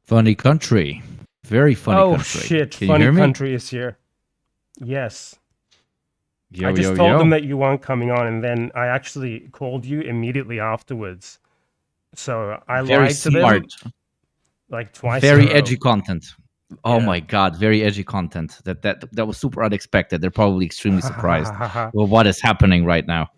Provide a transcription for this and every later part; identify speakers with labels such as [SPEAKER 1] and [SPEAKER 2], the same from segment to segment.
[SPEAKER 1] Funny country. Very funny
[SPEAKER 2] Oh
[SPEAKER 1] country.
[SPEAKER 2] shit,
[SPEAKER 1] Can
[SPEAKER 2] funny
[SPEAKER 1] you hear me?
[SPEAKER 2] country is here. Yes.
[SPEAKER 1] Yo,
[SPEAKER 2] I just
[SPEAKER 1] yo,
[SPEAKER 2] told
[SPEAKER 1] yo.
[SPEAKER 2] them that you weren't coming on, and then I actually called you immediately afterwards. So I
[SPEAKER 1] Very
[SPEAKER 2] lied to them
[SPEAKER 1] smart.
[SPEAKER 2] like twice
[SPEAKER 1] Very
[SPEAKER 2] in a row.
[SPEAKER 1] edgy content. Oh
[SPEAKER 2] Yeah.
[SPEAKER 1] my god, very edgy content. That was super unexpected. They're probably extremely surprised with what is happening right now.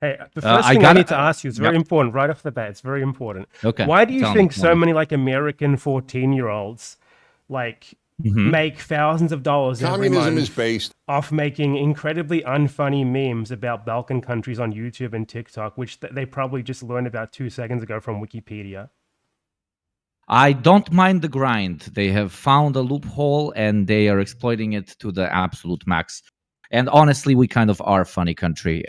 [SPEAKER 2] Hey, the first thing I need to ask you is very important right off the bat. It's very important.
[SPEAKER 1] Okay.
[SPEAKER 2] Why do you
[SPEAKER 1] Tell
[SPEAKER 2] think
[SPEAKER 1] me.
[SPEAKER 2] so many like American 14-year-olds like make thousands of dollars every
[SPEAKER 3] Communism
[SPEAKER 2] month
[SPEAKER 3] is based
[SPEAKER 2] off making incredibly unfunny memes about Balkan countries on YouTube and TikTok, which they probably just learned about 2 seconds ago from Wikipedia?
[SPEAKER 1] I don't mind the grind. They have found a loophole and they are exploiting it to the absolute max. And honestly, we kind of are a funny country.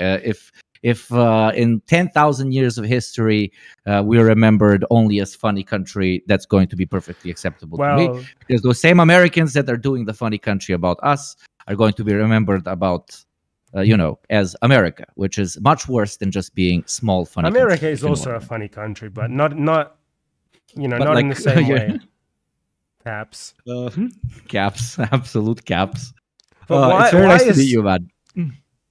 [SPEAKER 1] If in 10,000 years of history we're remembered only as funny country, that's going to be perfectly acceptable to me. Because those same Americans that are doing the funny country about us are going to be remembered about, as America, which is much worse than just being small funny country.
[SPEAKER 2] America is also a funny country, but not not
[SPEAKER 1] like,
[SPEAKER 2] in the same way. Caps.
[SPEAKER 1] Caps, absolute caps.
[SPEAKER 2] But why?
[SPEAKER 1] It's very
[SPEAKER 2] Why
[SPEAKER 1] nice to
[SPEAKER 2] is
[SPEAKER 1] meet you, man.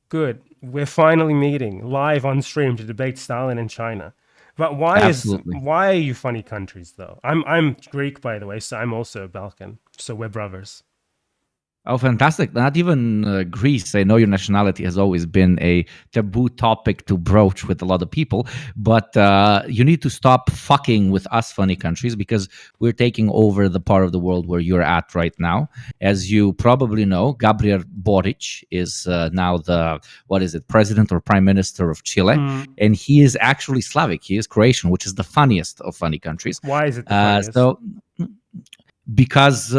[SPEAKER 2] good? We're finally meeting live on stream to debate Stalin and China. But why are you funny countries though? I'm Greek, by the way, so I'm also Balkan. So we're brothers.
[SPEAKER 1] Oh, fantastic. Not even Greece. I know your nationality has always been a taboo topic to broach with a lot of people, but you need to stop fucking with us funny countries because we're taking over the part of the world where you're at right now. As you probably know, Gabriel Boric is now the, president or prime minister of Chile, and he is actually Slavic. He is Croatian, which is the funniest of funny countries.
[SPEAKER 2] Why is it the funniest?
[SPEAKER 1] Because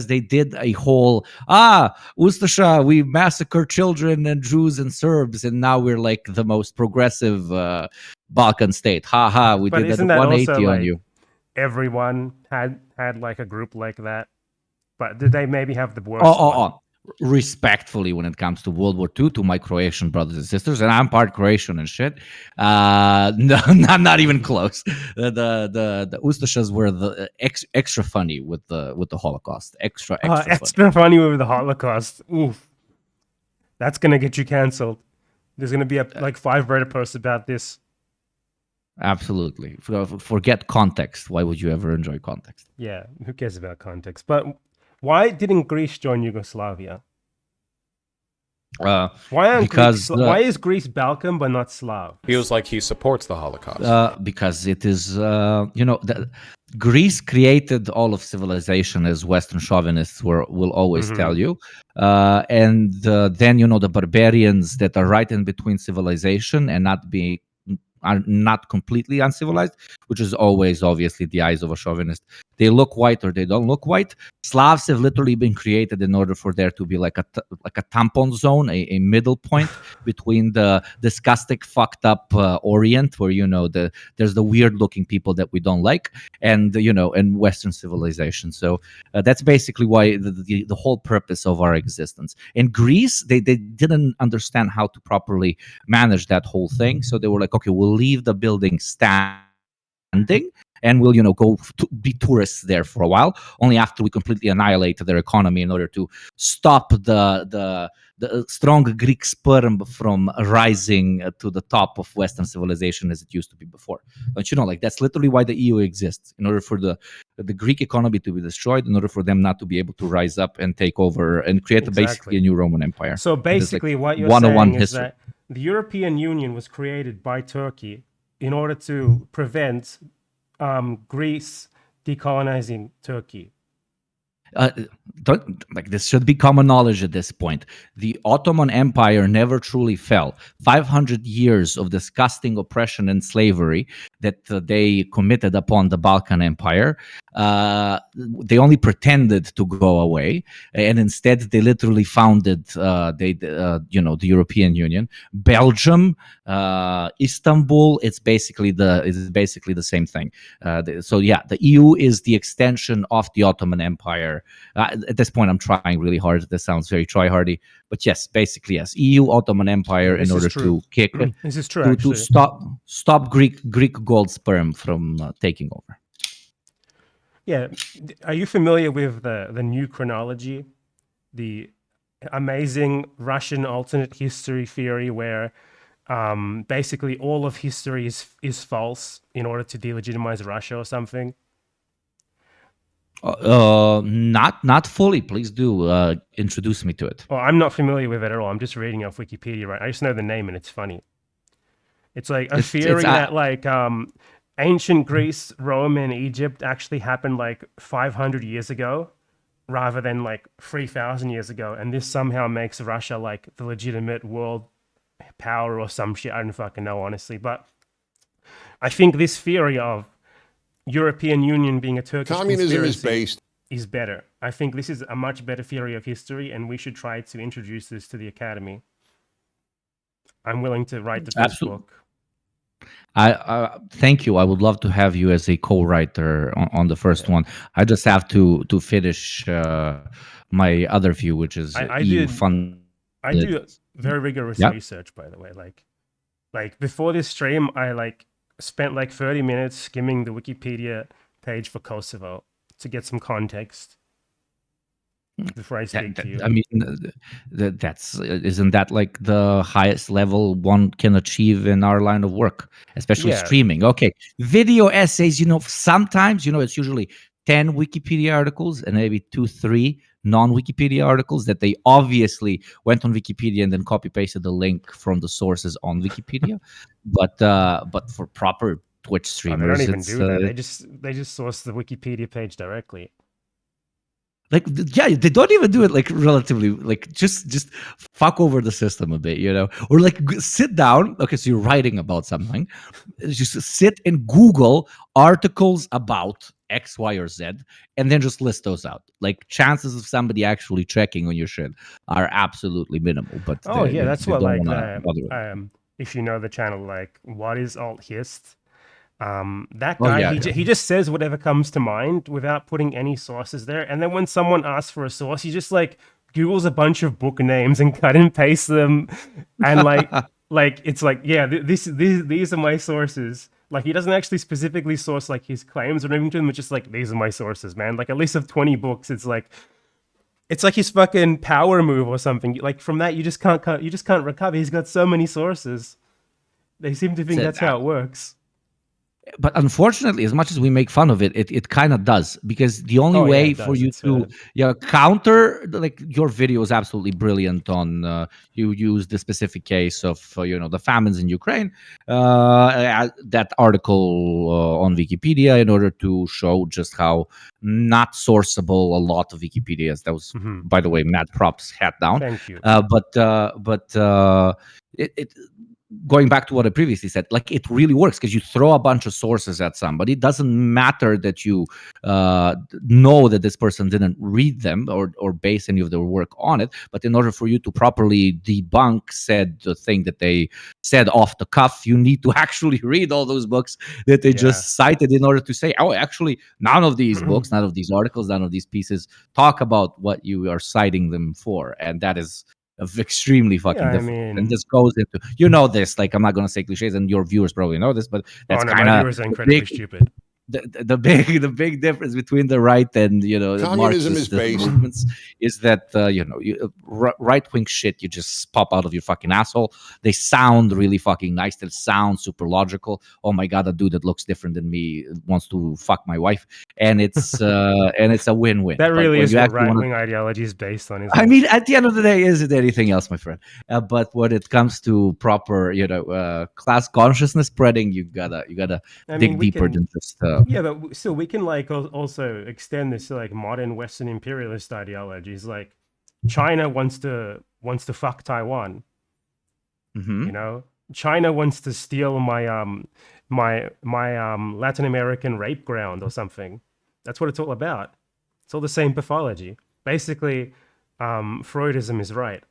[SPEAKER 1] they did a whole Ustasha, we massacre children and Jews and Serbs, and now we're like the most progressive Balkan state. We
[SPEAKER 2] but
[SPEAKER 1] did
[SPEAKER 2] isn't
[SPEAKER 1] that
[SPEAKER 2] that
[SPEAKER 1] 180
[SPEAKER 2] also,
[SPEAKER 1] on
[SPEAKER 2] like,
[SPEAKER 1] you.
[SPEAKER 2] Everyone had like a group like that, but did they maybe have the worst one?
[SPEAKER 1] Respectfully, when it comes to World War II, to my Croatian brothers and sisters, and I'm part Croatian and shit. No, not even close. The Ustashas were the extra funny with the Holocaust. Extra
[SPEAKER 2] funny with the Holocaust. Oof, that's gonna get you canceled. There's gonna be like 5 Reddit posts about this.
[SPEAKER 1] Absolutely. Forget context. Why would you ever enjoy context?
[SPEAKER 2] Yeah, who cares about context? But why didn't Greece join Yugoslavia? Why is Greece Balkan but not Slav?
[SPEAKER 3] Feels like he supports the Holocaust.
[SPEAKER 1] Because it is, Greece created all of civilization, as Western chauvinists will always tell you. And then, the barbarians that are right in between civilization and are not completely uncivilized, which is always obviously the eyes of a chauvinist. They look white or they don't look white. Slavs have literally been created in order for there to be like a tampon zone, a middle point between the disgusting, fucked up Orient, where there's the weird looking people that we don't like, and and Western civilization. So that's basically why the whole purpose of our existence. In Greece, they didn't understand how to properly manage that whole thing, so they were like, okay, we'll leave the building standing and we'll go be tourists there for a while, only after we completely annihilate their economy in order to stop the strong Greek sperm from rising to the top of Western civilization as it used to be before. Don't you know, like, that's literally why the EU exists, in order for the Greek economy to be destroyed, in order for them not to be able to rise up and take over and create basically a new Roman Empire.
[SPEAKER 2] So basically what you're saying is that the European Union was created by Turkey in order to prevent Greece decolonizing Turkey.
[SPEAKER 1] This should be common knowledge at this point. The Ottoman Empire never truly fell. 500 years of disgusting oppression and slavery that they committed upon the Balkan Empire, they only pretended to go away, and instead they literally founded the European Union. Belgium, Istanbul, it's basically the same thing. The EU is the extension of the Ottoman Empire. At this point, I'm trying really hard. This sounds very try-hardy, But yes, basically yes. EU, Ottoman Empire, in order to kick
[SPEAKER 2] this is true
[SPEAKER 1] to stop Greek gold sperm from taking over.
[SPEAKER 2] Yeah, are you familiar with the new chronology, the amazing Russian alternate history theory where basically all of history is false in order to delegitimize Russia or something?
[SPEAKER 1] Not fully. Please do introduce me to it.
[SPEAKER 2] Well, I'm not familiar with it at all. I'm just reading off Wikipedia, right? I just know the name and it's funny. It's like a theory that like ancient Greece, Rome, and Egypt actually happened like 500 years ago rather than like 3,000 years ago. And this somehow makes Russia like the legitimate world power or some shit. I don't fucking know, honestly. But I think this theory of European Union being a Turkish
[SPEAKER 4] communism
[SPEAKER 2] is better. I think this is a much better theory of history, and we should try to introduce this to the academy. I'm willing to write the first book.
[SPEAKER 1] I thank you. I would love to have you as a co-writer on the first one. I just have to finish my other view, which is
[SPEAKER 2] I do very rigorous research, by the way. Like before this stream, I spent like 30 minutes skimming the Wikipedia page for Kosovo to get some context before I speak to you.
[SPEAKER 1] I mean, isn't that like the highest level one can achieve in our line of work, especially streaming? Okay, video essays. Sometimes it's usually 10 Wikipedia articles and maybe 2-3 non-Wikipedia articles that they obviously went on Wikipedia and then copy-pasted the link from the sources on Wikipedia. but for proper Twitch streamers,
[SPEAKER 2] they don't even do that. They just source the Wikipedia page directly.
[SPEAKER 1] They don't even do it like relatively, like just fuck over the system a bit, or like sit down. Okay, so you're writing about something, just sit and Google articles about X, Y, or Z, and then just list those out. Like chances of somebody actually checking on your shit are absolutely minimal. But
[SPEAKER 2] that's what if you know the channel, like what is alt hist? That guy, he just says whatever comes to mind without putting any sources there. And then when someone asks for a source, he just like Googles a bunch of book names and cut and paste them. And it's like, these are my sources. Like he doesn't actually specifically source like his claims or anything to them. It's just like, these are my sources, man. Like a list of 20 books. It's like his fucking power move or something. Like from that, you just can't recover. He's got so many sources. They seem to think that's how it works.
[SPEAKER 1] But unfortunately, as much as we make fun of it, it kind of does, because the only way for you to counter, like your video is absolutely brilliant on you use the specific case of the famines in Ukraine, that article on Wikipedia, in order to show just how not sourceable a lot of Wikipedia is. That was, by the way, mad props, hat down.
[SPEAKER 2] Thank you.
[SPEAKER 1] It going back to what I previously said, like it really works because you throw a bunch of sources at somebody. It doesn't matter that you know that this person didn't read them or base any of their work on it. But in order for you to properly debunk the thing that they said off the cuff, you need to actually read all those books that they just cited in order to say, oh, actually, none of these books, none of these articles, none of these pieces talk about what you are citing them for. And that is extremely fucking different. And this goes into this, like I'm not going to say cliches, and your viewers probably know this, but that's kind of
[SPEAKER 2] viewers are incredibly stupid.
[SPEAKER 1] The big difference between the right and
[SPEAKER 4] communism is based
[SPEAKER 1] movements is that right wing shit, you just pop out of your fucking asshole. They sound really fucking nice. They sound super logical. Oh my god, a dude that looks different than me wants to fuck my wife, and it's a win-win.
[SPEAKER 2] That really is what right wing ideology is based on.
[SPEAKER 1] I mean, at the end of the day, is it anything else, my friend? But when it comes to proper class consciousness spreading, you gotta dig deeper than just.
[SPEAKER 2] Yeah, but still, we can like also extend this to like modern Western imperialist ideologies. Like China wants to fuck Taiwan. China wants to steal my Latin American rape ground or something. That's what it's all about. It's all the same pathology. Basically, Freudism is right.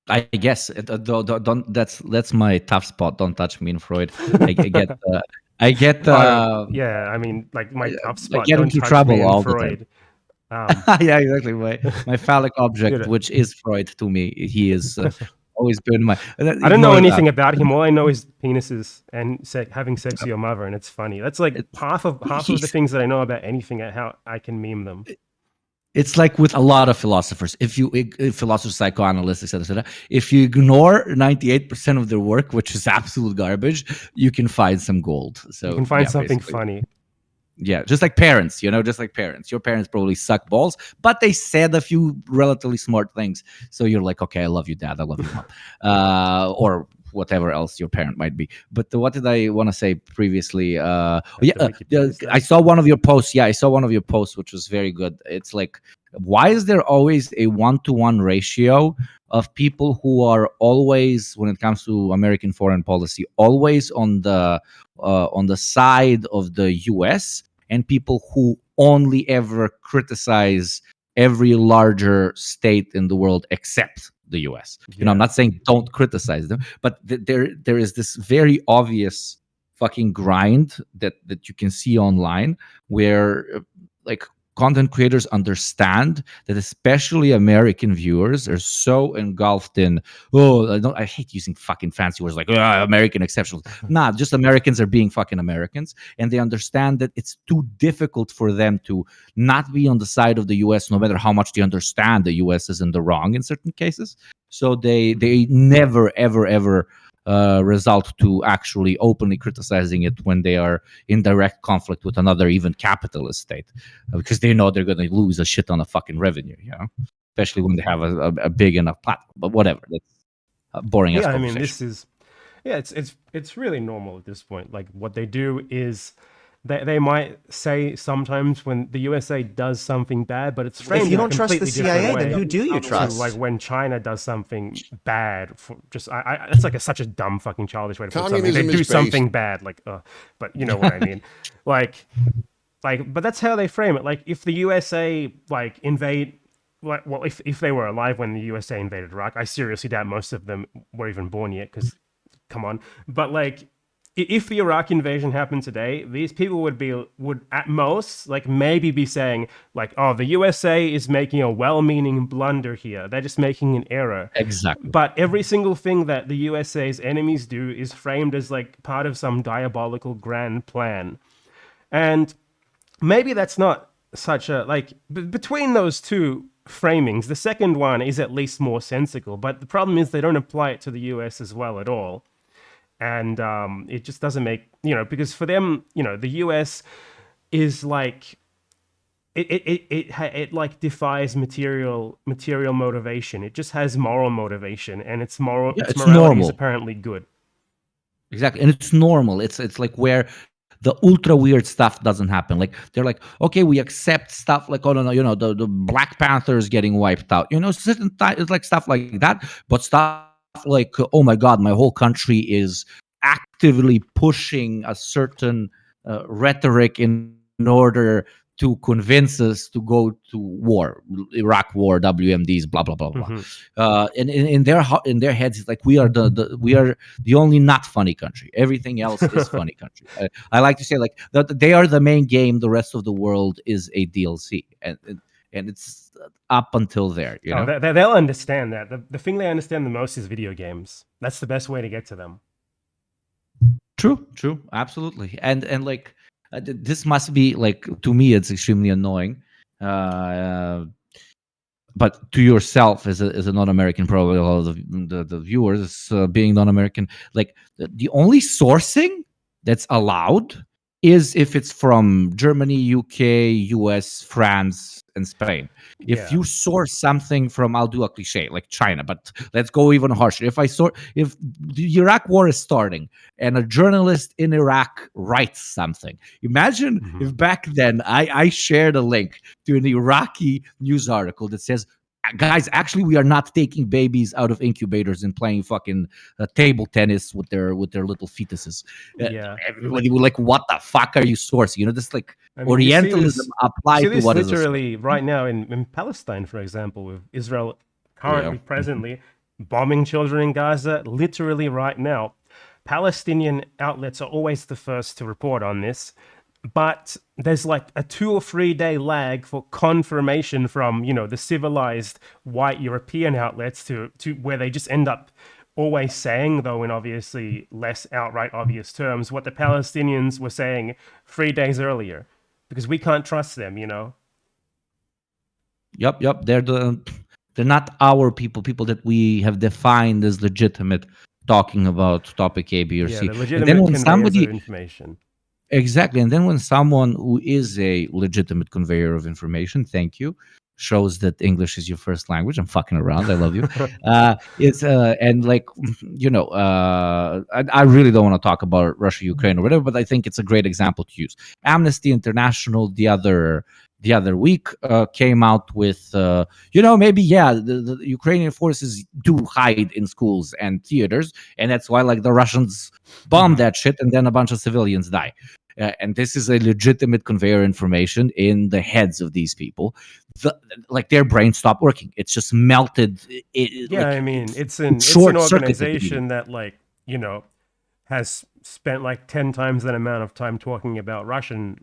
[SPEAKER 1] I guess don't that's my tough spot. Don't touch me in Freud. I get
[SPEAKER 2] I mean, like my tough spot.
[SPEAKER 1] Get into trouble all the time. Yeah, exactly. My phallic object, which is Freud to me. He is always been my.
[SPEAKER 2] I don't know anything about him. All I know is penises and having sex with your mother, and it's funny. That's like half of the things that I know about anything. How I can meme them.
[SPEAKER 1] It's like with a lot of philosophers. If philosophers, psychoanalysts, etc., if you ignore 98% of their work, which is absolute garbage, you can find some gold. So
[SPEAKER 2] you can find something funny.
[SPEAKER 1] Yeah, just like parents, just like parents. Your parents probably suck balls, but they said a few relatively smart things. So you're like, okay, I love you, dad. I love you, mom. Or whatever else your parent might be. But what did I want to say previously? I saw one of your posts. Yeah, I saw one of your posts, which was very good. It's like, why is there always a 1-to-1 ratio of people who are always, when it comes to American foreign policy, always on the side of the U.S., and people who only ever criticize every larger state in the world except the US. I'm not saying don't criticize them, but there is this very obvious fucking grind that you can see online where like content creators understand that especially American viewers are so engulfed in, I hate using fucking fancy words like American exceptional. Nah, just Americans are being fucking Americans, and they understand that it's too difficult for them to not be on the side of the US no matter how much they understand the US is in the wrong in certain cases. So they never ever result to actually openly criticizing it when they are in direct conflict with another even capitalist state, because they know they're going to lose a shit ton of fucking revenue, especially when they have a big enough platform. But whatever, that's boring.
[SPEAKER 2] Yeah, I mean, this is it's really normal at this point. Like what they do is they might say sometimes when the USA does something bad, but it's framed.
[SPEAKER 4] If you don't trust the CIA, then who do you trust?
[SPEAKER 2] Like when China does something bad, it's like such a dumb fucking childish way to put something. They do something bad, like, but you know what I mean, like, but that's how they frame it. Like if the USA invade. Well, if they were alive when the USA invaded Iraq, I seriously doubt most of them were even born yet. Because, come on, but if the Iraq invasion happened today, these people would at most maybe be saying oh, the USA is making a well-meaning blunder here. They're just making an error.
[SPEAKER 1] Exactly.
[SPEAKER 2] But every single thing that the USA's enemies do is framed as part of some diabolical grand plan, and maybe that's not such a between those two framings, the second one is at least more sensical, but the problem is they don't apply it to the US as well at all. And it just doesn't make, because for them, the US is it defies material motivation. It just has moral motivation, and its morality is apparently good.
[SPEAKER 1] Exactly, and it's normal. It's like where the ultra weird stuff doesn't happen. Like they're like, okay, we accept stuff like, oh no, the Black Panthers getting wiped out. Certain it's like stuff like that, but stuff like, oh my God, my whole country is actively pushing a certain rhetoric in order to convince us to go to war, Iraq war, WMDs, blah blah blah blah. And in their heads, it's like we are the only not funny country. Everything else is funny country. I like to say they are the main game. The rest of the world is a DLC, and it's up until there.
[SPEAKER 2] They'll understand that. The thing they understand the most is video games. That's the best way to get to them.
[SPEAKER 1] True, absolutely, and this must be to me it's extremely annoying, but to yourself as a non-American, probably a lot of the viewers being non-American, the only sourcing that's allowed is if it's from Germany, UK, US, France, and Spain. If you source something from, I'll do a cliche like China, but let's go even harsher. If the Iraq war is starting and a journalist in Iraq writes something, imagine if back then I shared a link to an Iraqi news article that says, guys, actually, we are not taking babies out of incubators and playing fucking table tennis with their little fetuses. Everybody would what the fuck are you sourcing? This Orientalism applied to what is
[SPEAKER 2] literally right now in Palestine, for example, with Israel currently presently bombing children in Gaza. Literally right now, Palestinian outlets are always the first to report on this. but there's like a 2 or 3 day lag for confirmation from, the civilized white European outlets to where they just end up always saying, though in obviously less outright obvious terms, what the Palestinians were saying 3 days earlier, because we can't trust them,
[SPEAKER 1] Yep. They're not our people that we have defined as legitimate, talking about topic A, B, or C.
[SPEAKER 2] The legitimate
[SPEAKER 1] And then when
[SPEAKER 2] conveyors of information.
[SPEAKER 1] Exactly. And then when someone who is a legitimate conveyor of information, thank you, shows that English is your first language. I'm fucking around. I love you. It's and like I really don't want to talk about Russia, Ukraine, or whatever, but I think it's a great example to use. Amnesty International the other week came out with maybe the Ukrainian forces do hide in schools and theaters, and that's why like the Russians bomb that shit, and then a bunch of civilians die. And this is a legitimate conveyor information in the heads of these people. Their brains stop working. It's just melted.
[SPEAKER 2] It's an organization that has spent like 10 times that amount of time talking about Russian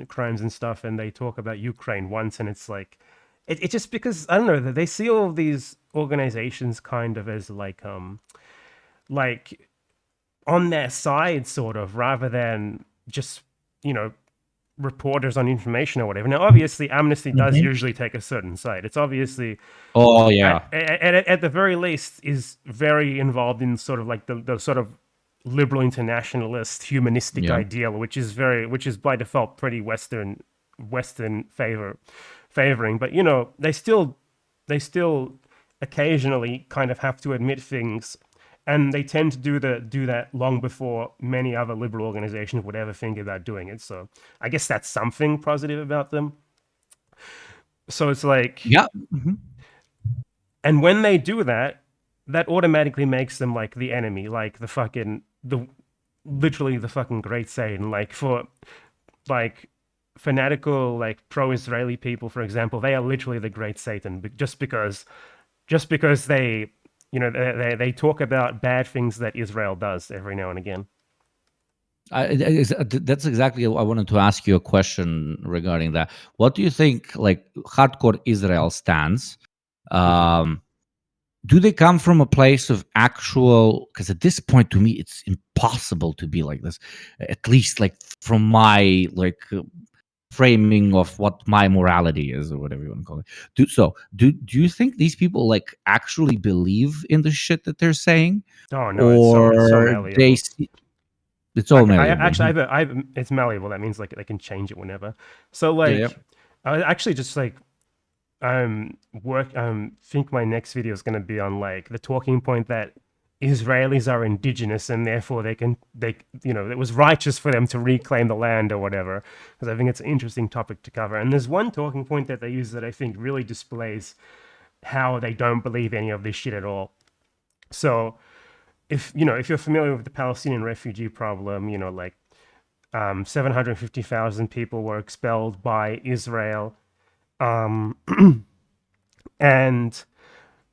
[SPEAKER 2] crimes and stuff, and they talk about Ukraine once, and it's like it's just because I don't know, they see all of these organizations kind of as like on their side, sort of, rather than just reporters on information or whatever. Now, obviously, Amnesty does usually take a certain side. It's obviously at the very least is very involved in sort of like the sort of liberal internationalist humanistic ideal, which is by default pretty Western favoring. But they still occasionally kind of have to admit things. And they tend to do that long before many other liberal organizations would ever think about doing it. So I guess that's something positive about them. So it's like, and when they do that, that automatically makes them like the enemy, like literally the fucking great Satan. Like for like fanatical, like pro-Israeli people, for example, they are literally the great Satan, just because they. They talk about bad things that Israel does every now and again.
[SPEAKER 1] That's exactly what I wanted to ask you a question regarding that. What do you think, like, hardcore Israel stands? Do they come from a place of actual? Because at this point, to me, it's impossible to be like this. At least, like, from my framing of what my morality is, or whatever you want to call it. Do you think these people like actually believe in the shit that they're saying?
[SPEAKER 2] Oh no, or it's so malleable.
[SPEAKER 1] It's all malleable.
[SPEAKER 2] It's malleable. That means like they can change it whenever. So I actually just like think my next video is going to be on like the talking point that Israelis are indigenous and therefore it was righteous for them to reclaim the land or whatever, because I think it's an interesting topic to cover. And there's one talking point that they use that I think really displays how they don't believe any of this shit at all. So if you're familiar with the Palestinian refugee problem, 750,000 people were expelled by Israel, and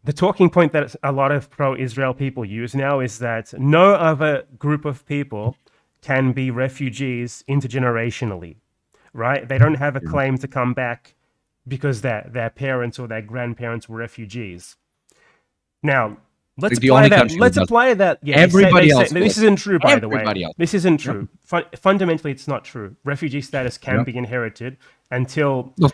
[SPEAKER 2] the talking point that a lot of pro-Israel people use now is that no other group of people can be refugees intergenerationally, right? They don't have a claim to come back because their parents or their grandparents were refugees. Now, let's apply that. Yeah,
[SPEAKER 1] everybody else.
[SPEAKER 2] This isn't true, by the way. This isn't true. Fundamentally, it's not true. Refugee status can be inherited until they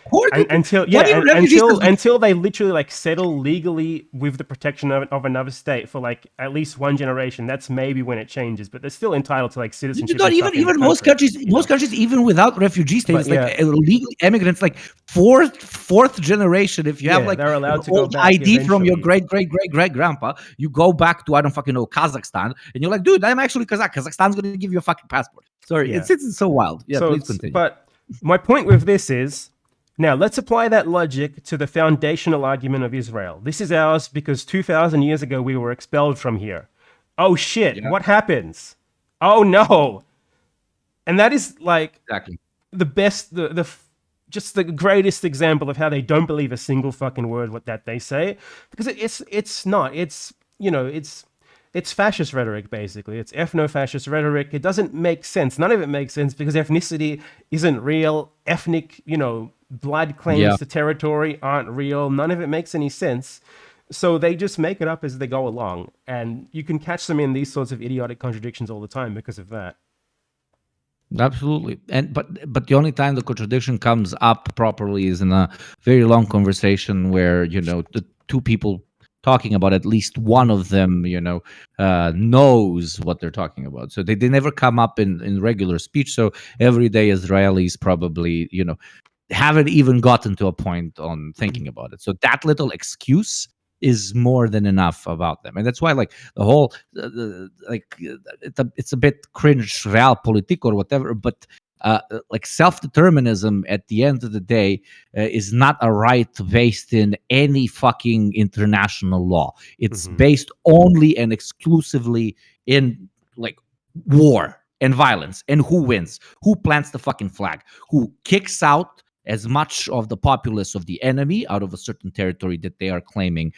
[SPEAKER 2] literally like settle legally with the protection of another state for like at least one generation. That's maybe when it changes, but they're still entitled to like citizenship.
[SPEAKER 1] Even most countries, even without refugee status, illegal immigrants, like fourth generation. If you have like
[SPEAKER 2] they're allowed to
[SPEAKER 1] old
[SPEAKER 2] go back
[SPEAKER 1] ID from your great grandpa, you go back to I don't fucking know Kazakhstan, and you're like, dude, I'm actually Kazakh. Kazakhstan's gonna give you a fucking passport. Sorry, it's so wild. Yeah, please continue.
[SPEAKER 2] But my point with this is, now let's apply that logic to the foundational argument of Israel. This is ours because 2,000 years ago we were expelled from here. Oh shit, what happens? Oh no. And that is like the best, just the greatest example of how they don't believe a single fucking word that they say, because it's not. It's it's fascist rhetoric, basically. It's ethno-fascist rhetoric. It doesn't make sense. None of it makes sense because ethnicity isn't real. Ethnic, blood claims to territory aren't real. None of it makes any sense. So they just make it up as they go along. And you can catch them in these sorts of idiotic contradictions all the time because of that.
[SPEAKER 1] Absolutely. But the only time the contradiction comes up properly is in a very long conversation where, the two people talking about, at least one of them, knows what they're talking about. So they never come up in regular speech. So everyday Israelis probably, haven't even gotten to a point on thinking about it. So that little excuse is more than enough about them, and that's why, like, the whole it's a bit cringe realpolitik or whatever, but like, self-determinism at the end of the day is not a right based in any fucking international law. It's based only and exclusively in, like, war and violence, and who wins, who plants the fucking flag, who kicks out as much of the populace of the enemy out of a certain territory that they are claiming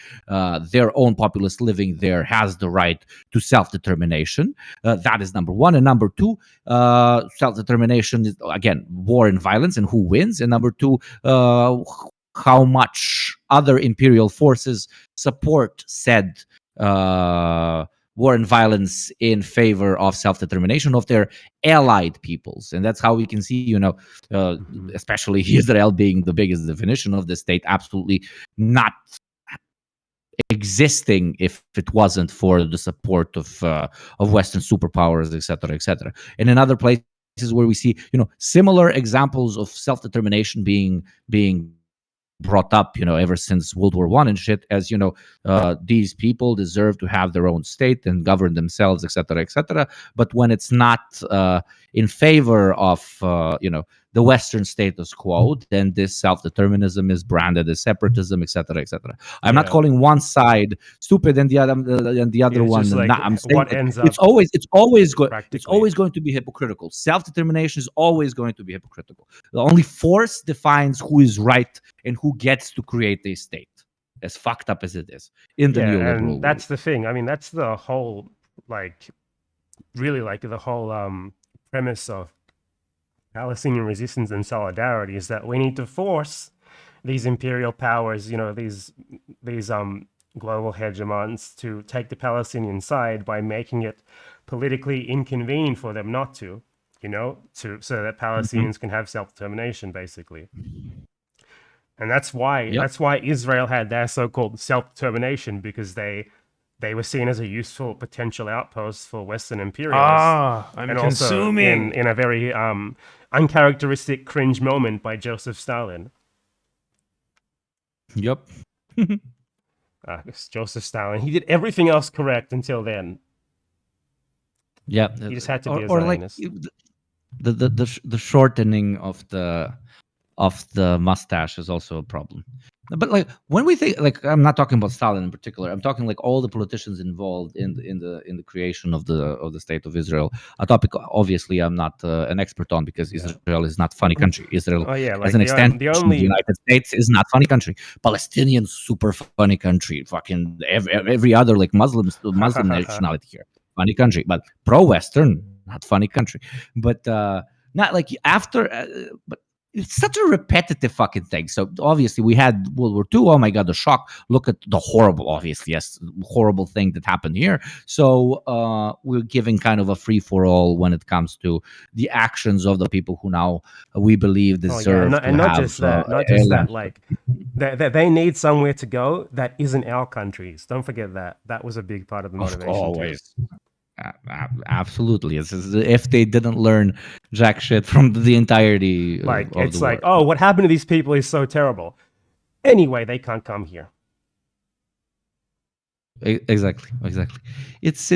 [SPEAKER 1] their own populace living there has the right to self-determination. That is number one. And number two, self-determination is, again, war and violence, and who wins. And number two, how much other imperial forces support said war and violence in favor of self-determination of their allied peoples. And that's how we can see, especially Israel being the biggest definition of the state, absolutely not existing if it wasn't for the support of Western superpowers, etc. And in other places where we see, similar examples of self-determination being brought up, ever since World War I and shit, as these people deserve to have their own state and govern themselves, etc. But when it's not in favor of the Western status quo, then this self-determinism is branded as separatism, etc. I'm not calling one side stupid and the other one
[SPEAKER 2] like
[SPEAKER 1] not. I'm saying
[SPEAKER 2] what ends up
[SPEAKER 1] it's always going to be hypocritical. Self-determination is always going to be hypocritical. The only force defines who is right and who gets to create a state, as fucked up as it is in the neoliberal
[SPEAKER 2] and
[SPEAKER 1] world.
[SPEAKER 2] That's the thing. I mean, that's the whole, really, the whole premise of Palestinian resistance and solidarity is that we need to force these imperial powers, these global hegemons, to take the Palestinian side by making it politically inconvenient for them not to, so that Palestinians can have self-determination, basically. And that's why Israel had their so-called self-determination, because they were seen as a useful potential outpost for Western imperialists.
[SPEAKER 5] I'm consuming.
[SPEAKER 2] Also in a very uncharacteristic cringe moment by Joseph Stalin.
[SPEAKER 1] Yep.
[SPEAKER 2] Joseph Stalin. He did everything else correct until then.
[SPEAKER 1] Yeah.
[SPEAKER 2] He just had to be a
[SPEAKER 1] Zionist.
[SPEAKER 2] Like
[SPEAKER 1] the shortening of the mustache is also a problem. But, like, when we think, like, I'm not talking about Stalin in particular. I'm talking, like, all the politicians involved in the creation of the state of Israel. A topic, obviously, I'm not an expert on, because Israel is not a funny country. Israel, as an extension of the United States, is not a funny country. Palestinians, super funny country. Fucking every other, like, Muslim nationality here, funny country. But pro-Western, not funny country. But not like after, but. It's such a repetitive fucking thing. So obviously we had World War II. Oh my God, the shock. Look at the horrible thing that happened here. So we're giving kind of a free-for-all when it comes to the actions of the people who now we believe deserve to have.
[SPEAKER 2] Not just that. Like, they need somewhere to go that isn't our countries. Don't forget that. That was a big part of the motivation.
[SPEAKER 1] Always. Absolutely. It's as if they didn't learn jack shit from the entirety of
[SPEAKER 2] it's
[SPEAKER 1] the
[SPEAKER 2] like,
[SPEAKER 1] war.
[SPEAKER 2] oh, what happened to these people is so terrible. Anyway, they can't come here.
[SPEAKER 1] Exactly. It's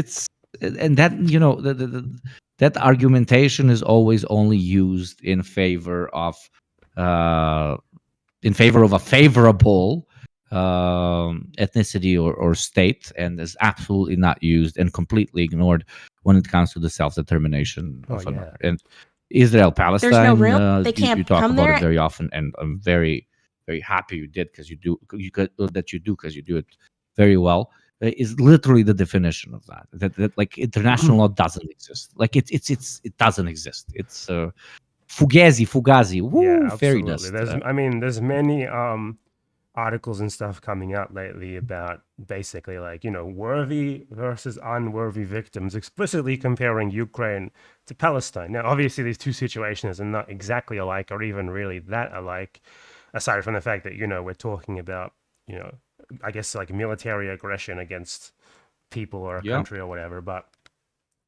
[SPEAKER 1] and that, that argumentation is always only used in favor of a favorable ethnicity or state, and is absolutely not used and completely ignored when it comes to the self-determination of another. And Israel, Palestine,
[SPEAKER 6] there's no room. They can't
[SPEAKER 1] you talk
[SPEAKER 6] come
[SPEAKER 1] about
[SPEAKER 6] there.
[SPEAKER 1] it very often, and I'm very, very happy you did, because you do it very well. is literally the definition of that. That like international law doesn't exist. Like it doesn't exist. It's fugazi, woo, fairy
[SPEAKER 2] absolutely.
[SPEAKER 1] dust.
[SPEAKER 2] There's many articles and stuff coming out lately about basically like, worthy versus unworthy victims, explicitly comparing Ukraine to Palestine. Now, obviously, these two situations are not exactly alike or even really that alike, aside from the fact that, we're talking about, I guess like military aggression against people or a country or whatever. But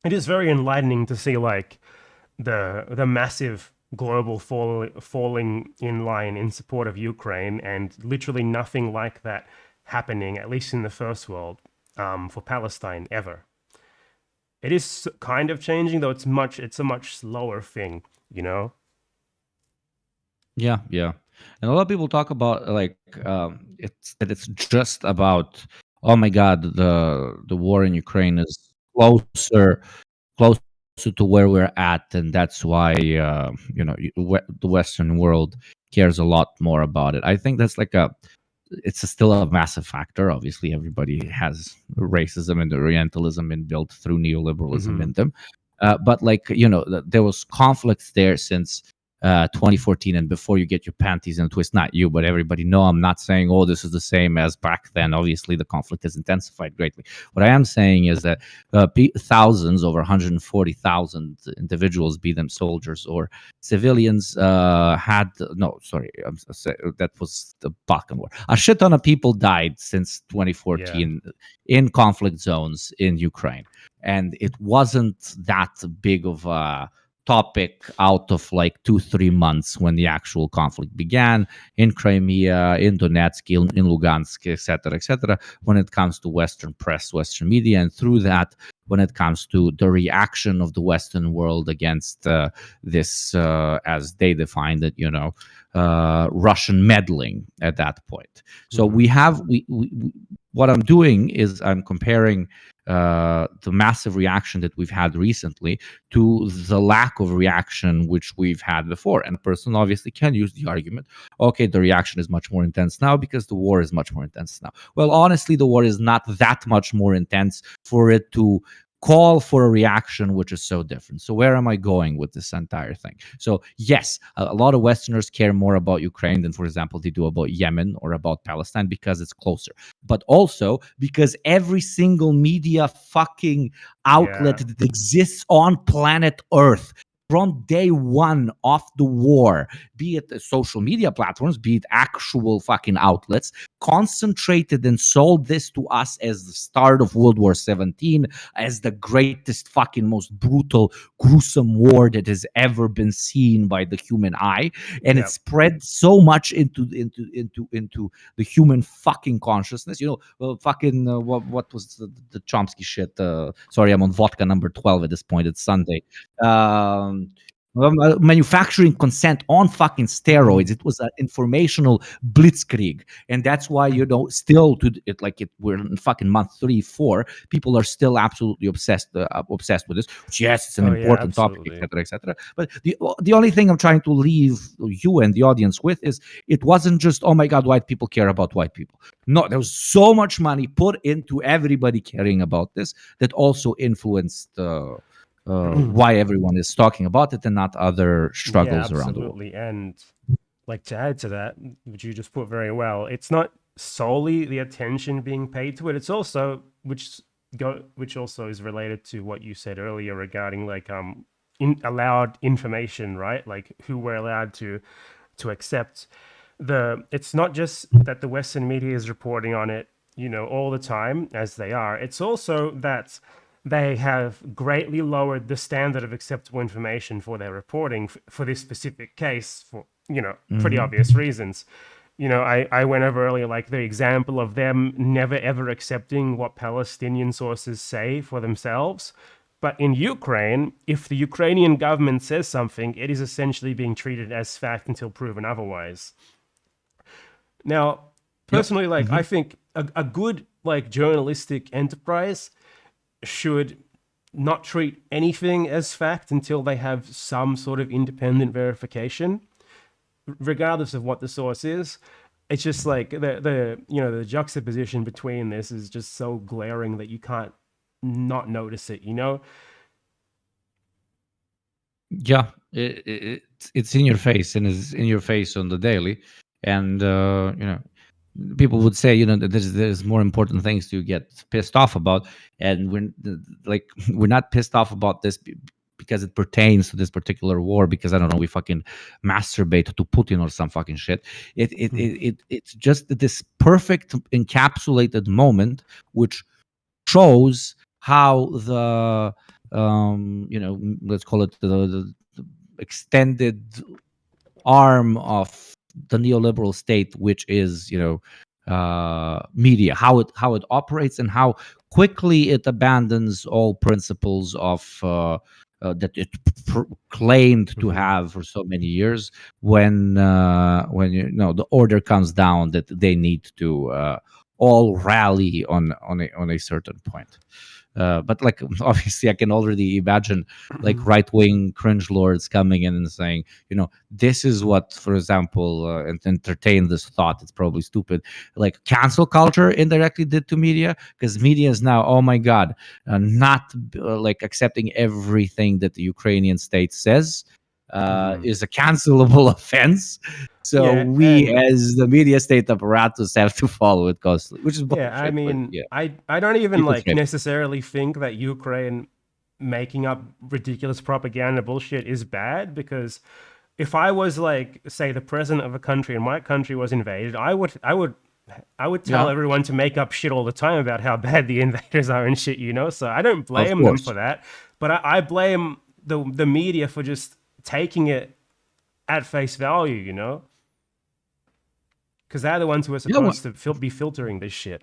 [SPEAKER 2] it is very enlightening to see like the massive global falling in line in support of Ukraine, and literally nothing like that happening, at least in the first world, for Palestine ever. It is kind of changing, though it's a much slower thing,
[SPEAKER 1] Yeah. And a lot of people talk about like it's just about, oh my God, the war in Ukraine is closer to where we're at, and that's why the Western world cares a lot more about it. I think that's like still a massive factor. Obviously, everybody has racism and Orientalism inbuilt through neoliberalism in them, but like there was conflicts there since 2014, and before you get your panties in a twist, not you, but everybody. No, I'm not saying, oh, this is the same as back then. Obviously, the conflict has intensified greatly. What I am saying is that thousands, over 140,000 individuals, be them soldiers or civilians, that was the Balkan War. A shit ton of people died since 2014 in conflict zones in Ukraine, and it wasn't that big of a topic out of like 2-3 months when the actual conflict began in Crimea, in Donetsk, in Lugansk, etc., when it comes to Western press, Western media, and through that, when it comes to the reaction of the Western world against this, as they defined it, Russian meddling at that point. So we what I'm doing is I'm comparing the massive reaction that we've had recently to the lack of reaction which we've had before. And a person obviously can use the argument, okay, the reaction is much more intense now because the war is much more intense now. Well, honestly, the war is not that much more intense for it to call for a reaction which is so different. So where am I going with this entire thing? So yes, a lot of Westerners care more about Ukraine than, for example, they do about Yemen or about Palestine because it's closer. But also because every single media fucking outlet that exists on planet Earth from day one of the war, be it the social media platforms, be it actual fucking outlets, concentrated and sold this to us as the start of World War 17, as the greatest fucking most brutal, gruesome war that has ever been seen by the human eye. And it spread so much into the human fucking consciousness. What was the Chomsky shit? Sorry, I'm on vodka number 12 at this point. It's Sunday. Manufacturing consent on fucking steroids. It was an informational blitzkrieg, and that's why still we're in fucking month 3, 4. People are still absolutely obsessed with this. Yes, it's an important topic, etc. But the only thing I'm trying to leave you and the audience with is it wasn't just, oh my God, white people care about white people. No, there was so much money put into everybody caring about this that also influenced why everyone is talking about it and not other struggles around the world.
[SPEAKER 2] And like to add to that, which you just put very well, it's not solely the attention being paid to it. It's also which also is related to what you said earlier regarding like allowed information, right? Like who we're allowed to accept. It's not just that the Western media is reporting on it, all the time as they are. It's also that they have greatly lowered the standard of acceptable information for their reporting for this specific case for, pretty obvious reasons. I went over earlier, like the example of them never ever accepting what Palestinian sources say for themselves. But in Ukraine, if the Ukrainian government says something, it is essentially being treated as fact until proven otherwise. Now, personally, I think a good journalistic enterprise should not treat anything as fact until they have some sort of independent verification, regardless of what the source is. it's just like the juxtaposition between this is just so glaring that you can't not notice it,
[SPEAKER 1] Yeah, it's in your face, and it's in your face on the daily. And people would say, that there's more important things to get pissed off about, and we're not pissed off about this because it pertains to this particular war, because I don't know, we fucking masturbate to Putin or some fucking shit. It's just this perfect encapsulated moment which shows how the let's call it the extended arm of the neoliberal state, which is media, how it operates, and how quickly it abandons all principles of that it claimed to have for so many years, when the order comes down that they need to all rally on a certain point. But like, obviously I can already imagine like right-wing cringe lords coming in and saying, this is what, for example, and entertain this thought, it's probably stupid, like cancel culture indirectly did to media, because media is now, oh my god, not like accepting everything that the Ukrainian state says is a cancelable offense. So we, as the media state apparatus, have to follow it closely, which is bullshit.
[SPEAKER 2] I mean,
[SPEAKER 1] but,
[SPEAKER 2] I don't even necessarily think that Ukraine making up ridiculous propaganda bullshit is bad, because if I was like, say, the president of a country and my country was invaded, I would tell everyone to make up shit all the time about how bad the invaders are and shit, So I don't blame them for that, but I blame the media for just taking it at face value, because they're the ones who are supposed to be filtering this shit.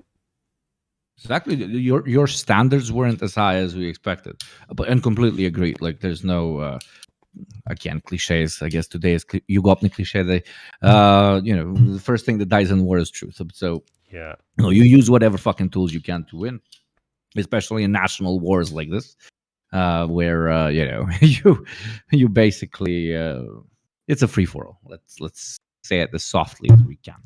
[SPEAKER 1] Exactly. Your standards weren't as high as we expected, and completely agreed. Like, there's no again, cliches. I guess today is Yugopnik cliche. The first thing that dies in war is truth. So
[SPEAKER 2] yeah,
[SPEAKER 1] you use whatever fucking tools you can to win, especially in national wars like this, where you basically it's a free for all. Let's say it as softly as we can.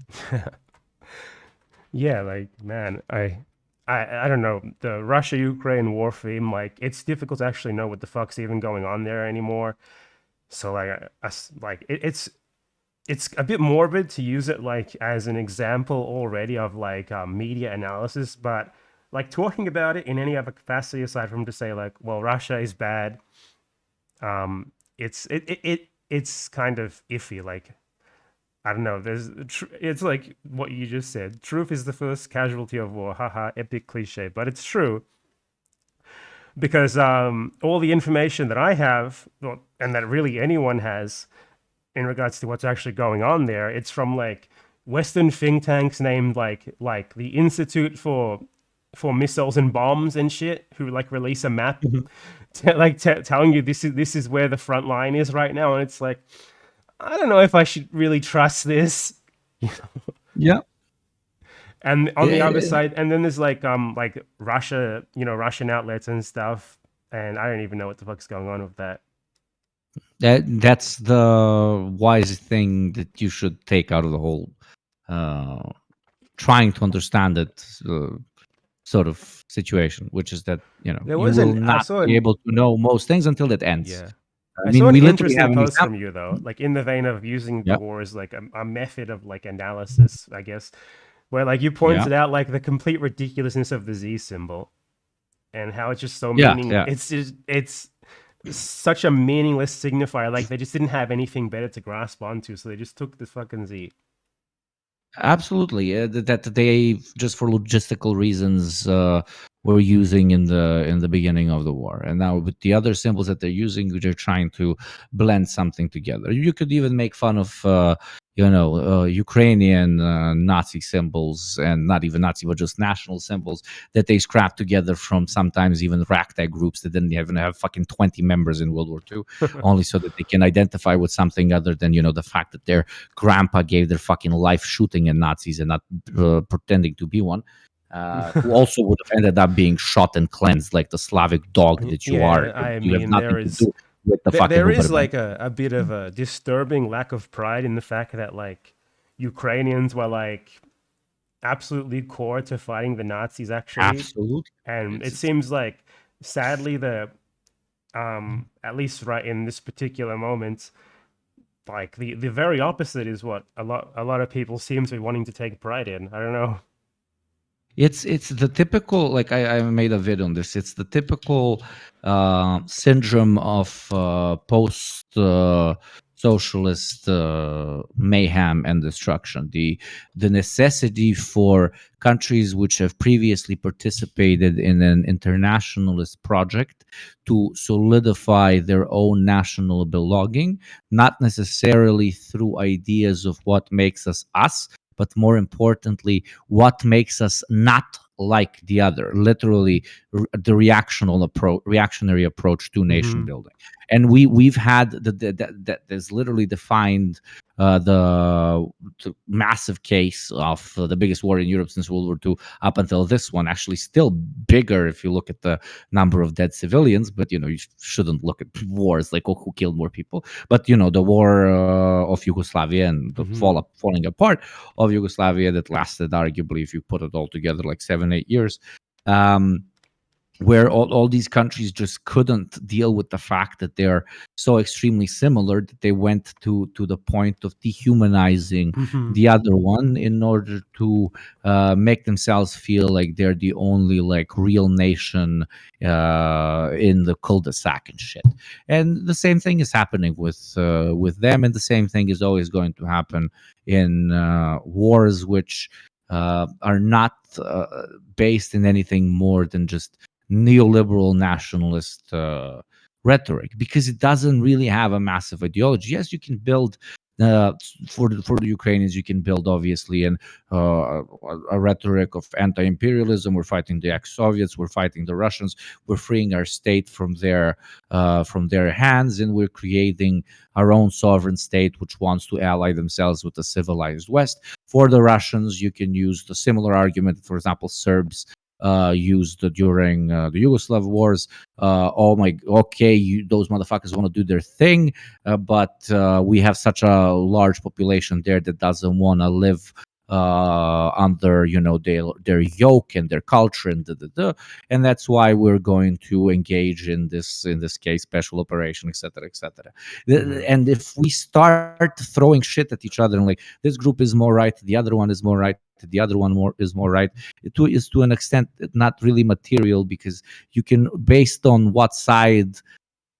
[SPEAKER 2] Yeah, like, man, I don't know, the Russia-Ukraine war theme, like, it's difficult to actually know what the fuck's even going on there anymore. So it's a bit morbid to use it like as an example already of like media analysis, but like talking about it in any other capacity aside from to say like, well, Russia is bad, it's kind of iffy. Like, I don't know. It's like what you just said. Truth is the first casualty of war. Haha, epic cliche, but it's true. Because all the information that I have, and that really anyone has, in regards to what's actually going on there, it's from like Western think tanks named like the Institute for Missiles and Bombs and shit, who like release a map, telling you this is where the front line is right now, and it's like, I don't know if I should really trust this.
[SPEAKER 1] Yeah.
[SPEAKER 2] And on the other side, and then there's like Russia, Russian outlets and stuff, and I don't even know what the fuck's going on with that.
[SPEAKER 1] That's the wise thing that you should take out of the whole trying to understand it sort of situation, which is that you will not be able to know most things until it ends.
[SPEAKER 2] Yeah.
[SPEAKER 1] I
[SPEAKER 2] saw
[SPEAKER 1] mean,
[SPEAKER 2] an interesting post from you though, like in the vein of using the war as like a method of like analysis, I guess, where like you pointed out like the complete ridiculousness of the Z symbol and how it's just so meaningless. It's such a meaningless signifier. Like they just didn't have anything better to grasp onto, so they just took the fucking Z.
[SPEAKER 1] Absolutely, that they just for logistical reasons were using in the beginning of the war, and now with the other symbols that they're using, they're trying to blend something together. You could even make fun of Ukrainian Nazi symbols, and not even Nazi, but just national symbols that they scrapped together from sometimes even ragtag groups that didn't even have fucking 20 members in World War II, only so that they can identify with something other than the fact that their grandpa gave their fucking life shooting at Nazis and not pretending to be one. Who also would have ended up being shot and cleansed like the Slavic dog that you are.
[SPEAKER 2] I mean, there is like a bit of a disturbing lack of pride in the fact that like Ukrainians were like absolutely core to fighting the Nazis, actually.
[SPEAKER 1] Absolutely.
[SPEAKER 2] And it seems like, sadly, at least right in this particular moment, like the very opposite is what a lot of people seem to be wanting to take pride in. I don't know.
[SPEAKER 1] It's the typical, like I made a video on this. It's the typical syndrome of post socialist mayhem and destruction. The necessity for countries which have previously participated in an internationalist project to solidify their own national belonging, not necessarily through ideas of what makes us us, but more importantly, what makes us not like the other. Literally, the reactionary approach to nation building. And we've had that is literally defined the massive case of the biggest war in Europe since World War II up until this one. Actually, still bigger if you look at the number of dead civilians. But you shouldn't look at wars like who killed more people. But the war of Yugoslavia and the falling apart of Yugoslavia that lasted, arguably, if you put it all together, like 7-8 years. Where all these countries just couldn't deal with the fact that they're so extremely similar that they went to the point of dehumanizing the other one in order to make themselves feel like they're the only like real nation in the cul-de-sac and shit. And the same thing is happening with them, and the same thing is always going to happen in wars which are not based in anything more than just neoliberal nationalist rhetoric, because it doesn't really have a massive ideology. Yes, you can build for the Ukrainians, you can build obviously a rhetoric of anti-imperialism. We're fighting the ex-Soviets, we're fighting the Russians, we're freeing our state from their hands, and we're creating our own sovereign state which wants to ally themselves with the civilized West. For the Russians, you can use the similar argument, for example, Serbs used during the Yugoslav wars. Those motherfuckers want to do their thing, but we have such a large population there that doesn't want to live under their yoke and their culture and that's why we're going to engage in this case special operation, etc., etc. And if we start throwing shit at each other and like this group is more right, the other one is more right, the other one is more right, it is to an extent not really material, because you can, based on what side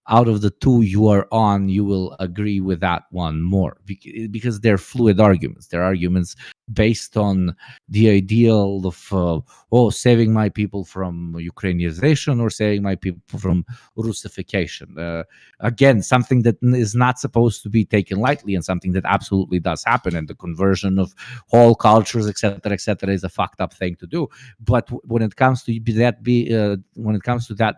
[SPEAKER 1] out of the two you are on, you will agree with that one more, because they're fluid arguments. They're arguments based on the ideal of saving my people from Ukrainization or saving my people from Russification. Again, something that is not supposed to be taken lightly, and something that absolutely does happen. And the conversion of whole cultures, etc., is a fucked up thing to do. But when it comes to that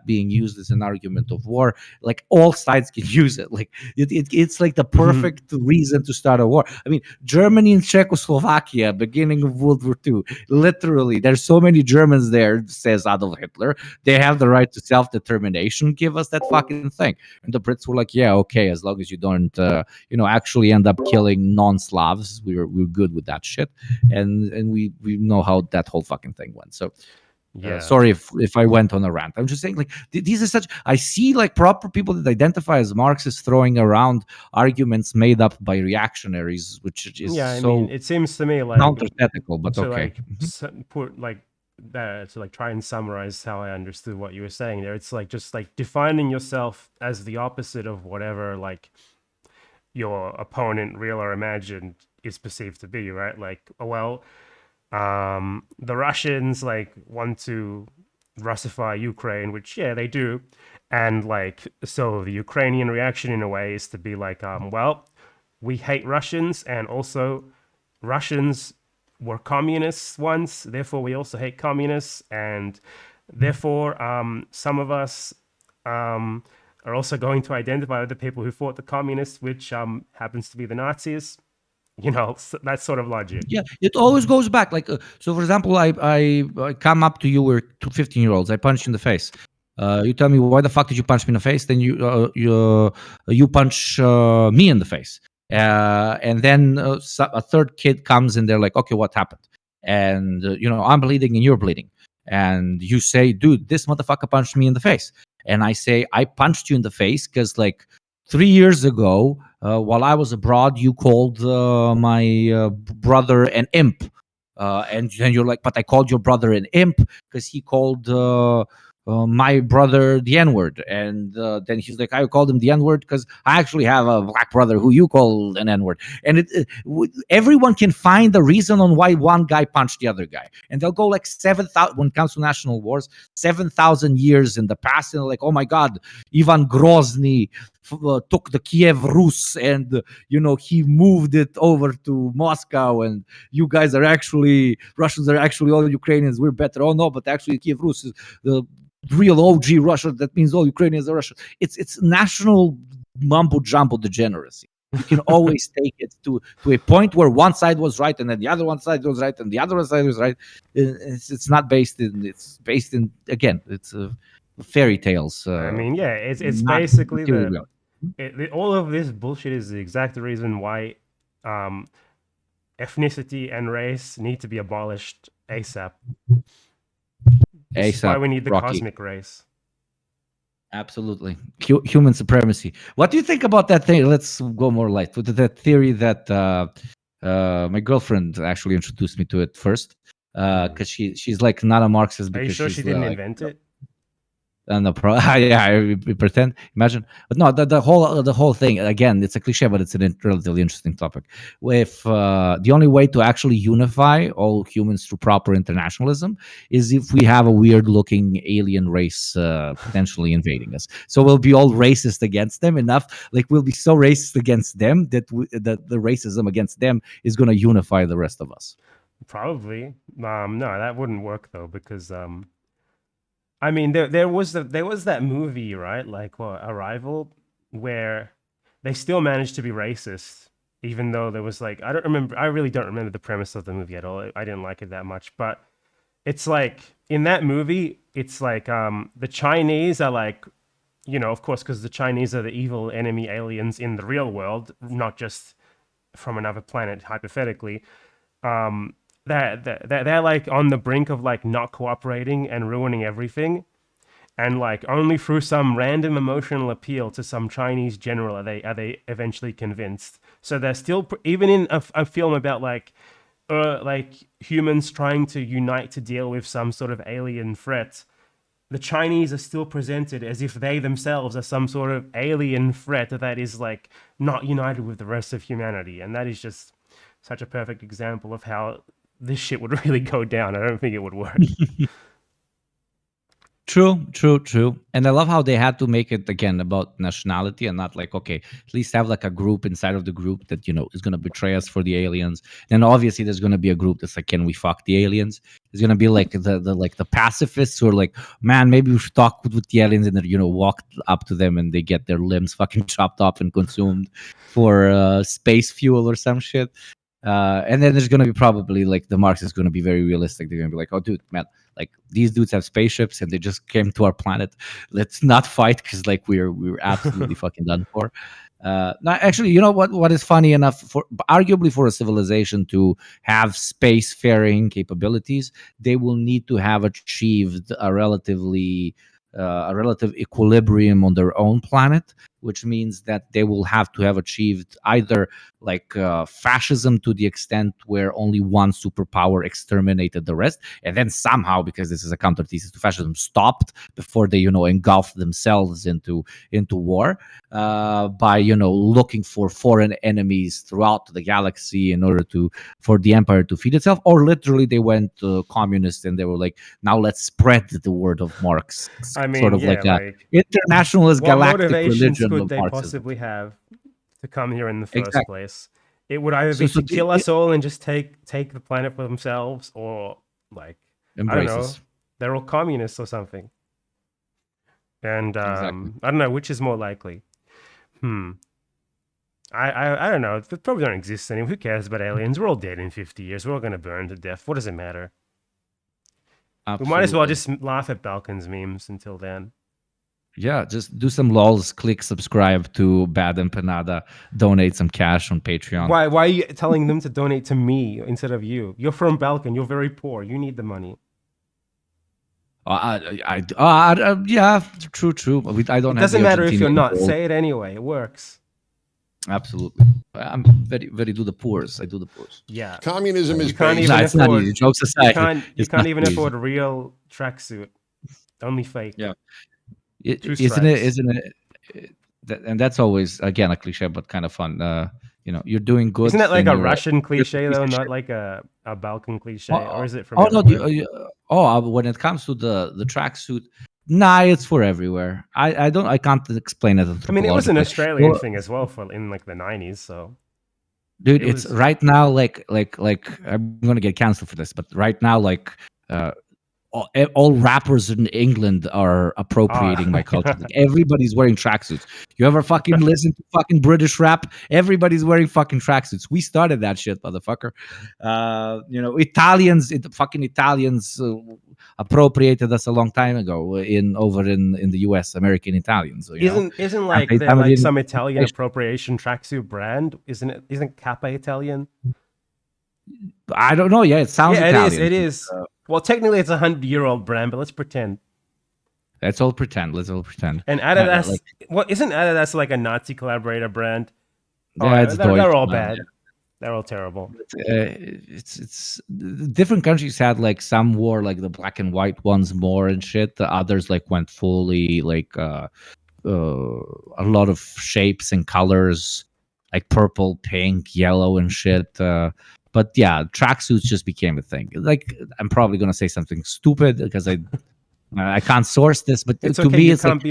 [SPEAKER 1] being used as an argument of war, like all sides can use it. Like it's like the perfect reason to start a war. I mean, Germany and Czechoslovakia, beginning of World War II, literally, there's so many Germans there, says Adolf Hitler. They have the right to self-determination. Give us that fucking thing. And the Brits were like, yeah, okay, as long as you don't, actually end up killing non-Slavs, we're good with that shit. And we know how that whole fucking thing went. So. Yeah. Sorry if I went on a rant. I'm just saying, like, these are such. I see like proper people that identify as Marxists throwing around arguments made up by reactionaries, which is
[SPEAKER 2] I mean, it seems to me like
[SPEAKER 1] counter-ethical, but
[SPEAKER 2] to
[SPEAKER 1] okay.
[SPEAKER 2] Put like that to like try and summarize how I understood what you were saying there. It's like just like defining yourself as the opposite of whatever like your opponent, real or imagined, is perceived to be, right? Like, the Russians like want to Russify Ukraine, which they do, and like so the Ukrainian reaction in a way is to be like, we hate Russians, and also Russians were communists once, therefore we also hate communists, and therefore some of us are also going to identify with the people who fought the communists, which happens to be the Nazis. That sort of logic.
[SPEAKER 1] Yeah, it always goes back. Like, so for example, I come up to you, we're 15-year-olds. I punch you in the face. You tell me, why the fuck did you punch me in the face? Then you punch me in the face. And then a third kid comes and they're like, okay, what happened? And I'm bleeding and you're bleeding, and you say, dude, this motherfucker punched me in the face. And I say, I punched you in the face because like 3 years ago, while I was abroad, you called my brother an imp. And then you're like, but I called your brother an imp because he called my brother the N-word. And then he's like, I called him the N-word because I actually have a black brother who you call an N-word. And everyone can find the reason on why one guy punched the other guy. And they'll go like 7,000, when it comes to national wars, 7,000 years in the past. And like, oh my God, Ivan Grozny took the Kiev Rus and, he moved it over to Moscow. And you guys are actually, Russians are actually all Ukrainians. We're better. Oh no, but actually Kiev Rus is the real OG Russia. That means all Ukrainians are Russian. It's national mumbo jumbo degeneracy. You can always take it to a point where one side was right and then the other one side was right and the other side was right. It's not based in. It's based in, again. It's fairy tales.
[SPEAKER 2] It's basically all of this bullshit is the exact reason why ethnicity and race need to be abolished ASAP. That's why we need the cosmic race.
[SPEAKER 1] Absolutely. Human supremacy. What do you think about that thing? Let's go more light. With that theory that my girlfriend actually introduced me to it first, because she's like not a Marxist.
[SPEAKER 2] Are you sure she didn't invent it?
[SPEAKER 1] No problem. I pretend. Imagine, but no. The whole thing. Again, it's a cliche, but it's a relatively interesting topic. If the only way to actually unify all humans through proper internationalism is if we have a weird-looking alien race potentially invading us. So we'll be all racist against them enough. Like we'll be so racist against them that the racism against them is going to unify the rest of us.
[SPEAKER 2] Probably. No, that wouldn't work though, because I mean, there was that movie, right? Like Arrival, where they still managed to be racist, even though there was like I really don't remember the premise of the movie at all. I didn't like it that much, but it's like in that movie, it's like the Chinese are like, of course, because the Chinese are the evil enemy aliens in the real world, not just from another planet, hypothetically. They're like on the brink of like not cooperating and ruining everything, and like only through some random emotional appeal to some Chinese general are they eventually convinced. So they're still even in a film about like humans trying to unite to deal with some sort of alien threat. The Chinese are still presented as if they themselves are some sort of alien threat that is like not united with the rest of humanity, and that is just such a perfect example of how this shit would really go down. I don't think it would work.
[SPEAKER 1] True. And I love how they had to make it again about nationality and not like, okay, at least have like a group inside of the group that, is going to betray us for the aliens. Then obviously there's going to be a group that's like, can we fuck the aliens? There's going to be like the pacifists who are like, man, maybe we should talk with the aliens, and then, walk up to them and they get their limbs fucking chopped off and consumed for space fuel or some shit. And then there's going to be probably like the Marxists is going to be very realistic. They're going to be like, oh, dude, man, like these dudes have spaceships and they just came to our planet. Let's not fight because like we're absolutely fucking done for. Now, actually, you know what is funny enough for arguably for a civilization to have spacefaring capabilities, they will need to have achieved a relative equilibrium on their own planet, which means that they will have to have achieved either like fascism to the extent where only one superpower exterminated the rest, and then somehow, because this is a counter thesis to fascism, stopped before they engulfed themselves into war by looking for foreign enemies throughout the galaxy in order for the empire to feed itself, or literally they went communist and they were like, now let's spread the word of Marx.
[SPEAKER 2] I mean,
[SPEAKER 1] sort of like a internationalist galactic religion
[SPEAKER 2] could
[SPEAKER 1] of
[SPEAKER 2] they
[SPEAKER 1] Marxism.
[SPEAKER 2] Possibly have to come here in the first place? It would either be to kill us all and just take the planet for themselves, or like
[SPEAKER 1] embrace
[SPEAKER 2] I don't know,
[SPEAKER 1] us.
[SPEAKER 2] they're all communists or something. And I don't know which is more likely. I don't know. They probably don't exist anymore. Who cares about aliens? We're all dead in 50 years. We're all going to burn to death. What does it matter?
[SPEAKER 1] Absolutely.
[SPEAKER 2] We might as well just laugh at Balkan's memes until then.
[SPEAKER 1] Yeah, just do some lols, click subscribe to Bad Empanada, donate some cash on Patreon.
[SPEAKER 2] Why are you telling them to donate to me instead of you? You're from Balkan. You're very poor. You need the money.
[SPEAKER 1] Yeah, true. I don't.
[SPEAKER 2] It doesn't matter if you're not.
[SPEAKER 1] Gold.
[SPEAKER 2] Say it anyway. It works.
[SPEAKER 1] Absolutely. I'm very do the poors. I do the poors.
[SPEAKER 2] Yeah.
[SPEAKER 3] Communism is
[SPEAKER 2] you can't
[SPEAKER 3] based.
[SPEAKER 2] even
[SPEAKER 1] it's
[SPEAKER 2] afford.
[SPEAKER 1] not easy. Jokes aside,
[SPEAKER 2] You can't even afford a real tracksuit. Only fake.
[SPEAKER 1] Yeah.
[SPEAKER 2] Isn't
[SPEAKER 1] it? And that's always again a cliche, but kind of fun. You're doing good.
[SPEAKER 2] Isn't that like a Russian cliche though, not like a Balkan cliche, or is it from?
[SPEAKER 1] When it comes to the tracksuit, nah, it's for everywhere. I can't explain it.
[SPEAKER 2] I mean, it was an Australian thing as well in like the 90s. So,
[SPEAKER 1] dude, it's right now like I'm gonna get canceled for this, but right now all rappers in England are appropriating my culture. Like, everybody's wearing tracksuits. You ever fucking listen to fucking British rap? Everybody's wearing fucking tracksuits. We started that shit, motherfucker. Italians appropriated us a long time ago over in the US. American Italians.
[SPEAKER 2] Isn't like there like some Italian appropriation tracksuit brand? Isn't Kappa Italian?
[SPEAKER 1] I don't know. Yeah, it sounds Italian.
[SPEAKER 2] It is. Well, technically, it's a 100-year-old brand, but let's pretend.
[SPEAKER 1] Let's all pretend.
[SPEAKER 2] And Adidas, isn't Adidas like a Nazi collaborator brand?
[SPEAKER 1] Yeah,
[SPEAKER 2] they're all bad. Yeah. They're all terrible.
[SPEAKER 1] It's different countries had like some wore like the black and white ones more and shit. The others like went fully like a lot of shapes and colors, like purple, pink, yellow, and shit. But yeah, tracksuits just became a thing. Like, I'm probably gonna say something stupid because I can't source this, but
[SPEAKER 2] it's
[SPEAKER 1] to
[SPEAKER 2] okay,
[SPEAKER 1] me, it's like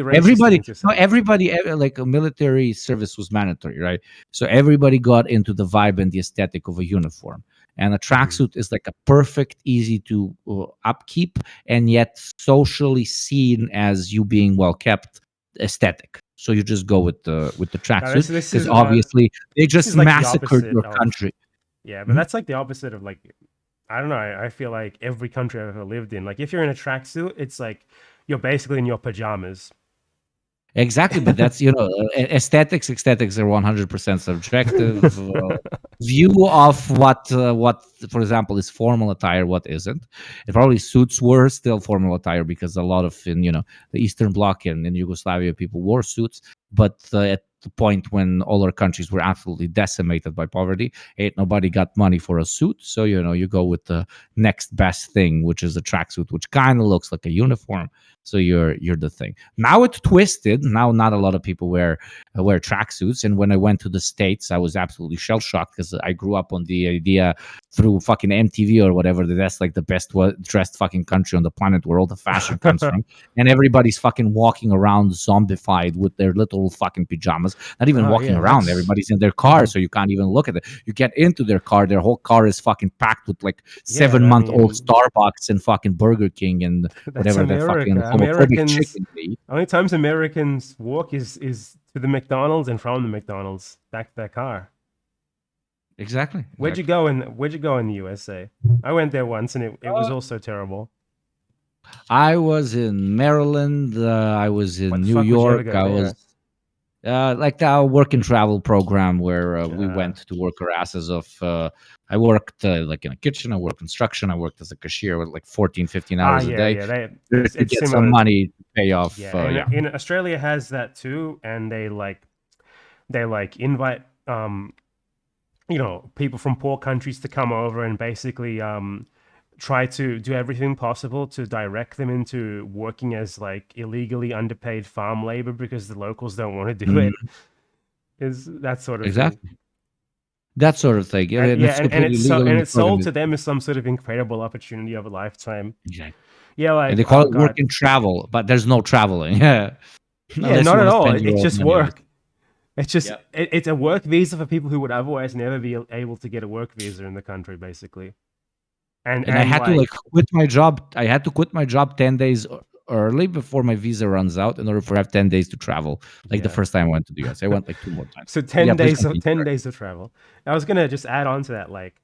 [SPEAKER 1] everybody, like a military service was mandatory, right? So everybody got into the vibe and the aesthetic of a uniform, and a tracksuit is like a perfect, easy to upkeep, and yet socially seen as you being well kept aesthetic. So you just go with the tracksuit because obviously they just massacred your country.
[SPEAKER 2] Yeah, but that's like the opposite of like, I don't know. I feel like every country I've ever lived in, like if you're in a tracksuit, it's like you're basically in your pajamas.
[SPEAKER 1] Exactly, but that's aesthetics are 100% subjective view of what for example is formal attire, what isn't. And probably suits were still formal attire because a lot of in the Eastern Bloc and in Yugoslavia people wore suits, but at the point when all our countries were absolutely decimated by poverty, ain't nobody got money for a suit, so you go with the next best thing, which is a tracksuit, which kind of looks like a uniform. So you're the thing. Now it's twisted. Now not a lot of people wear tracksuits. And when I went to the States, I was absolutely shell shocked because I grew up on the idea through fucking MTV or whatever that's like the best dressed fucking country on the planet where all the fashion comes from, and everybody's fucking walking around zombified with their little fucking pajamas. Not even walking around. Everybody's in their car, so you can't even look at it. You get into their car, their whole car is fucking packed with like 7-month-old Starbucks and fucking Burger King and whatever that fucking homophobic chicken they eat.
[SPEAKER 2] Only times Americans walk is to the McDonald's and from the McDonald's back to their car.
[SPEAKER 1] Exactly.
[SPEAKER 2] Where'd you go in the USA? I went there once and it was also terrible.
[SPEAKER 1] I was in Maryland. I was in New York. I was like the work and travel program where we went to work our asses off. I worked like in a kitchen. I worked construction. I worked as a cashier with like 15 hours a day.
[SPEAKER 2] Yeah,
[SPEAKER 1] to get some money to pay off.
[SPEAKER 2] In Australia has that too, and they invite people from poor countries to come over and basically try to do everything possible to direct them into working as like illegally underpaid farm labor because the locals don't want to do it. Is that sort of thing.
[SPEAKER 1] That sort of thing.
[SPEAKER 2] And it's sold to them as some sort of incredible opportunity of a lifetime.
[SPEAKER 1] Exactly.
[SPEAKER 2] Yeah, like
[SPEAKER 1] and they call it work and travel, but there's no traveling. Yeah,
[SPEAKER 2] not at all. It's just work. It's just it's a work visa for people who would otherwise never be able to get a work visa in the country, basically. And
[SPEAKER 1] I had to quit my job. I had to quit my job 10 days early before my visa runs out in order for I have 10 days to travel. The first time I went to the US, I went like 2 more times.
[SPEAKER 2] So 10 days of travel. I was gonna just add on to that, like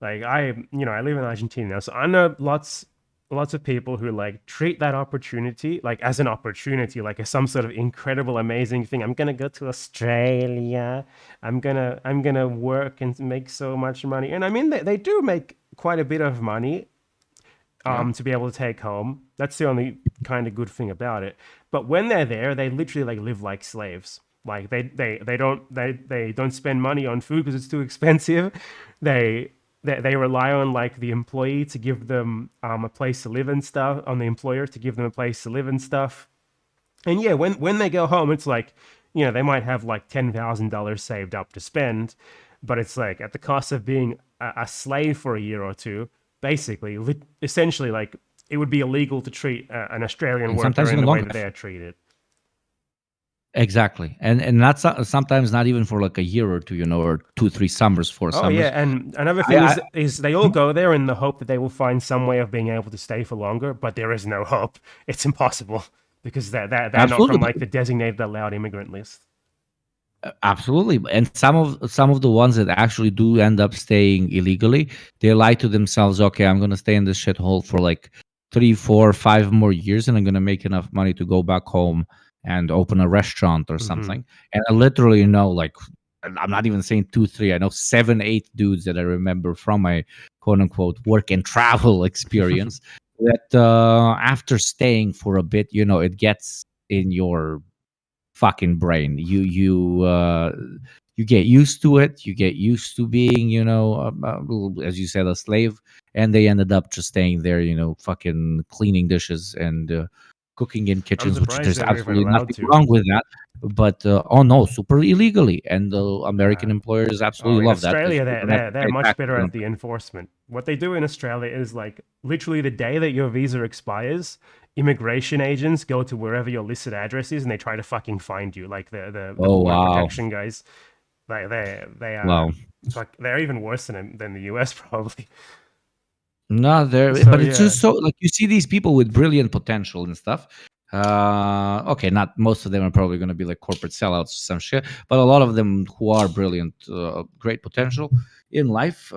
[SPEAKER 2] I live in Argentina now, so I know lots lots of people who like treat that opportunity like as an opportunity, like as some sort of incredible, amazing thing. I'm gonna go to Australia. I'm gonna work and make so much money. And I mean, they do make quite a bit of money to be able to take home. That's the only kind of good thing about it. But when they're there, they literally like live like slaves. Like they don't spend money on food because it's too expensive. They rely on like the employee to give them a place to live and stuff, on the employer to give them a place to live and stuff. And yeah, when they go home, it's like, you know, they might have like $10,000 saved up to spend, but it's like at the cost of being a slave for a year or two. Basically, essentially, like it would be illegal to treat an Australian worker in the way that they are treated.
[SPEAKER 1] Exactly, and not sometimes not even for like a year or two, you know, or 2-3 summers, 4 summers.
[SPEAKER 2] Oh yeah, and another thing is they all go there in the hope that they will find some way of being able to stay for longer, but there is no hope. It's impossible because they're not from like the designated allowed immigrant list.
[SPEAKER 1] Absolutely, and some of the ones that actually do end up staying illegally, they lie to themselves. Okay, I'm gonna stay in this shithole for like 3, 4, 5 more years, and I'm gonna make enough money to go back home and open a restaurant or something. And I literally know, like, I'm not even saying 2, 3. I know 7, 8 dudes that I remember from my quote unquote work and travel experience that after staying for a bit, you know, it gets in your fucking brain. You get used to it. You get used to being, you know, as you said, a slave. And they ended up just staying there, you know, fucking cleaning dishes and cooking in kitchens, which there's absolutely nothing wrong with that. But oh no, super illegally, and the American employers absolutely love that.
[SPEAKER 2] In Australia, they're much better at the enforcement. What they do in Australia is like literally the day that your visa expires, immigration agents go to wherever your listed address is and they try to fucking find you. Like the border protection guys, they are they're even worse than the US probably.
[SPEAKER 1] No, but it's just so like you see these people with brilliant potential and stuff. Okay, not most of them are probably going to be like corporate sellouts or some shit, but a lot of them who are brilliant, great potential in life,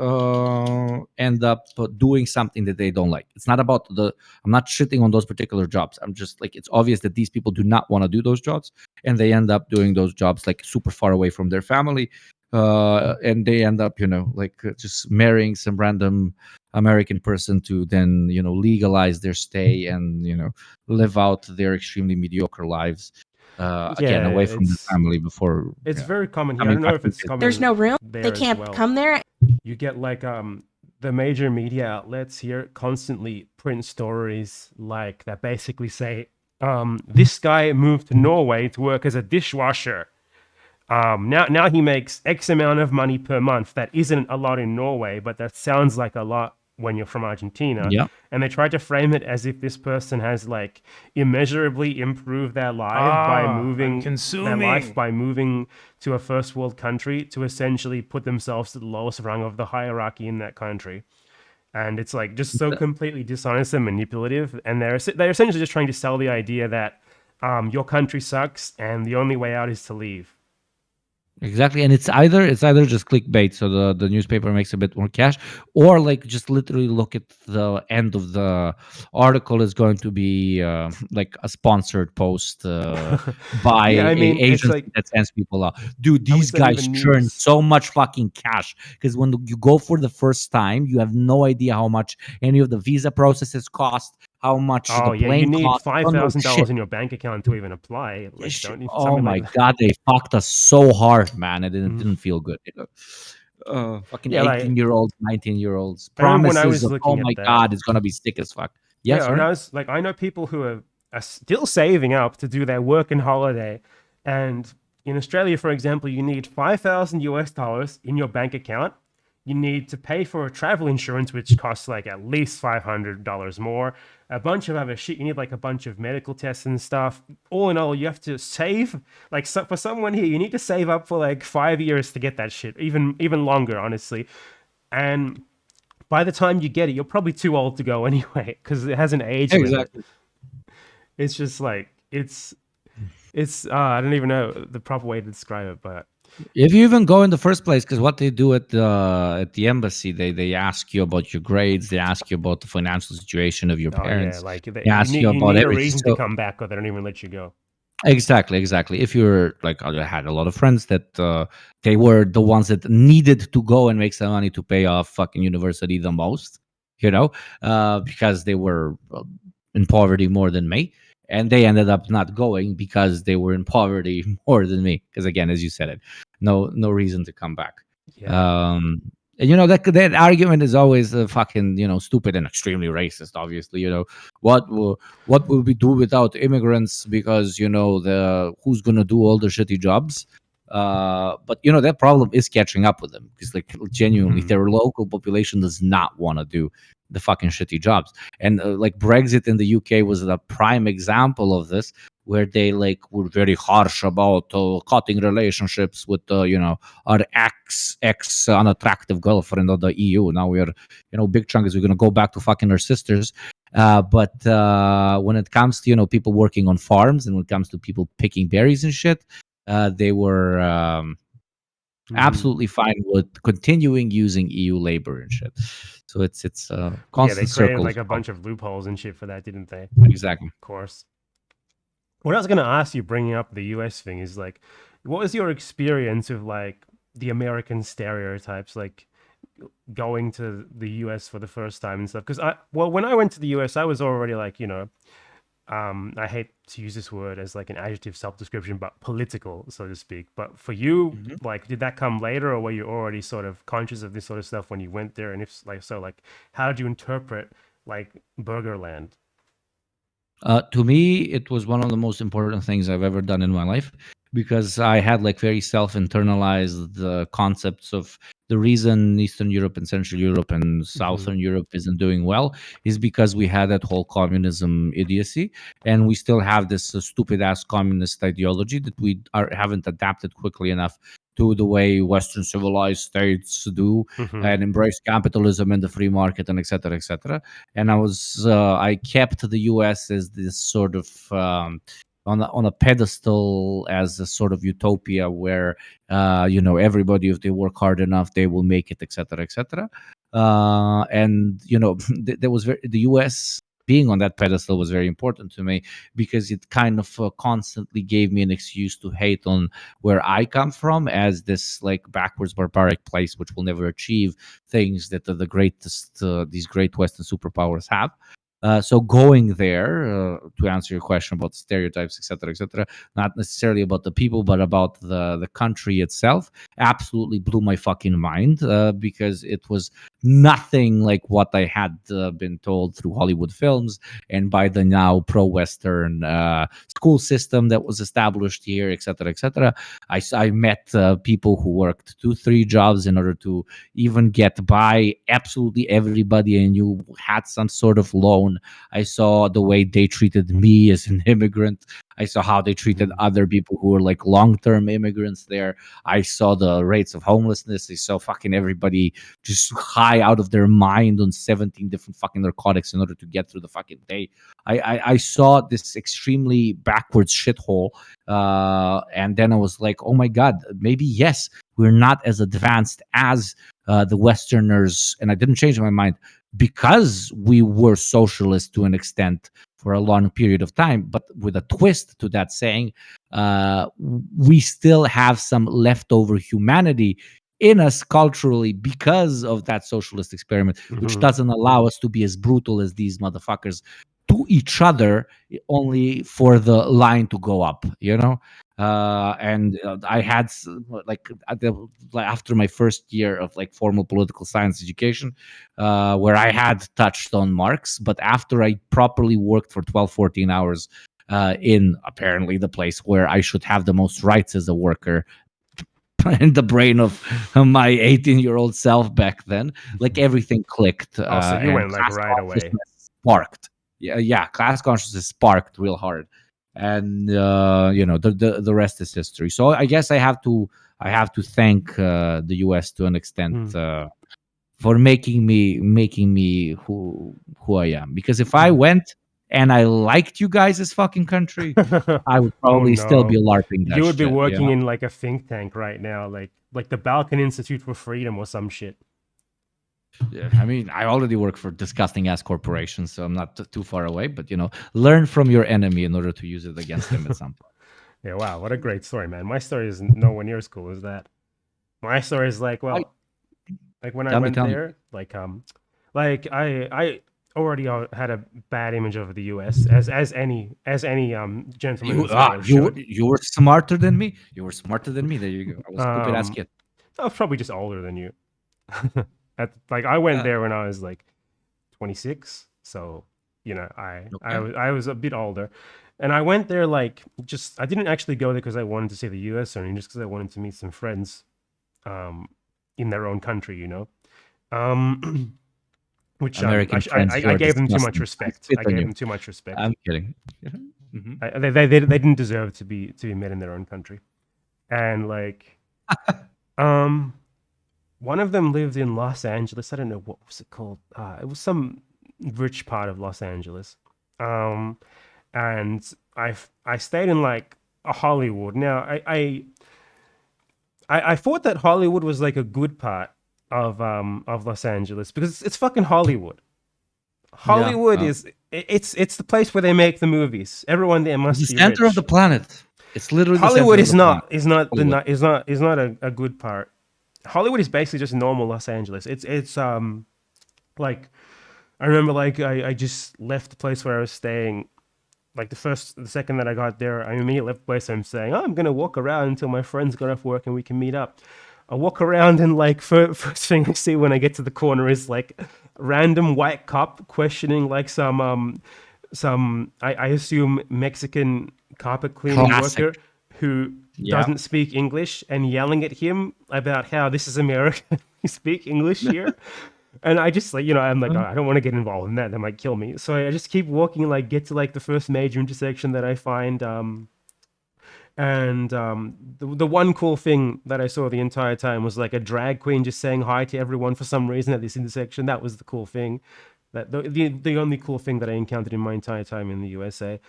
[SPEAKER 1] end up doing something that they don't like. It's not about I'm not shitting on those particular jobs. I'm just like, it's obvious that these people do not want to do those jobs, and they end up doing those jobs like super far away from their family, and they end up, you know, like just marrying some random American person to then, you know, legalize their stay and, you know, live out their extremely mediocre lives again away from the family before.
[SPEAKER 2] It's very common here. I don't know if it's common.
[SPEAKER 5] There's no room. They can't come there.
[SPEAKER 2] You get like the major media outlets here constantly print stories like that basically say this guy moved to Norway to work as a dishwasher. Now he makes X amount of money per month. That isn't a lot in Norway, but that sounds like a lot when you're from Argentina.
[SPEAKER 1] Yeah.
[SPEAKER 2] And they try to frame it as if this person has like immeasurably improved their life by moving to a first world country to essentially put themselves to the lowest rung of the hierarchy in that country. And it's like just so completely dishonest and manipulative. And they're essentially just trying to sell the idea that your country sucks and the only way out is to leave.
[SPEAKER 1] Exactly, and it's either just clickbait, so the newspaper makes a bit more cash, or like just literally look at the end of the article is going to be like a sponsored post by an agency that sends people out. Dude, these guys churn so much fucking cash because when you go for the first time, you have no idea how much any of the visa processes cost. How much the plane costs.
[SPEAKER 2] You need $5,000 in your bank account to even apply. Like,
[SPEAKER 1] oh my God, they fucked us so hard, man, and it didn't feel good. You know? Fucking 18-year-olds, 19-year-olds. Promises of, oh my God, it's gonna be sick as fuck.
[SPEAKER 2] Yes, and I know people who are still saving up to do their work and holiday, and in Australia, for example, you need $5,000 in your bank account. You need to pay for a travel insurance, which costs like at least $500 more. A bunch of other shit. You need like a bunch of medical tests and stuff. All in all, you have to save. Like for someone here, you need to save up for like 5 years to get that shit. Even longer, honestly. And by the time you get it, you're probably too old to go anyway because it has an age limit. It's just like it's I don't even know the proper way to describe it, but
[SPEAKER 1] If you even go in the first place, because what they do at the embassy, they ask you about your grades, they ask you about the financial situation of your parents,
[SPEAKER 2] like
[SPEAKER 1] they ask you
[SPEAKER 2] you
[SPEAKER 1] about
[SPEAKER 2] need a
[SPEAKER 1] everything.
[SPEAKER 2] reason to come back, or they don't even let you go.
[SPEAKER 1] Exactly. If you're like, I had a lot of friends that they were the ones that needed to go and make some money to pay off fucking university the most, because they were in poverty more than me, and they ended up not going because they were in poverty more than me. Because again, as you said it, no reason to come back.
[SPEAKER 2] Yeah.
[SPEAKER 1] And that argument is always fucking stupid and extremely racist. Obviously, what will we do without immigrants? Because who's gonna do all the shitty jobs? But that problem is catching up with them, because like genuinely their local population does not want to do the fucking shitty jobs. And like Brexit in the UK was a prime example of this, where they like were very harsh about cutting relationships with our ex unattractive girlfriend of the EU. Now we're big chunk is we're gonna go back to fucking our sisters. But when it comes to people working on farms, and when it comes to people picking berries and shit, they were absolutely fine with continuing using EU labor and shit. So it's constant
[SPEAKER 2] they created
[SPEAKER 1] circles.
[SPEAKER 2] like a bunch of loopholes and shit for that, didn't they?
[SPEAKER 1] Exactly.
[SPEAKER 2] Of course. What I was going to ask you, bringing up the US thing, is like, what was your experience of like the American stereotypes, like going to the US for the first time and stuff? Because when I went to the US, I was already like, I hate to use this word as like an adjective self-description, but political, so to speak. But for you, like, did that come later, or were you already sort of conscious of this sort of stuff when you went there? And if like so, like, how did you interpret like Burgerland?
[SPEAKER 1] To me, it was one of the most important things I've ever done in my life, because I had like very self-internalized the concepts of the reason Eastern Europe and Central Europe and Southern Europe isn't doing well is because we had that whole communism idiocy, and we still have this stupid ass communist ideology that we haven't adapted quickly enough to the way Western civilized states do, and embrace capitalism and the free market, and etc. etc. And I kept the U.S. as this sort of on a pedestal, as a sort of utopia where everybody, if they work hard enough, they will make it, etc. etc. And there was the U.S. being on that pedestal was very important to me, because it kind of constantly gave me an excuse to hate on where I come from, as this like backwards barbaric place which will never achieve things that the greatest these great Western superpowers have. So going there, to answer your question about stereotypes, etc., not necessarily about the people, but about the country itself, absolutely blew my fucking mind, because it was nothing like what I had been told through Hollywood films and by the now pro-Western school system that was established here, etc., etc. I met people who worked 2-3 jobs in order to even get by. Absolutely everybody I knew had some sort of loan. I saw the way they treated me as an immigrant. I saw how they treated other people who were like long-term immigrants there. I saw the rates of homelessness. I saw fucking everybody just high out of their mind on 17 different fucking narcotics in order to get through the fucking day. I saw this extremely backwards shithole. And then I was like, oh my God, maybe yes, we're not as advanced as the Westerners. And I didn't change my mind, because we were socialist to an extent for a long period of time. But with a twist to that saying, we still have some leftover humanity in us culturally because of that socialist experiment, which doesn't allow us to be as brutal as these motherfuckers to each other, only for the line to go up, and I had like after my first year of like formal political science education, where I had touched on Marx, but after I properly worked for 12-14 hours in apparently the place where I should have the most rights as a worker, in the brain of my 18-year-old self back then, like everything clicked.
[SPEAKER 2] So you went like right away.
[SPEAKER 1] Sparked. Yeah, class consciousness sparked real hard, and the rest is history. So I guess I have to thank the U.S. to an extent for making me who I am. Because if I went and I liked you guys as fucking country, I would probably still be LARPing that
[SPEAKER 2] You would be
[SPEAKER 1] shit,
[SPEAKER 2] working in like a think tank right now, like the Balkan Institute for Freedom or some shit.
[SPEAKER 1] Yeah, I mean, I already work for disgusting ass corporations, so I'm not too far away. But learn from your enemy in order to use it against them at some point.
[SPEAKER 2] Yeah, wow, what a great story, man. My story is nowhere near as cool as that. My story is like, well, like when I went there, like I already had a bad image of the U.S. as any gentleman.
[SPEAKER 1] You were smarter than me. You were smarter than me. There you go. I was a stupid ass kid.
[SPEAKER 2] I was probably just older than you. I went there when I was like 26, so I was a bit older, and I went there I didn't actually go there because I wanted to see the U.S. or anything, just because I wanted to meet some friends, in their own country, which I gave them too much respect. I gave them too much respect.
[SPEAKER 1] I'm kidding.
[SPEAKER 2] They didn't deserve to be met in their own country, and one of them lived in Los Angeles. I don't know what was it called. It was some rich part of Los Angeles, and I stayed in a Hollywood. Now I thought that Hollywood was like a good part of Los Angeles because it's fucking Hollywood. Hollywood is it's the place where they make the movies. Everyone there must be
[SPEAKER 1] the center of the planet. It's literally
[SPEAKER 2] Hollywood is not a good part. Hollywood is basically just normal Los Angeles. It's like I remember I just left the place where I was staying. Like the second that I got there, I immediately left the place. I'm saying, I'm gonna walk around until my friends got off work and we can meet up. I walk around and first thing I see when I get to the corner is random white cop questioning some I assume Mexican carpet cleaning worker who doesn't speak English and yelling at him about how this is America. You speak English here. And I just I'm like, I don't want to get involved in that. They might kill me. So I just keep walking and get to the first major intersection that I find. The one cool thing that I saw the entire time was a drag queen just saying hi to everyone for some reason at this intersection. That was the cool thing. That the only cool thing that I encountered in my entire time in the USA.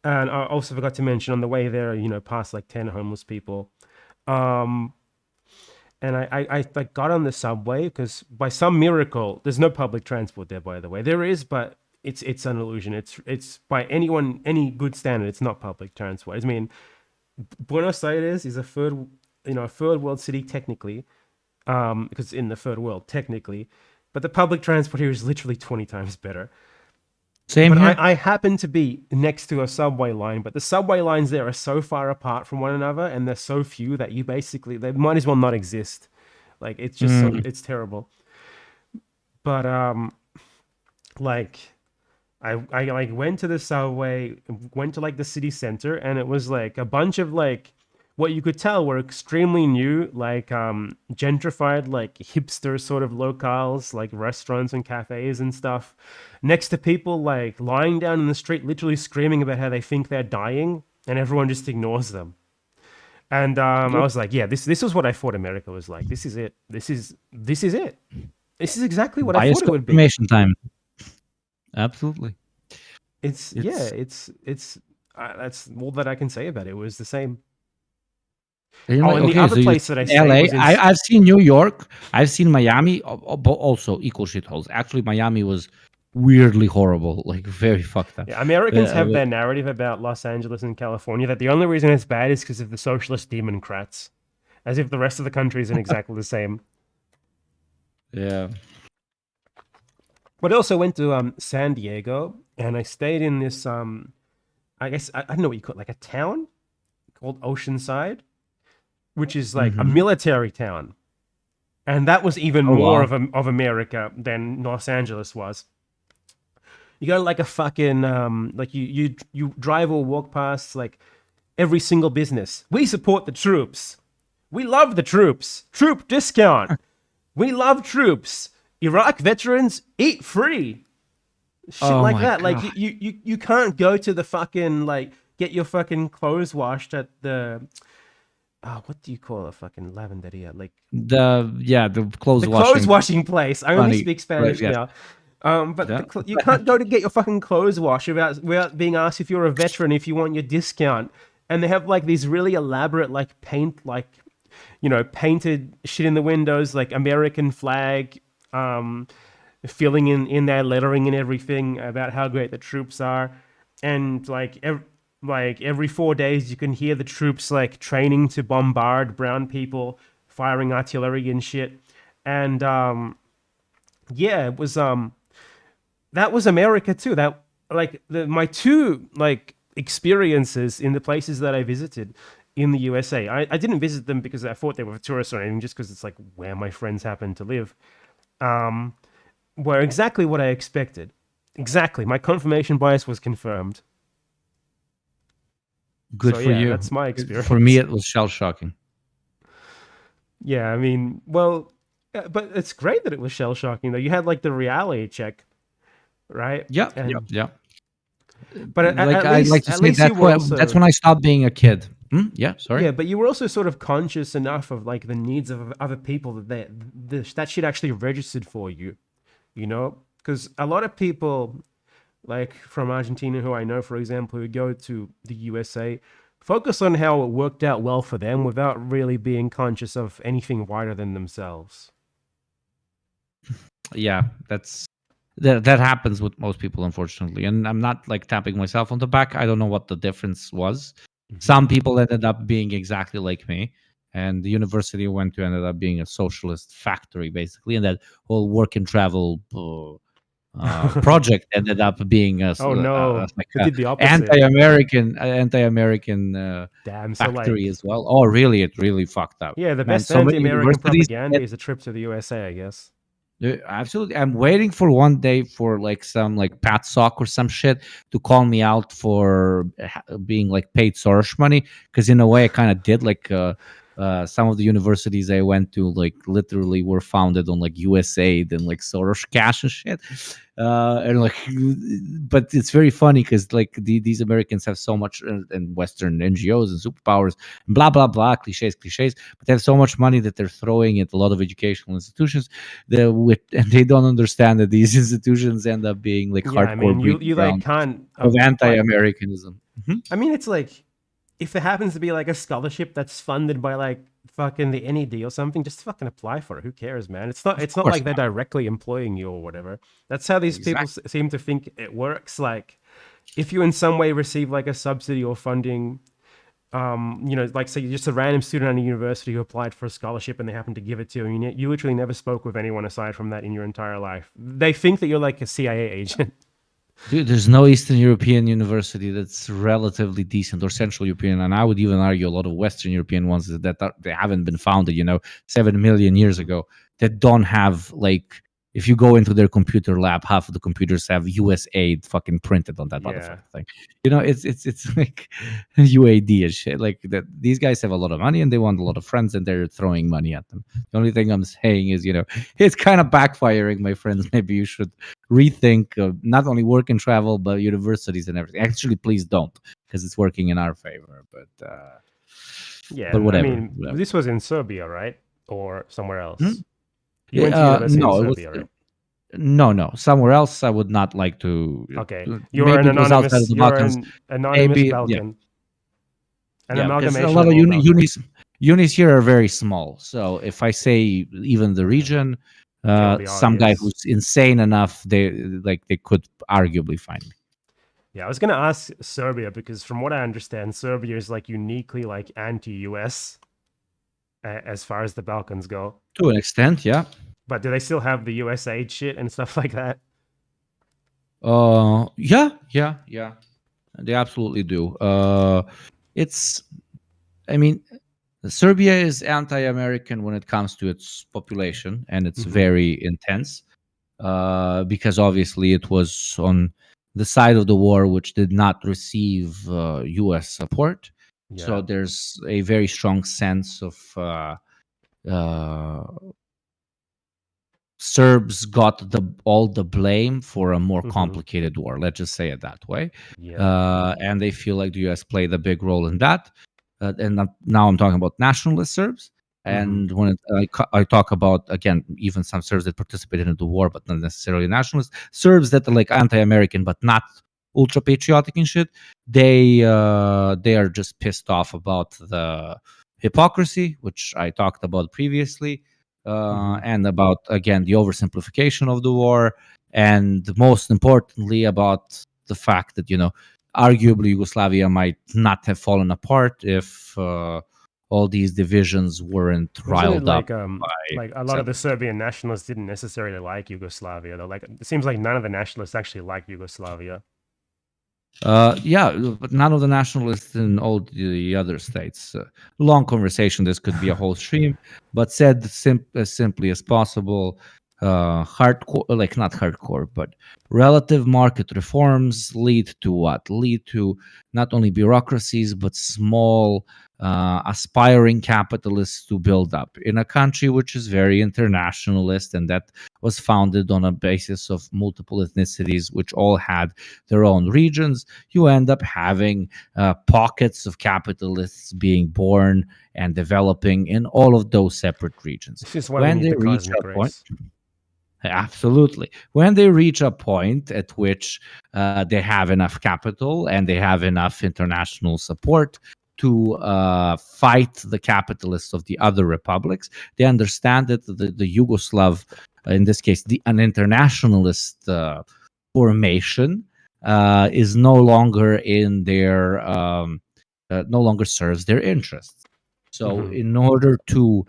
[SPEAKER 2] And I also forgot to mention on the way there, past 10 homeless people. And I got on the subway because by some miracle, there's no public transport there, by the way. There is, but it's an illusion. It's by any good standard, it's not public transport. I mean, Buenos Aires is a third world city technically, because it's in the third world technically, but the public transport here is literally 20 times better.
[SPEAKER 1] Same here.
[SPEAKER 2] I happen to be next to a subway line, but the subway lines there are so far apart from one another, and they're so few that they might as well not exist. It's just it's terrible. But I went to the subway, went to the city center, and it was a bunch of what you could tell were extremely new, gentrified, hipster sort of locales, restaurants and cafes and stuff, next to people lying down in the street, literally screaming about how they think they're dying, and everyone just ignores them. And I was like, yeah, this is what I thought America was like. This is it. This is it. This is exactly what I thought it would be.
[SPEAKER 1] Confirmation time. Absolutely.
[SPEAKER 2] It's that's all that I can say about it. It was the same.
[SPEAKER 1] The other place that I stayed was I've seen New York, I've seen Miami, also equal shitholes. Actually, Miami was weirdly horrible, very fucked up.
[SPEAKER 2] Yeah, Americans have their narrative about Los Angeles and California that the only reason it's bad is because of the socialist democrats, as if the rest of the country isn't exactly the same.
[SPEAKER 1] Yeah.
[SPEAKER 2] But I also went to San Diego, and I stayed in this I guess I don't know what you call it, a town called Oceanside, which is a military town, and that was even more of America than Los Angeles was. You go to a fucking you drive or walk past every single business. We support the troops. We love the troops. Troop discount. We love troops. Iraq veterans eat free. Shit like that.
[SPEAKER 1] God.
[SPEAKER 2] You can't go to the fucking get your fucking clothes washed at the what do you call a fucking lavanderia?
[SPEAKER 1] The clothes washing.
[SPEAKER 2] Clothes washing place. I only speak Spanish now. But you can't go to get your fucking clothes washed without being asked if you're a veteran, if you want your discount. And they have like these really elaborate like painted shit in the windows, like American flag, filling in their lettering and everything about how great the troops are. And like every 4 days you can hear the troops like training to bombard brown people, firing artillery and shit. And it was that was America too. That like my two like experiences in the places that I visited in the USA. I didn't visit them because I thought they were tourists or anything, just because it's like where my friends happen to live. Were exactly what I expected. Exactly. My confirmation bias was confirmed.
[SPEAKER 1] Good for you.
[SPEAKER 2] That's my experience.
[SPEAKER 1] For me, it was shell-shocking.
[SPEAKER 2] Yeah, I mean, well, but it's great that it was shell-shocking, though. You had, like, the reality check, right?
[SPEAKER 1] Yeah. But
[SPEAKER 2] at least
[SPEAKER 1] that's when I stopped being a kid. Yeah, sorry.
[SPEAKER 2] Yeah, but you were also sort of conscious enough of, like, the needs of other people that shit actually registered for you, you know? Because a lot of people, like from Argentina, who I know, for example, who go to the USA, focus on how it worked out well for them without really being conscious of anything wider than themselves.
[SPEAKER 1] Yeah, that happens with most people, unfortunately. And I'm not like tapping myself on the back. I don't know what the difference was. Some people ended up being exactly like me. And the university I went to ended up being a socialist factory, basically. And that whole work and travel project ended up being
[SPEAKER 2] did the opposite.
[SPEAKER 1] anti-American factory as well. Oh, really? It really fucked up.
[SPEAKER 2] Yeah, the best anti-American propaganda is a trip to the USA, I guess.
[SPEAKER 1] Absolutely. I'm waiting for one day for like some like Pat Sock or some shit to call me out for being like paid Soros money, because in a way I kind of did. Like some of the universities I went to like literally were founded on like USAID and like Soros cash and shit. And like, but it's very funny because like these Americans have so much, and Western NGOs and superpowers, and blah blah blah, cliches, but they have so much money that they're throwing at a lot of educational institutions and they don't understand that these institutions end up being like hardcore.
[SPEAKER 2] I mean, you like can't
[SPEAKER 1] of anti-Americanism.
[SPEAKER 2] I mean, it's like if there happens to be like a scholarship that's funded by like fucking the NED or something, just fucking apply for it. Who cares, man? It's not like they're directly employing you or whatever. That's how these people seem to think it works. Like if you in some way receive like a subsidy or funding, like say you're just a random student at a university who applied for a scholarship and they happen to give it to you, and you literally never spoke with anyone aside from that in your entire life. They think that you're like a CIA agent.
[SPEAKER 1] Dude, there's no Eastern European university that's relatively decent, or Central European, and I would even argue a lot of Western European ones they haven't been founded, 7 million years ago, that don't have like, if you go into their computer lab, half of the computers have USAID fucking printed on that motherfucking thing. It's like UAD and shit. Like that, these guys have a lot of money and they want a lot of friends, and they're throwing money at them. The only thing I'm saying is, it's kind of backfiring, my friends. Maybe you should rethink not only work and travel, but universities and everything. Actually, please don't, because it's working in our favor. But but whatever.
[SPEAKER 2] I mean, this was in Serbia, right, or somewhere else?
[SPEAKER 1] You went to university in Serbia, right? No. Somewhere else. I would not like to.
[SPEAKER 2] Okay, you're an anonymous. Balkan. An amalgamation.
[SPEAKER 1] A lot of unis here are very small. So if I say even the region, some guy who's insane enough, they could arguably find me.
[SPEAKER 2] Yeah, I was gonna ask Serbia because from what I understand, Serbia is like uniquely like anti-US. As far as the Balkans go.
[SPEAKER 1] To an extent, yeah.
[SPEAKER 2] But do they still have the USAID shit and stuff like that?
[SPEAKER 1] Yeah. They absolutely do. Serbia is anti-American when it comes to its population, and it's very intense. Because obviously it was on the side of the war which did not receive US support. Yeah. So there's a very strong sense of Serbs got all the blame for a more complicated war. Let's just say it that way. Yeah. And they feel like the US played a big role in that. And now I'm talking about nationalist Serbs. And when I talk about, again, even some Serbs that participated in the war, but not necessarily nationalists, Serbs that are like anti-American, but not ultra patriotic and shit, they are just pissed off about the hypocrisy, which I talked about previously, and about, again, the oversimplification of the war, and most importantly about the fact that, arguably Yugoslavia might not have fallen apart if all these divisions weren't riled up.
[SPEAKER 2] Like a lot of the Serbian nationalists didn't necessarily like Yugoslavia, though. Like, it seems like none of the nationalists actually liked Yugoslavia.
[SPEAKER 1] Yeah, but none of the nationalists in all the other states. Long conversation. This could be a whole stream, but said as simply as possible. Hardcore, like not hardcore, but relative market reforms lead to what? Lead to not only bureaucracies, but small aspiring capitalists to build up in a country which is very internationalist, and that was founded on a basis of multiple ethnicities which all had their own regions. You end up having pockets of capitalists being born and developing in all of those separate regions.
[SPEAKER 2] This is why we need the cosmic race.
[SPEAKER 1] Absolutely. When they reach a point at which they have enough capital and they have enough international support to fight the capitalists of the other republics, they understand that the Yugoslav, in this case, an internationalist formation, is no longer in their, no longer serves their interests. So in order to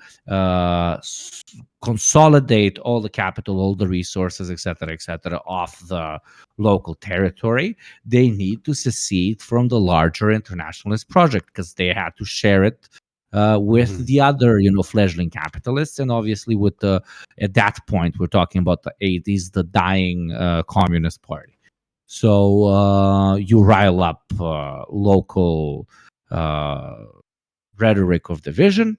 [SPEAKER 1] consolidate all the capital, all the resources, et cetera, off the local territory, they need to secede from the larger internationalist project because they had to share it with the other, fledgling capitalists. And obviously with at that point, we're talking about the 80s, the dying Communist Party. So you rile up local rhetoric of division.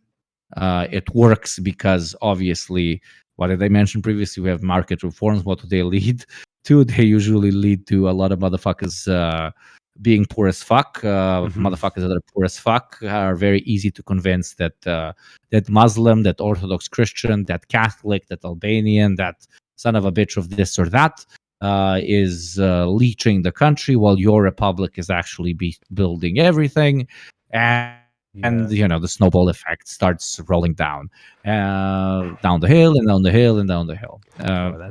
[SPEAKER 1] It works because obviously, what did I mention previously? We have market reforms. What do they lead to? They usually lead to a lot of motherfuckers being poor as fuck. Motherfuckers that are poor as fuck are very easy to convince that that Muslim, that Orthodox Christian, that Catholic, that Albanian, that son of a bitch of this or that is leeching the country, while your republic is actually building everything. And the snowball effect starts rolling down the hill and down the hill and down the hill.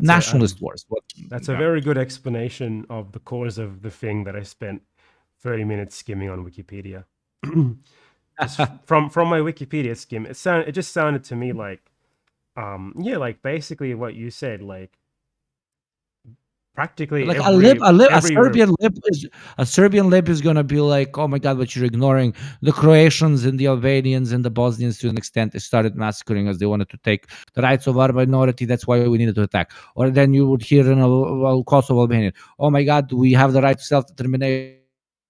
[SPEAKER 1] Nationalist wars.
[SPEAKER 2] That's a very good explanation of the cause of the thing that I spent 30 minutes skimming on Wikipedia. from my Wikipedia skim, it just sounded to me like, like basically what you said, like practically
[SPEAKER 1] like a Serbian lib is gonna be like, oh my god, but you're ignoring the Croatians and the Albanians and the Bosnians to an extent. They started massacring us. They wanted to take the rights of our minority. That's why we needed to attack. Or then you would hear in Kosovo Albanian, oh my god, we have the right to self-determination.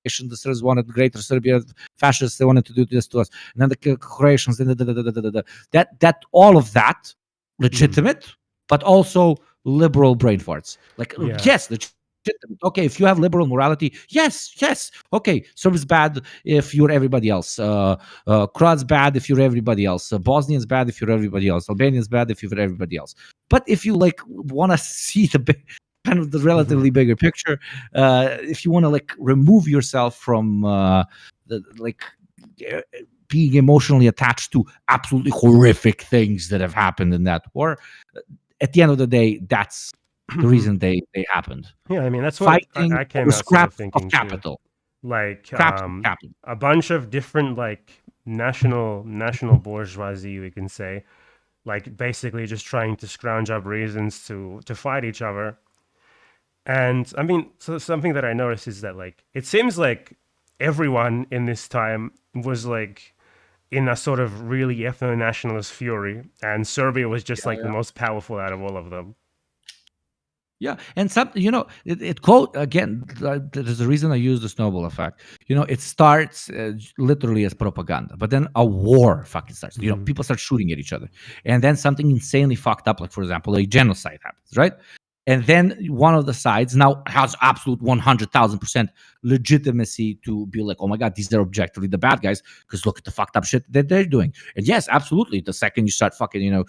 [SPEAKER 1] The Serbs wanted greater Serbia. Fascists, they wanted to do this to us. And then the Croatians, that all of that legitimate, but also liberal brain farts. Like, yes, okay, if you have liberal morality, yes, okay, Serbs bad if you're everybody else, Croats bad if you're everybody else, Bosnians bad if you're everybody else, Albanians bad if you're everybody else. But if you like want to see the kind of the relatively bigger picture, if you want to like remove yourself from being emotionally attached to absolutely horrific things that have happened in that war, at the end of the day, that's the reason they happened.
[SPEAKER 2] Yeah, I mean, that's what I came out
[SPEAKER 1] scrap
[SPEAKER 2] thinking
[SPEAKER 1] of capital.
[SPEAKER 2] Too. Like a bunch of different like national bourgeoisie, we can say, like basically just trying to scrounge up reasons to fight each other. And I mean, so something that I noticed is that like it seems like everyone in this time was like in a sort of really ethno-nationalist fury, and Serbia was just the most powerful out of all of them.
[SPEAKER 1] Yeah, and some, it quote again. There's a reason I use the snowball effect. It starts literally as propaganda, but then a war fucking starts. People start shooting at each other, and then something insanely fucked up, like for example, a genocide happens, right? And then one of the sides now has absolute 100,000% legitimacy to be like, oh my God, these are objectively the bad guys because look at the fucked up shit that they're doing. And yes, absolutely. The second you start fucking,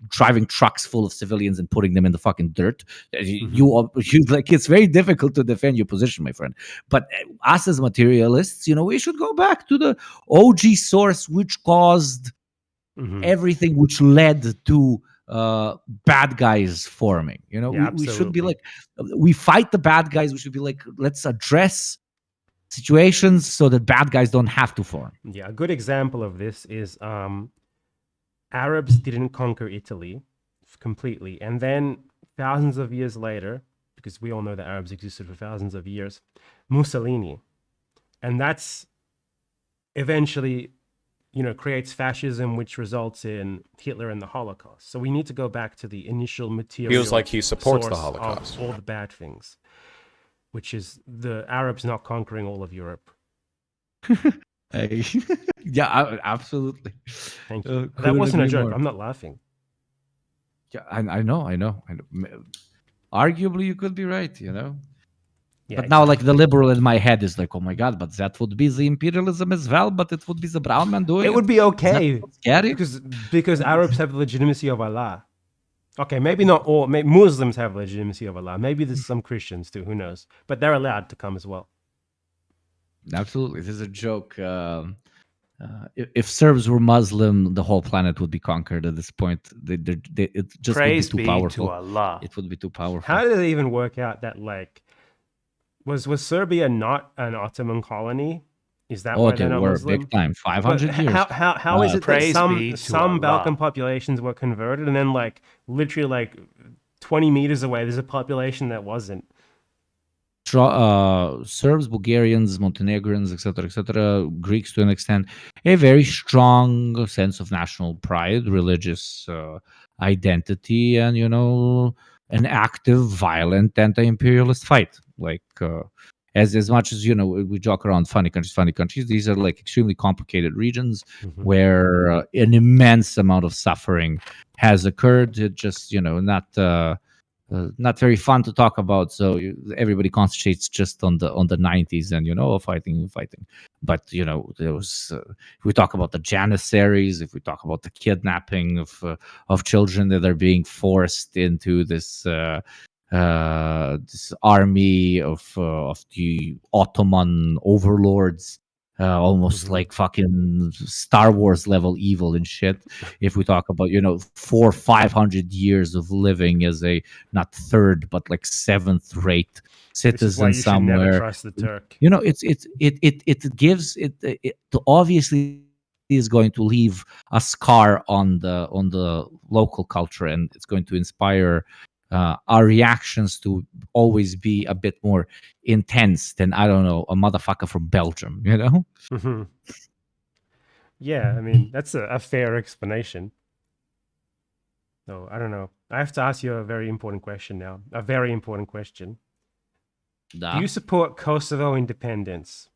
[SPEAKER 1] driving trucks full of civilians and putting them in the fucking dirt, you like, it's very difficult to defend your position, my friend. But us as materialists, we should go back to the OG source, which caused everything, which led to bad guys forming. We should be like, we fight the bad guys. We should be like, let's address situations so that bad guys don't have to form.
[SPEAKER 2] Yeah, a good example of this is Arabs didn't conquer Italy completely, and then thousands of years later, because we all know that Arabs existed for thousands of years, Mussolini, and that's eventually creates fascism, which results in Hitler and the Holocaust. So we need to go back to the initial material.
[SPEAKER 3] Feels like he supports the Holocaust.
[SPEAKER 2] Of all the bad things, which is the Arabs not conquering all of Europe.
[SPEAKER 1] Yeah, absolutely.
[SPEAKER 2] Thank you. That wasn't a joke. I'm not laughing.
[SPEAKER 1] Yeah, I know. Arguably, you could be right,
[SPEAKER 2] Yeah,
[SPEAKER 1] but now, like, the liberal in my head is like, oh my God, but that would be the imperialism as well, but it would be the brown man doing it.
[SPEAKER 2] It would be okay.
[SPEAKER 1] Scary?
[SPEAKER 2] Because Arabs have the legitimacy of Allah. Okay, maybe not all. Maybe Muslims have legitimacy of Allah. Maybe there's some Christians too, who knows? But they're allowed to come as well.
[SPEAKER 1] Absolutely. This is a joke. If Serbs were Muslim, the whole planet would be conquered at this point. It just
[SPEAKER 6] Praise
[SPEAKER 1] would be too powerful.
[SPEAKER 6] To Allah.
[SPEAKER 1] It would be too powerful.
[SPEAKER 2] How did it even work out that, like, was Serbia not an Ottoman colony? Is that why they're not Muslim?
[SPEAKER 1] Big time, 500 years.
[SPEAKER 2] How is it that some Balkan populations were converted, and then, like, literally, like, 20 meters away, there's a population that wasn't?
[SPEAKER 1] Serbs, Bulgarians, Montenegrins, etc., Greeks to an extent, a very strong sense of national pride, religious identity, and an active, violent anti-imperialist fight. Like as much as we joke around funny countries. These are like extremely complicated regions where an immense amount of suffering has occurred. It just not very fun to talk about, so everybody concentrates just on the 90s and fighting. But there was if we talk about the Janissaries, if we talk about the kidnapping of children that are being forced into this army of the Ottoman overlords, almost like fucking Star Wars level evil and shit. If we talk about 400-500 years of living as a not third but like seventh rate citizen somewhere,
[SPEAKER 2] never trust the Turk.
[SPEAKER 1] It gives it obviously is going to leave a scar on the local culture, and it's going to inspire our reactions to always be a bit more intense than, I don't know, a motherfucker from Belgium,
[SPEAKER 2] Yeah, I mean, that's a fair explanation. No, I don't know. I have to ask you a very important question now. A very important question. Do you support Kosovo independence?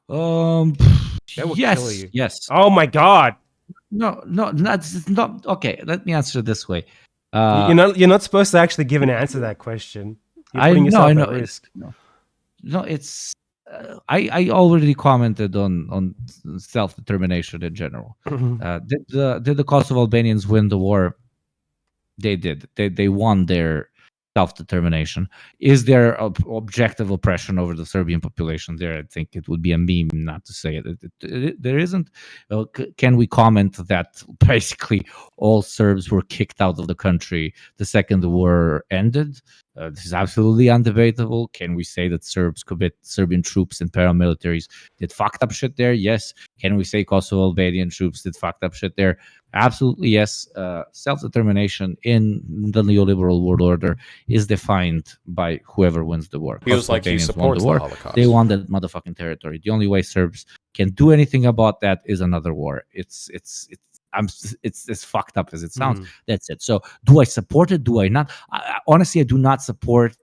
[SPEAKER 1] Yes, yes.
[SPEAKER 2] Oh my God.
[SPEAKER 1] No, that's not okay. Let me answer it this way.
[SPEAKER 2] You're not supposed to actually give an answer to that question. You're putting yourself at risk.
[SPEAKER 1] It's I already commented on self-determination in general. Did the Kosovo Albanians win the war? They did. They won their self-determination. Is there objective oppression over the Serbian population there? I think it would be a meme not to say it. There isn't. Can we comment that basically all Serbs were kicked out of the country the second the war ended? This is absolutely undebatable. Can we say that Serbian troops and paramilitaries did fucked up shit there? Yes. Can we say Kosovo Albanian troops did fucked up shit there? Absolutely yes. Self-determination in the neoliberal world order is defined by whoever wins the war.
[SPEAKER 3] Feels like he supports the Holocaust.
[SPEAKER 1] They won that motherfucking territory. The only way Serbs can do anything about that is another war. It's as fucked up as it sounds. That's it. So do I support it? Do I not? Honestly, I do not support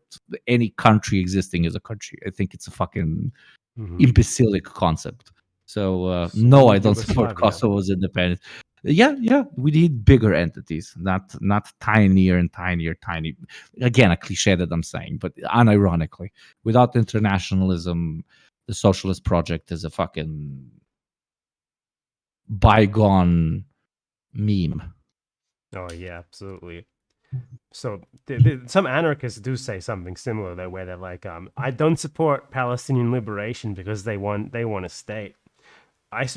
[SPEAKER 1] any country existing as a country. I think it's a fucking imbecilic concept. So no, I don't support Kosovo's independence. Yeah, we need bigger entities, not tinier and tiny. Again, a cliche that I'm saying, but unironically, without internationalism, the socialist project is a fucking bygone meme.
[SPEAKER 2] Oh yeah, absolutely. So some anarchists do say something similar though, where they're like, I don't support Palestinian liberation because they want a state. I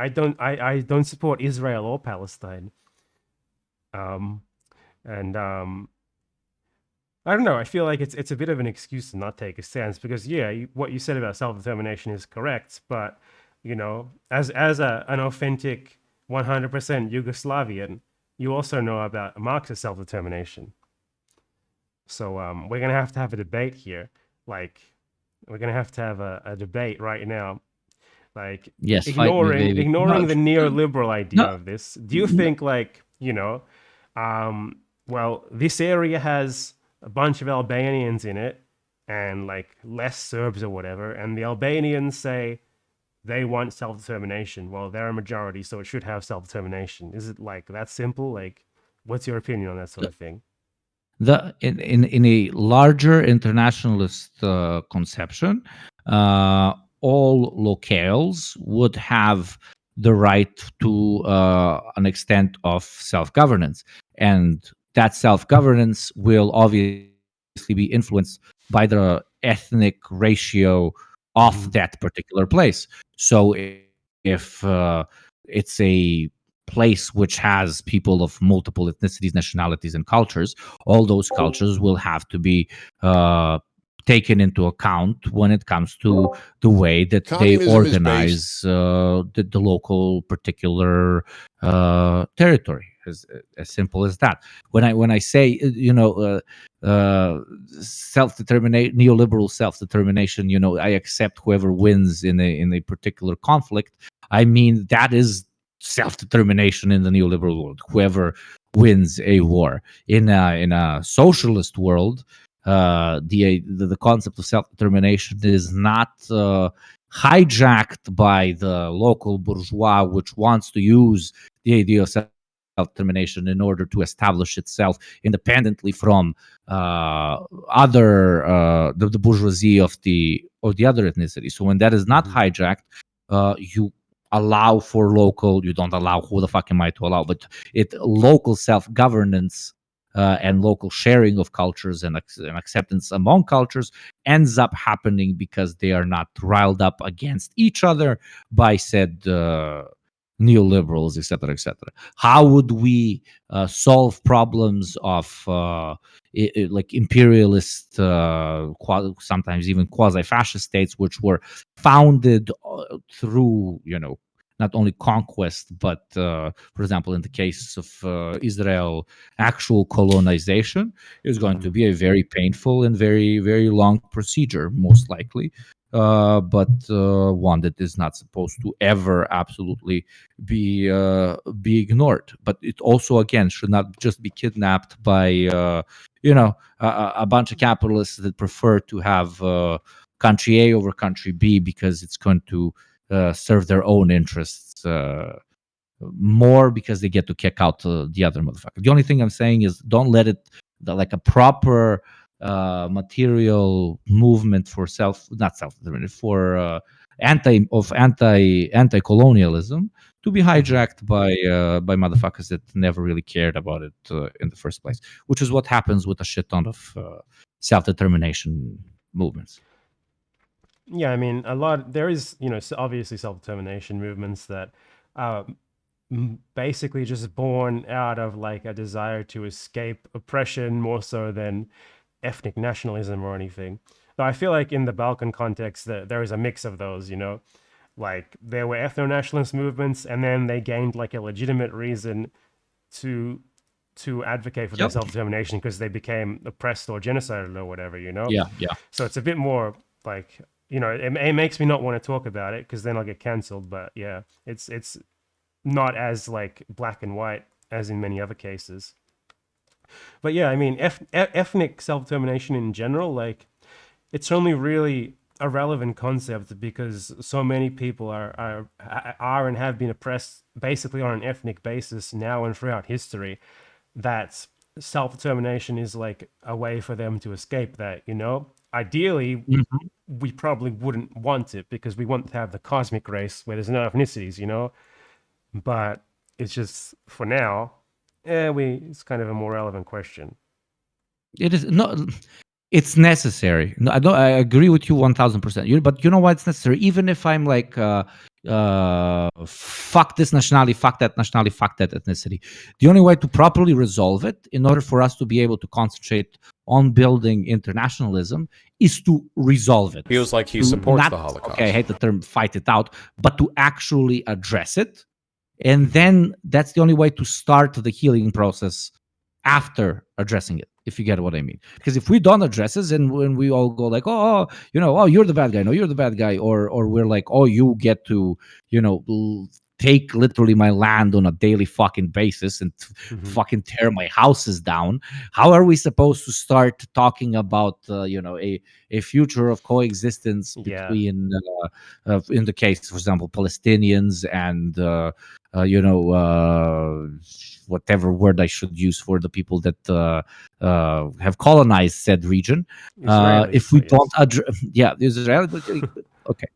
[SPEAKER 2] don't support Israel or Palestine. Um, and I don't know. I feel like it's a bit of an excuse to not take a stance because what you said about self determination is correct, but as an authentic 100% Yugoslavian, you also know about Marxist self determination. So we're gonna have to have a debate here. Like we're gonna have to have a debate right now. Like
[SPEAKER 1] Yes, fight me, baby.
[SPEAKER 2] ignoring the neoliberal idea
[SPEAKER 1] no,
[SPEAKER 2] of this. Do you think well, this area has a bunch of Albanians in it and like less Serbs or whatever, and the Albanians say they want self-determination. Well, they're a majority, so it should have self-determination. Is it like that simple? Like, what's your opinion on that sort of thing?
[SPEAKER 1] In a larger internationalist conception, all locales would have the right to an extent of self-governance, and that self-governance will obviously be influenced by the ethnic ratio of that particular place. So if it's a place which has people of multiple ethnicities, nationalities, and cultures, all those cultures will have to be taken into account when it comes to the way that they organize the local particular territory. As simple as that. When I say self-determination, neoliberal self-determination, I accept whoever wins in a particular conflict. I mean that is self-determination in the neoliberal world. Whoever wins a war in a socialist world, the concept of self-determination is not hijacked by the local bourgeois, which wants to use the idea of self-determination in order to establish itself independently from the bourgeoisie of the other ethnicity. So when that is not hijacked, you allow for local. You don't allow, who the fuck am I to allow? But local self-governance and local sharing of cultures and acceptance among cultures ends up happening because they are not riled up against each other by said neoliberals, etc., etc. How would we solve problems of like imperialist, sometimes even quasi-fascist states, which were founded through, not only conquest, but, for example, in the case of Israel, actual colonization is going to be a very painful and very, very long procedure, most likely. But one that is not supposed to ever absolutely be ignored. But it also, again, should not just be kidnapped by a bunch of capitalists that prefer to have country A over country B because it's going to serve their own interests more, because they get to kick out the other motherfucker. The only thing I'm saying is don't let it, like a proper material movement for anti-colonialism to be hijacked by motherfuckers that never really cared about it in the first place, which is what happens with a shit ton of self-determination movements.
[SPEAKER 2] Yeah, I mean, there is, obviously self-determination movements that are basically just born out of like a desire to escape oppression more so than ethnic nationalism or anything. But I feel like in the Balkan context that there is a mix of those, like there were ethno-nationalist movements and then they gained like a legitimate reason to advocate for their self-determination because they became oppressed or genocided or whatever,
[SPEAKER 1] Yeah.
[SPEAKER 2] So it's a bit more like, it makes me not want to talk about it because then I'll get canceled. But yeah, it's not as like black and white as in many other cases. But yeah, I mean, ethnic self-determination in general, like, it's only really a relevant concept because so many people are and have been oppressed basically on an ethnic basis now and throughout history, that self-determination is like a way for them to escape that, Ideally, we probably wouldn't want it because we want to have the cosmic race where there's no ethnicities, But it's just, for now, it's kind of a more relevant question.
[SPEAKER 1] It is not. It's necessary. No, I agree with you 1000%. But you know why it's necessary? Even if I'm like, fuck this nationality, fuck that nationality, fuck that ethnicity. The only way to properly resolve it, in order for us to be able to concentrate on building internationalism, is to resolve it.
[SPEAKER 3] Feels like he supports the Holocaust.
[SPEAKER 1] Okay, I hate the term fight it out, but to actually address it. And then that's the only way to start the healing process after addressing it, if you get what I mean. Because if we don't address it, and when we all go like, oh, you're the bad guy, no, you're the bad guy, or we're like, oh, you get to, take literally my land on a daily fucking basis and fucking tear my houses down. How are we supposed to start talking about, a future of coexistence between, in the case, for example, Palestinians and, whatever word I should use for the people that have colonized said region. If we don't address, Israel, okay,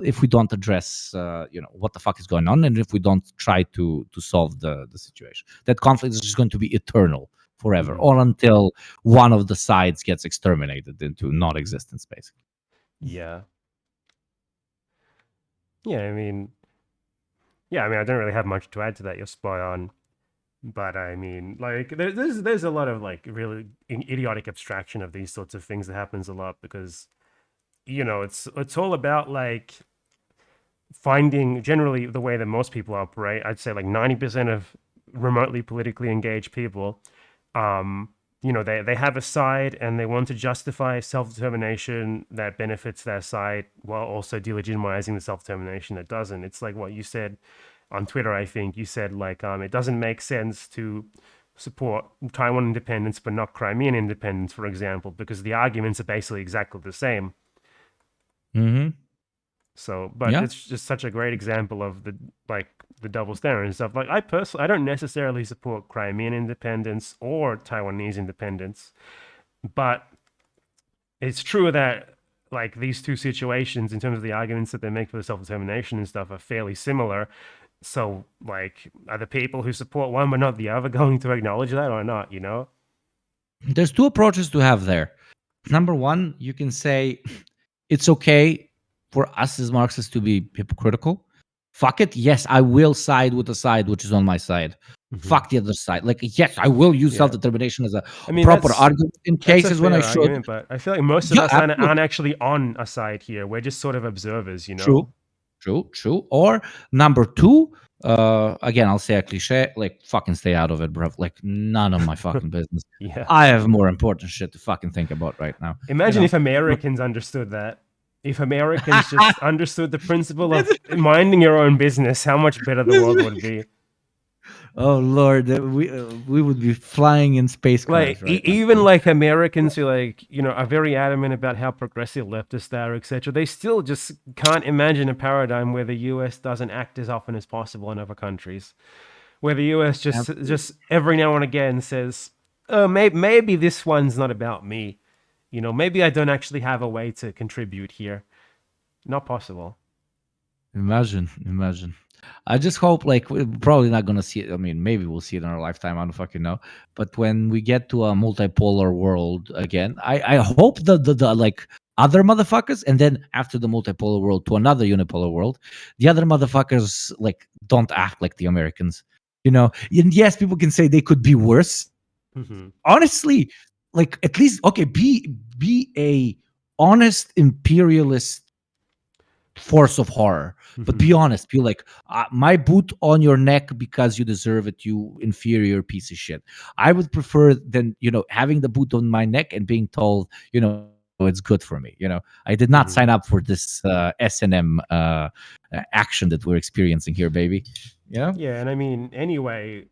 [SPEAKER 1] if we don't address, what the fuck is going on, and if we don't try to solve the situation, that conflict is just going to be eternal forever, or until one of the sides gets exterminated into non-existence, basically.
[SPEAKER 2] Yeah. I don't really have much to add to that. You're spot on. But I mean, like, there's a lot of like really idiotic abstraction of these sorts of things that happens a lot because, it's all about like finding generally the way that most people operate. I'd say like 90% of remotely politically engaged people, they have a side and they want to justify self-determination that benefits their side while also delegitimizing the self-determination that doesn't. It's like what you said on Twitter, I think. You said, like, it doesn't make sense to support Taiwan independence but not Crimean independence, for example, because the arguments are basically exactly the same. So, but it's just such a great example of the double standard and stuff. Like, I don't necessarily support Crimean independence or Taiwanese independence, but it's true that like these two situations, in terms of the arguments that they make for the self-determination and stuff, are fairly similar. So, like, are the people who support one but not the other going to acknowledge that or not?
[SPEAKER 1] There's two approaches to have there. Number one, you can say it's okay for us as Marxists to be hypocritical. Fuck it. Yes, I will side with the side which is on my side. Fuck the other side. Like, yes, I will use self-determination as a proper argument in cases when I should.
[SPEAKER 2] Argument, but I feel like most of us aren't actually on a side here. We're just sort of observers,
[SPEAKER 1] True. Or number two, again, I'll say a cliche, like, fucking stay out of it, bro. Like, none of my fucking business. I have more important shit to fucking think about right now.
[SPEAKER 2] Imagine if Americans understood that. If Americans just understood the principle of minding your own business, how much better the world would be.
[SPEAKER 1] Oh Lord, we would be flying in space cars.
[SPEAKER 2] Like, even like Americans who are very adamant about how progressive leftists are, etc. They still just can't imagine a paradigm where the US doesn't act as often as possible in other countries, where the US just every now and again says, "Oh, maybe this one's not about me. Maybe I don't actually have a way to contribute here." Not possible.
[SPEAKER 1] Imagine. I just hope, like, we're probably not going to see it. I mean, maybe we'll see it in our lifetime. I don't fucking know. But when we get to a multipolar world again, I hope the like other motherfuckers, and then after the multipolar world to another unipolar world, the other motherfuckers like don't act like the Americans. And yes, people can say they could be worse. Honestly, like, at least, okay, be a honest imperialist force of horror, but be honest. Be like, my boot on your neck because you deserve it, you inferior piece of shit. I would prefer than having the boot on my neck and being told it's good for me. I did not sign up for this S&M action that we're experiencing here, baby.
[SPEAKER 2] Yeah, and I mean, anyway,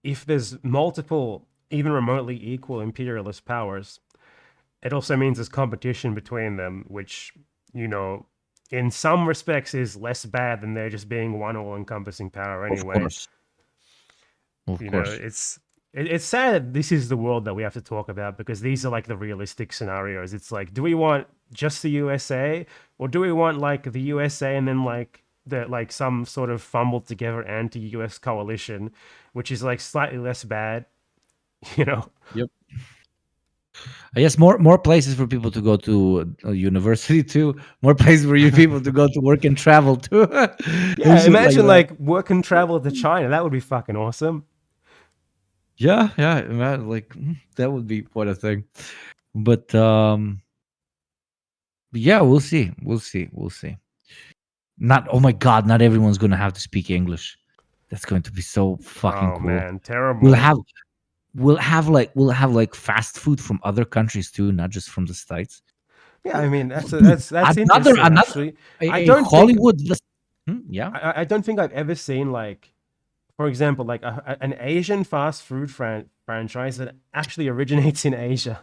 [SPEAKER 2] if there's multiple even remotely equal imperialist powers, it also means there's competition between them, which in some respects is less bad than there just being one all-encompassing power anyway.
[SPEAKER 1] Of course.
[SPEAKER 2] You know, it's sad that this is the world that we have to talk about, because these are like the realistic scenarios. It's like, do we want just the USA, or do we want like the USA and then like some sort of fumbled together anti-US coalition, which is like slightly less bad, you know?
[SPEAKER 1] Yep. I guess more places for people to go to university to, more places for you people to go to work and travel to.
[SPEAKER 2] Yeah, imagine like work and travel to China. That would be fucking awesome.
[SPEAKER 1] Yeah, like that would be quite a thing. But yeah, we'll see. Not, oh my god, not everyone's gonna have to speak English. That's going to be so fucking cool.
[SPEAKER 2] Man, terrible.
[SPEAKER 1] We'll have like fast food from other countries too, not just from the States.
[SPEAKER 2] Yeah, I mean that's interesting. Actually, I don't
[SPEAKER 1] Hollywood.
[SPEAKER 2] I don't think I've ever seen like, for example, like an Asian fast food franchise that actually originates in Asia.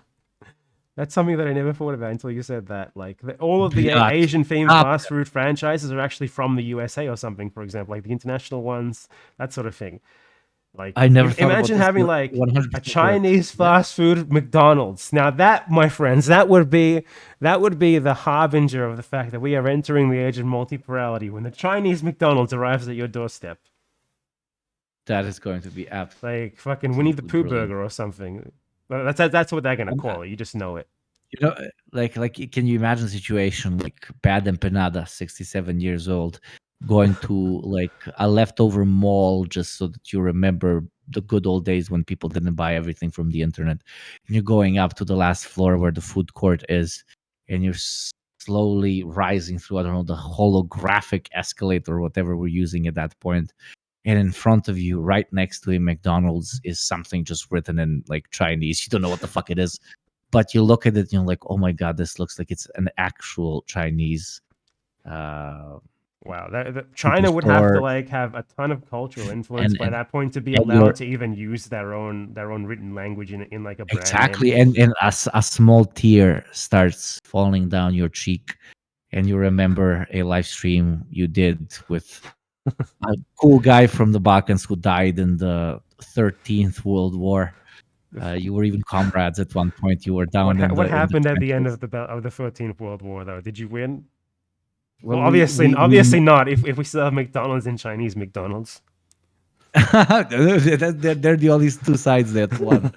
[SPEAKER 2] That's something that I never thought about until you said that. Like all of the Asian-themed fast food franchises are actually from the USA or something. For example, like the international ones, that sort of thing. Like
[SPEAKER 1] I never
[SPEAKER 2] imagine having like a Chinese fast food McDonald's. Now that, my friends, that would be the harbinger of the fact that we are entering the age of multipolarity, when the Chinese McDonald's arrives at your doorstep.
[SPEAKER 1] That is going to be
[SPEAKER 2] like fucking Winnie the Pooh burger or something. That's what they're gonna call it. You just know it.
[SPEAKER 1] You know, like can you imagine a situation like Bad Empanada, 67 years old, going to like a leftover mall just so that you remember the good old days when people didn't buy everything from the internet, and you're going up to the last floor where the food court is, and you're slowly rising through, I don't know, the holographic escalator or whatever we're using at that point, and in front of you, right next to a McDonald's, is something just written in like Chinese. You don't know what the fuck it is, but you look at it and you're like, oh my god, this looks like it's an actual Chinese
[SPEAKER 2] wow, China would have to like have a ton of cultural influence by that point to be allowed to even use their own written language in like a brand
[SPEAKER 1] exactly
[SPEAKER 2] name.
[SPEAKER 1] And a small tear starts falling down your cheek, and you remember a live stream you did with a cool guy from the Balkans who died in the 13th World War. You were even comrades at one point. You were down.
[SPEAKER 2] What happened at the end of the 13th World War, though? Did you win?
[SPEAKER 1] Well,
[SPEAKER 2] obviously not. If we still have McDonald's and Chinese McDonald's,
[SPEAKER 1] they're the only two sides that won.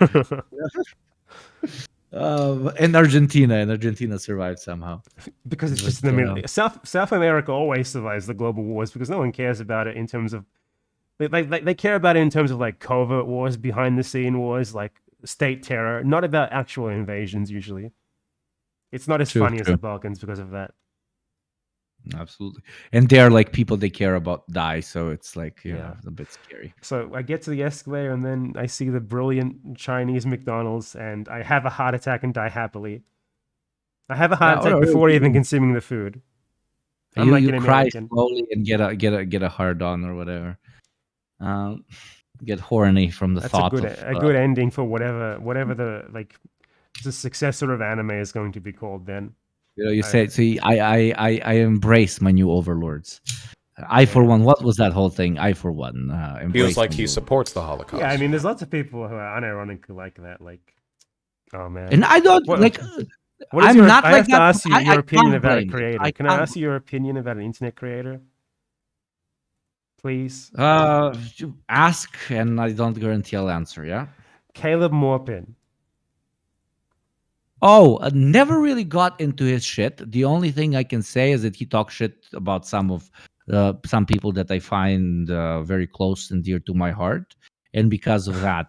[SPEAKER 1] And Argentina survived somehow
[SPEAKER 2] because it's just in the middle. South America always survives the global wars because no one cares about it in terms of they care about it in terms of like covert wars, behind the scene wars, like state terror, not about actual invasions. Usually, it's not as funny as the Balkans because of that.
[SPEAKER 1] Absolutely. And they're like people they care about die, so it's like a bit scary.
[SPEAKER 2] So I get to the escalator and then I see the brilliant Chinese McDonald's and I have a heart attack and die happily. I have a heart attack before even consuming the food.
[SPEAKER 1] You cry slowly and get a hard on or whatever. Get horny from the thought.
[SPEAKER 2] That's a good ending for whatever the successor of anime is going to be called then.
[SPEAKER 1] You say, see, I embrace my new overlords. I for one, what was that whole thing? I for one,
[SPEAKER 3] feels like he supports the Holocaust.
[SPEAKER 2] Yeah, I mean, there's lots of people who are unironically like that. Like, oh man,
[SPEAKER 1] and I don't like.
[SPEAKER 2] I'm not. I have to ask you your opinion about a creator. Can I ask you your opinion about an internet creator, please?
[SPEAKER 1] Ask, and I don't guarantee I'll answer. Yeah,
[SPEAKER 2] Caleb Morpin.
[SPEAKER 1] Oh, never really got into his shit. The only thing I can say is that he talks shit about some people that I find very close and dear to my heart, and because of that,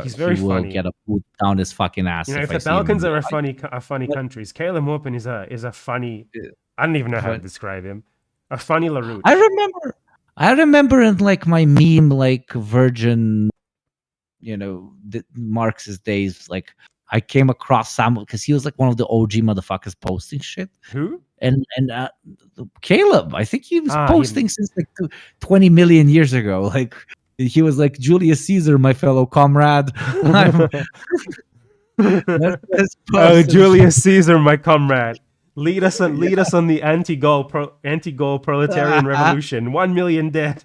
[SPEAKER 2] he's very
[SPEAKER 1] he will
[SPEAKER 2] funny.
[SPEAKER 1] get a boot down his fucking ass.
[SPEAKER 2] You know, if the Balkans are funny countries, Caleb Morpin is a funny. I don't even know how to describe him. A funny LaRouche.
[SPEAKER 1] I remember in like my meme like Virgin, the Marxist days, like. I came across some because he was like one of the OG motherfuckers posting shit.
[SPEAKER 2] Who?
[SPEAKER 1] And Caleb, I think he was posting since like 20 million years ago. Like he was like Julius Caesar, my fellow comrade.
[SPEAKER 2] Julius Caesar, my comrade. Lead us on the anti-goal proletarian revolution. 1 million dead.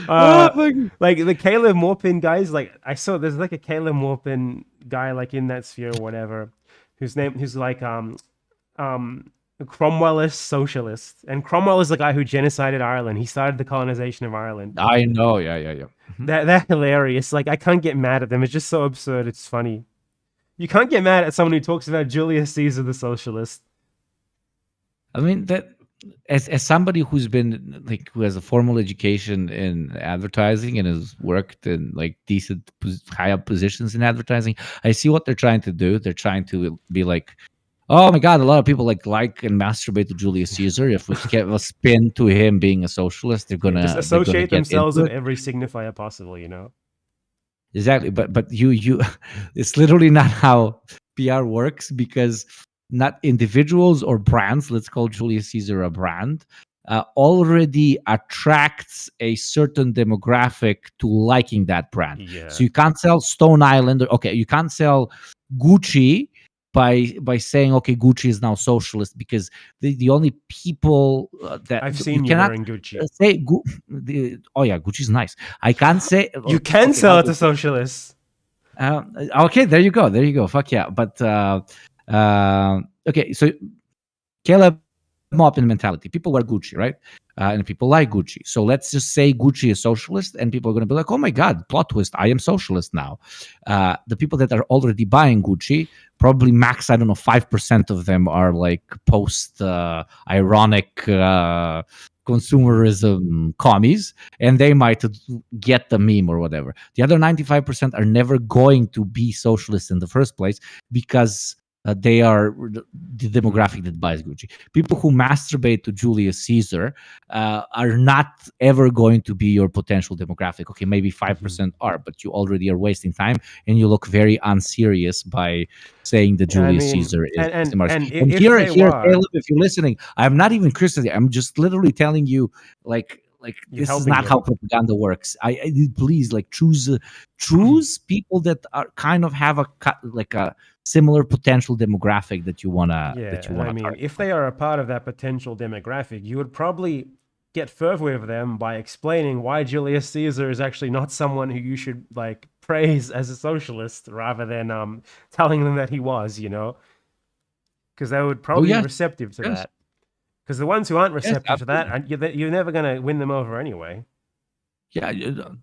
[SPEAKER 2] Like the Caleb Morpin guys, like I saw there's like a Caleb Morpin guy like in that sphere or whatever, who's like Cromwellist socialist, and Cromwell is the guy who genocided Ireland. He started the colonization of Ireland.
[SPEAKER 1] I know, yeah.
[SPEAKER 2] They're hilarious. Like I can't get mad at them. It's just so absurd. It's funny. You can't get mad at someone who talks about Julius Caesar the socialist.
[SPEAKER 1] I mean that as somebody who's been like who has a formal education in advertising and has worked in like decent high up positions in advertising, I see what they're trying to do. They're trying to be like, oh my God, a lot of people like and masturbate to Julius Caesar. If we get a spin to him being a socialist, they're gonna
[SPEAKER 2] just associate themselves with
[SPEAKER 1] it.
[SPEAKER 2] every signifier possible, you know.
[SPEAKER 1] Exactly, but you it's literally not how PR works, because not individuals or brands, let's call Julius Caesar a brand, already attracts a certain demographic to liking that brand.
[SPEAKER 2] Yeah.
[SPEAKER 1] So you can't sell Stone Island, you can't sell Gucci by saying, okay, Gucci is now socialist, because the only people that
[SPEAKER 2] I've seen you wearing Gucci.
[SPEAKER 1] Say, Gucci's nice. I can't say
[SPEAKER 2] you can sell it to socialists.
[SPEAKER 1] Okay, there you go. Fuck yeah. But okay, so Caleb Maupin mentality. People wear Gucci, right? And people like Gucci. So let's just say Gucci is socialist, and people are going to be like, oh my God, plot twist, I am socialist now. The people that are already buying Gucci, probably max, 5% of them are like post-ironic consumerism commies, and they might get the meme or whatever. The other 95% are never going to be socialists in the first place, because they are the demographic that buys Gucci. People who masturbate to Julius Caesar are not ever going to be your potential demographic. Okay, maybe 5% are, but you already are wasting time, and you look very unserious by saying that Julius Caesar is
[SPEAKER 2] and
[SPEAKER 1] here, Caleb, if you're listening, I'm not even criticizing. I'm just literally telling you, like this is not how propaganda works. I please, like, choose people that are kind of have a similar potential demographic that you wanna.
[SPEAKER 2] I mean, if they are a part of that potential demographic, you would probably get further with them by explaining why Julius Caesar is actually not someone who you should like praise as a socialist, rather than telling them that he was, you know, because they would probably be receptive to that. Because the ones who aren't receptive to that, you're never going to win them over anyway.
[SPEAKER 1] Yeah,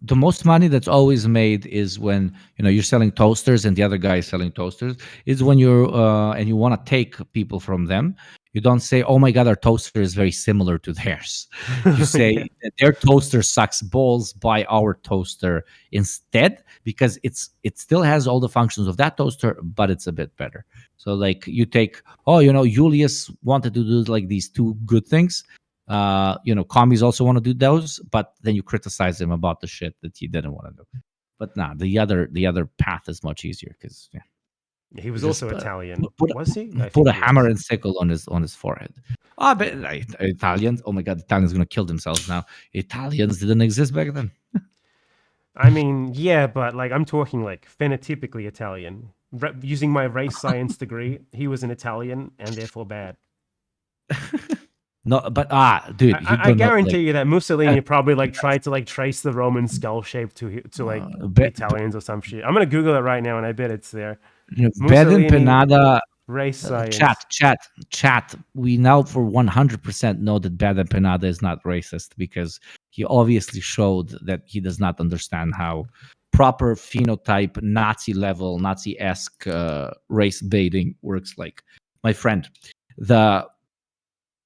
[SPEAKER 1] the most money that's always made is when you're selling toasters and the other guy is selling toasters. Is when you're and you want to take people from them. You don't say, "Oh my God, our toaster is very similar to theirs." You say that their toaster sucks balls, buy our toaster instead, because it still has all the functions of that toaster, but it's a bit better. So like you take, Julius wanted to do like these two good things. Commies also want to do those, but then you criticize him about the shit that he didn't want to do. But the other path is much easier, because
[SPEAKER 2] he was also Italian. Was he?
[SPEAKER 1] Put a hammer and sickle on his forehead. Oh, but Italians! Oh my God, Italians are gonna kill themselves now. Italians didn't exist back then.
[SPEAKER 2] I mean, yeah, but like I'm talking like phenotypically Italian. Using my race science degree, he was an Italian and therefore bad.
[SPEAKER 1] No, but dude,
[SPEAKER 2] I guarantee you that Mussolini probably like tried to like trace the Roman skull shape to like Italians or some shit. I'm gonna Google it right now, and I bet it's there.
[SPEAKER 1] Beden Penada
[SPEAKER 2] race science.
[SPEAKER 1] Chat. We now for 100% know that Beden Penada is not racist, because he obviously showed that he does not understand how proper phenotype, Nazi-esque race baiting works. Like, my friend, the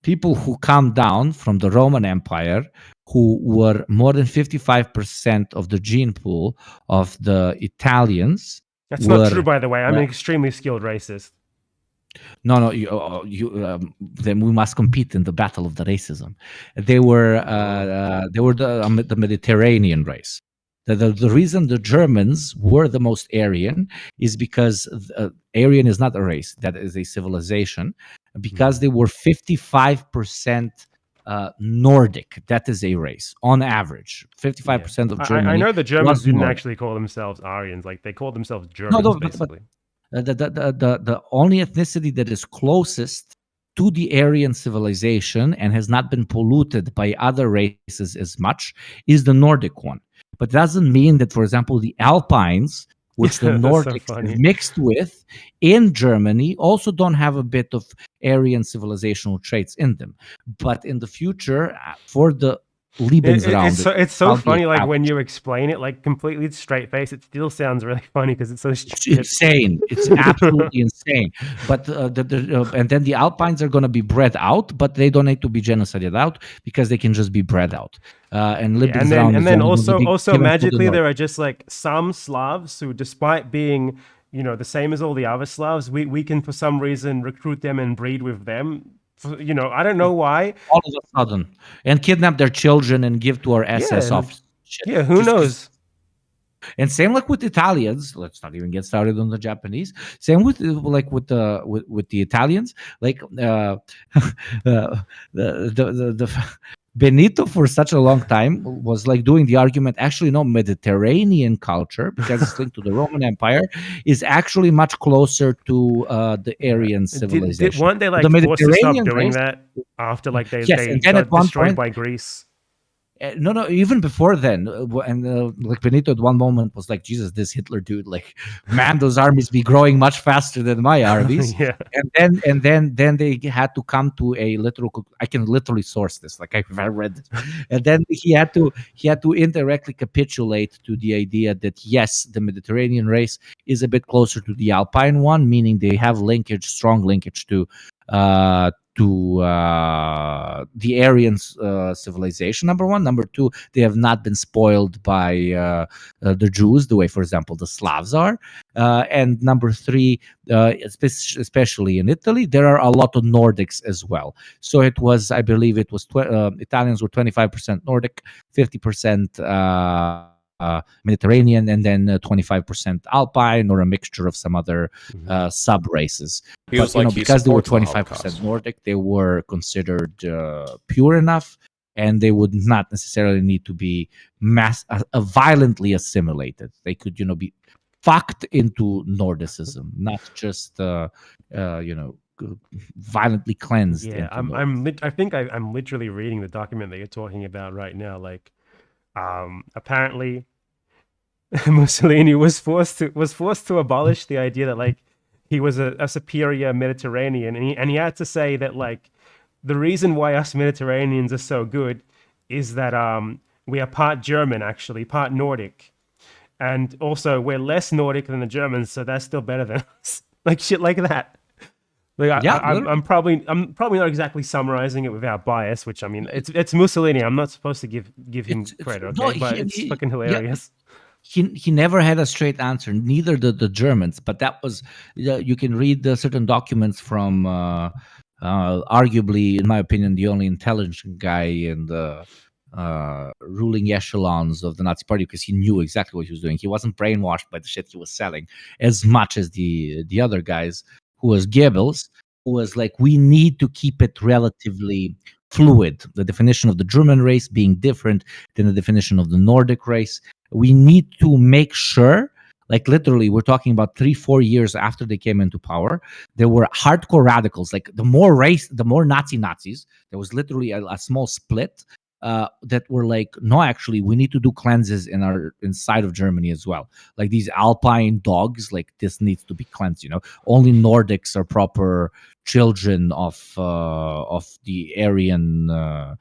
[SPEAKER 1] people who come down from the Roman Empire, who were more than 55% of the gene pool of the Italians.
[SPEAKER 2] That's not true, by the way. I'm an extremely skilled racist.
[SPEAKER 1] No, then we must compete in the battle of the racism. They were the Mediterranean race. The reason the Germans were the most Aryan is because Aryan is not a race, that is a civilization, because they were 55% Nordic. That is a race on average. 55% of Germany.
[SPEAKER 2] I know the Germans didn't actually call themselves Aryans. Like, they called themselves Germans, basically.
[SPEAKER 1] The only ethnicity that is closest to the Aryan civilization and has not been polluted by other races as much is the Nordic one. But doesn't mean that, for example, the Alpines, which the Nordics have mixed with in Germany, also don't have a bit of Aryan civilizational traits in them. But in the future, for the Lebensraum,
[SPEAKER 2] it's so funny. Like when you explain it, like completely straight face, it still sounds really funny because it's so stupid.
[SPEAKER 1] It's insane. It's absolutely insane. But and then the Alpines are going to be bred out, but they don't need to be genocided out because they can just be bred out. And
[SPEAKER 2] then also magically there are just like some Slavs who, despite being the same as all the other Slavs, we can for some reason recruit them and breed with them. I don't know why.
[SPEAKER 1] All of a sudden, and kidnap their children and give to our SS officers.
[SPEAKER 2] Yeah, who knows?
[SPEAKER 1] And same like with Italians. Let's not even get started on the Japanese. Same with the Italians. Like the Benito for such a long time was like doing the argument, actually no, Mediterranean culture, because it's linked to the Roman Empire, is actually much closer to the Aryan civilization.
[SPEAKER 2] Weren't they like forced to stop doing that after like they got destroyed by Greece?
[SPEAKER 1] No, even before then, and like Benito at one moment was like, Jesus, this Hitler dude, like, man, those armies be growing much faster than my armies.
[SPEAKER 2] Yeah.
[SPEAKER 1] And then they had to come to a literal. I can literally source this, like I read it, and then he had to indirectly capitulate to the idea that yes, the Mediterranean race is a bit closer to the Alpine one, meaning they have strong linkage to the Aryan civilization, number one. Number two, they have not been spoiled by the Jews the way, for example, the Slavs are. And number three, especially in Italy, there are a lot of Nordics as well. So it was, I believe it was, Italians were 25% Nordic, 50% Mediterranean, and then 25% Alpine, or a mixture of some other sub-races. But, because they were 25% Nordic, they were considered pure enough, and they would not necessarily need to be violently assimilated. They could, be fucked into Nordicism, not just, violently cleansed.
[SPEAKER 2] Yeah, I think I'm literally reading the document that you're talking about right now. Like, apparently Mussolini was forced to abolish the idea that like he was a superior Mediterranean, and he had to say that like the reason why us Mediterraneans are so good is that we are part German, actually part Nordic, and also we're less Nordic than the Germans, so that's still better than us. Like shit like that. Like I'm probably not exactly summarizing it without bias, which I mean it's Mussolini. I'm not supposed to give him credit, okay? But it's fucking hilarious.
[SPEAKER 1] He never had a straight answer. Neither did the Germans. But that was you can read certain documents from arguably, in my opinion, the only intelligent guy in the ruling echelons of the Nazi Party, because he knew exactly what he was doing. He wasn't brainwashed by the shit he was selling as much as the other guys, who was Goebbels, who was like, we need to keep it relatively fluid. The definition of the German race being different than the definition of the Nordic race. We need to make sure, like literally, we're talking about 3-4 years after they came into power, there were hardcore radicals. Like the more Nazis, there was literally a small split that were like, no, actually, we need to do cleanses inside of Germany as well. Like these Alpine dogs, like this needs to be cleansed. Only Nordics are proper children of the Aryan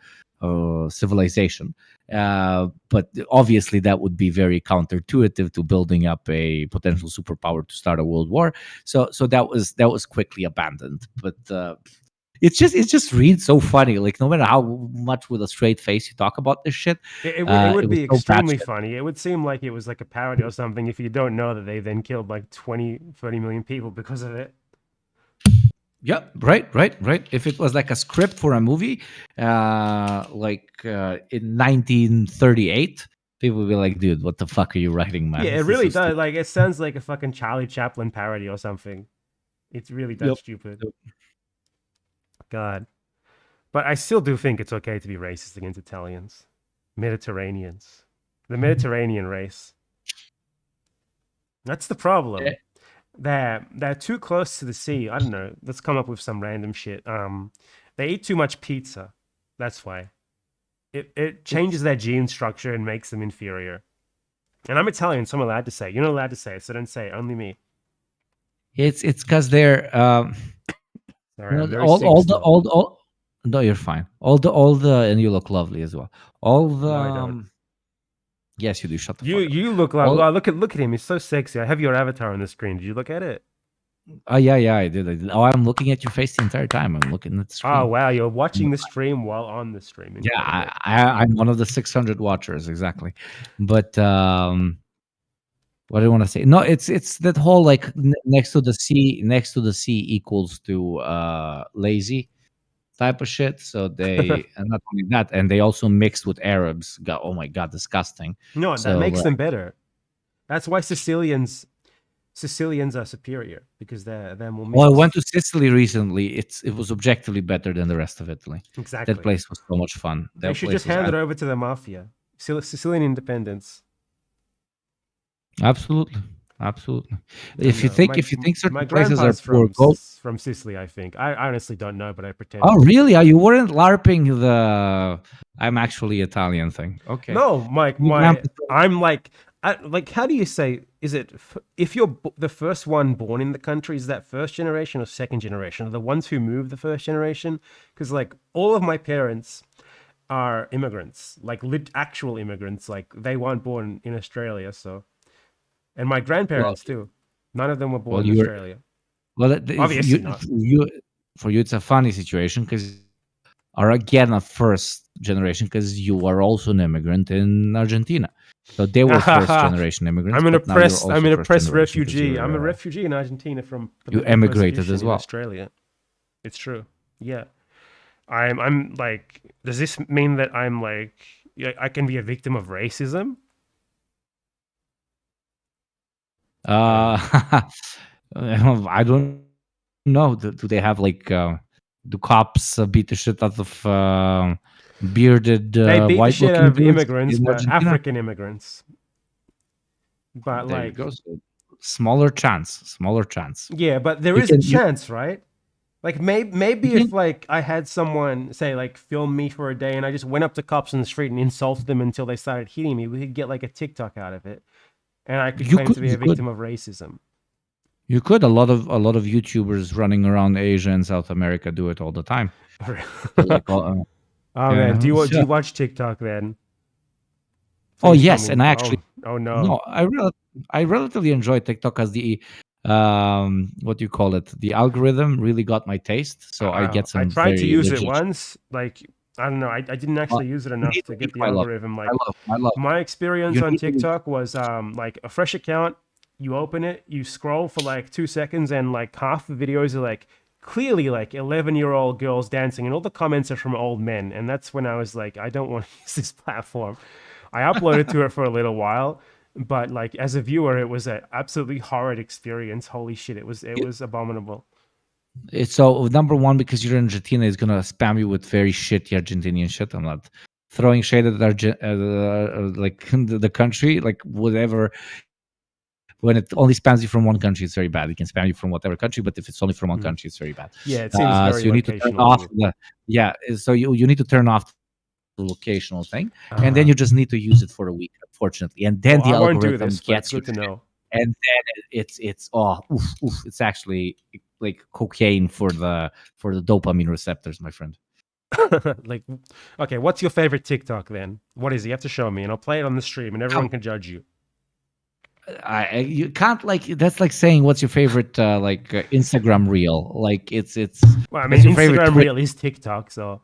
[SPEAKER 1] civilization. But obviously, that would be very counterintuitive to building up a potential superpower to start a world war. So that was quickly abandoned. But it just reads so funny. Like no matter how much with a straight face you talk about this shit,
[SPEAKER 2] it would be extremely funny. It would seem like it was like a parody or something if you don't know that they then killed like 20-30 million people because of it.
[SPEAKER 1] Yeah, right. If it was like a script for a movie, in 1938, people would be like, "Dude, what the fuck are you writing, man?"
[SPEAKER 2] Yeah, it really does. Stupid. Like, it sounds like a fucking Charlie Chaplin parody or something. It's really that stupid. Yep. God, but I still do think it's okay to be racist against Italians, Mediterraneans, the Mediterranean race. That's the problem. they're too close to the sea. I don't know. Let's come up with some random shit. They eat too much pizza. That's why. It changes their gene structure and makes them inferior. And I'm Italian, so I'm allowed to say. You're not allowed to say it, so don't say it. Only me.
[SPEAKER 1] It's because they're
[SPEAKER 2] Sorry, I'm very
[SPEAKER 1] all no, you're fine. All the and you look lovely as well. All the
[SPEAKER 2] No, I don't.
[SPEAKER 1] Yes, you do. Shut the fuck up.
[SPEAKER 2] You look like wow, look at him. He's so sexy. I have your avatar on the screen. Did you look at it?
[SPEAKER 1] Oh yeah, I did. Oh, I'm looking at your face the entire time. I'm looking at the screen.
[SPEAKER 2] Oh wow, you're watching the stream while on the stream.
[SPEAKER 1] Yeah, I'm one of the 600 watchers exactly. But what do I want to say? No, it's that whole like next to the sea equals to lazy type of shit. So they and not only that, and they also mixed with Arabs. Oh my god, disgusting.
[SPEAKER 2] No, that makes them better. That's why Sicilians are superior, because they're more mixed.
[SPEAKER 1] Well, I went to Sicily recently. It was objectively better than the rest of Italy.
[SPEAKER 2] Exactly.
[SPEAKER 1] That place was so much fun.
[SPEAKER 2] They should just hand it over to the mafia. Sicilian independence.
[SPEAKER 1] Absolutely. If you think certain places are
[SPEAKER 2] poor, from Sicily, I think. I honestly don't know, but I pretend.
[SPEAKER 1] Oh, really? You weren't LARPing the "I'm actually Italian" thing? Okay.
[SPEAKER 2] No, Mike. I'm like, how do you say? Is it if you're the first one born in the country? Is that first generation or second generation? Are the ones who moved the first generation? Because like all of my parents are immigrants, like actual immigrants. Like they weren't born in Australia, so. And my grandparents too. None of them were born in Australia.
[SPEAKER 1] Well,
[SPEAKER 2] obviously not.
[SPEAKER 1] For you, it's a funny situation because are again a first generation because you are also an immigrant in Argentina. So they were first generation immigrants.
[SPEAKER 2] I'm an oppressed refugee. I'm a refugee in Argentina from.
[SPEAKER 1] You emigrated as well.
[SPEAKER 2] Australia. It's true. Yeah. I'm like. Does this mean that I'm like? I can be a victim of racism?
[SPEAKER 1] I don't know. Do they have like do cops beat the shit out of bearded
[SPEAKER 2] they beat
[SPEAKER 1] white
[SPEAKER 2] the shit out of immigrants, but African immigrants. But
[SPEAKER 1] there
[SPEAKER 2] like,
[SPEAKER 1] you go. So smaller chance.
[SPEAKER 2] Yeah, but there is a chance, right? Like maybe if like I had someone say like film me for a day and I just went up to cops on the street and insulted them until they started hitting me, we could get like a TikTok out of it. And I could claim to be a victim of racism.
[SPEAKER 1] You could. A lot of YouTubers running around Asia and South America do it all the time.
[SPEAKER 2] Man, do you watch TikTok then?
[SPEAKER 1] Please yes, and I actually.
[SPEAKER 2] Oh no.
[SPEAKER 1] No, I relatively enjoy TikTok as the what do you call it? The algorithm really got my taste, so I get some.
[SPEAKER 2] I tried to use it once, like. I don't know. I didn't actually use it enough to get the algorithm. Like my experience on TikTok was like a fresh account. You open it, you scroll for like 2 seconds, and like half the videos are like clearly like 11-year-old girls dancing, and all the comments are from old men. And that's when I was like, I don't want to use this platform. I uploaded to it for a little while, but like as a viewer, it was an absolutely horrid experience. Holy shit, it was abominable.
[SPEAKER 1] It's so number one because you're in Argentina is gonna spam you with very shitty Argentinian shit. I'm not throwing shade at like the country, like whatever. When it only spams you from one country, it's very bad. It can spam you from whatever country, but if it's only from one country, it's very bad.
[SPEAKER 2] Yeah, it seems very
[SPEAKER 1] so you need to turn off so you need to turn off the locational thing, and then you just need to use it for a week, unfortunately, and then the algorithm gets you.
[SPEAKER 2] Good to know.
[SPEAKER 1] And then it's actually like cocaine for the dopamine receptors, my friend.
[SPEAKER 2] Like, okay, what's your favorite TikTok then? What is it? You have to show me, and I'll play it on the stream, and everyone can judge you.
[SPEAKER 1] You can't like that's like saying what's your favorite like Instagram reel? Like it's.
[SPEAKER 2] Well, I mean, Instagram reel is TikTok, so.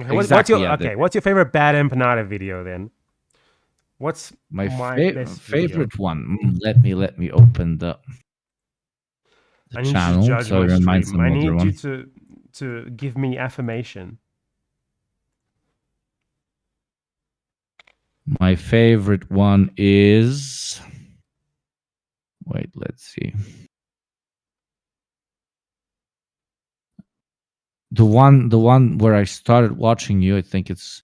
[SPEAKER 2] Okay, what's your favorite bad empanada video then? What's
[SPEAKER 1] my favorite one? Let me open the channel so it reminds me.
[SPEAKER 2] I need you to give me affirmation.
[SPEAKER 1] My favorite one is. Wait, let's see. The one where I started watching you, I think it's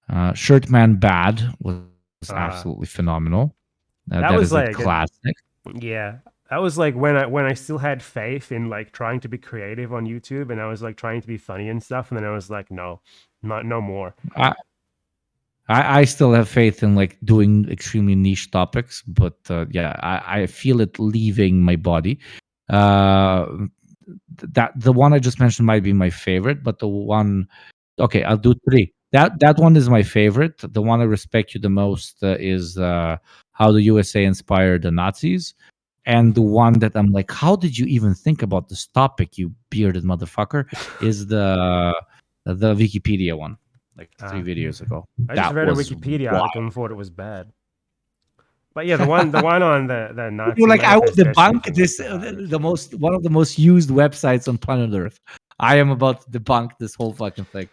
[SPEAKER 1] Shirtman Bad was absolutely phenomenal. That was like a classic.
[SPEAKER 2] Yeah. That was like when I still had faith in like trying to be creative on YouTube, and I was like trying to be funny and stuff, and then I was like, no more.
[SPEAKER 1] I still have faith in like doing extremely niche topics, but yeah, I feel it leaving my body. That the one I just mentioned might be my favorite, but the one, okay, I'll do three. That one is my favorite. The one I respect you the most is how the USA inspired the Nazis. And the one that I'm like, how did you even think about this topic, you bearded motherfucker, is the Wikipedia one, like 3 videos ago.
[SPEAKER 2] I just read a Wikipedia article and thought it was bad. But yeah, the one on the Nazi
[SPEAKER 1] like I would debunk this one of the most used websites on planet Earth. I am about to debunk this whole fucking thing.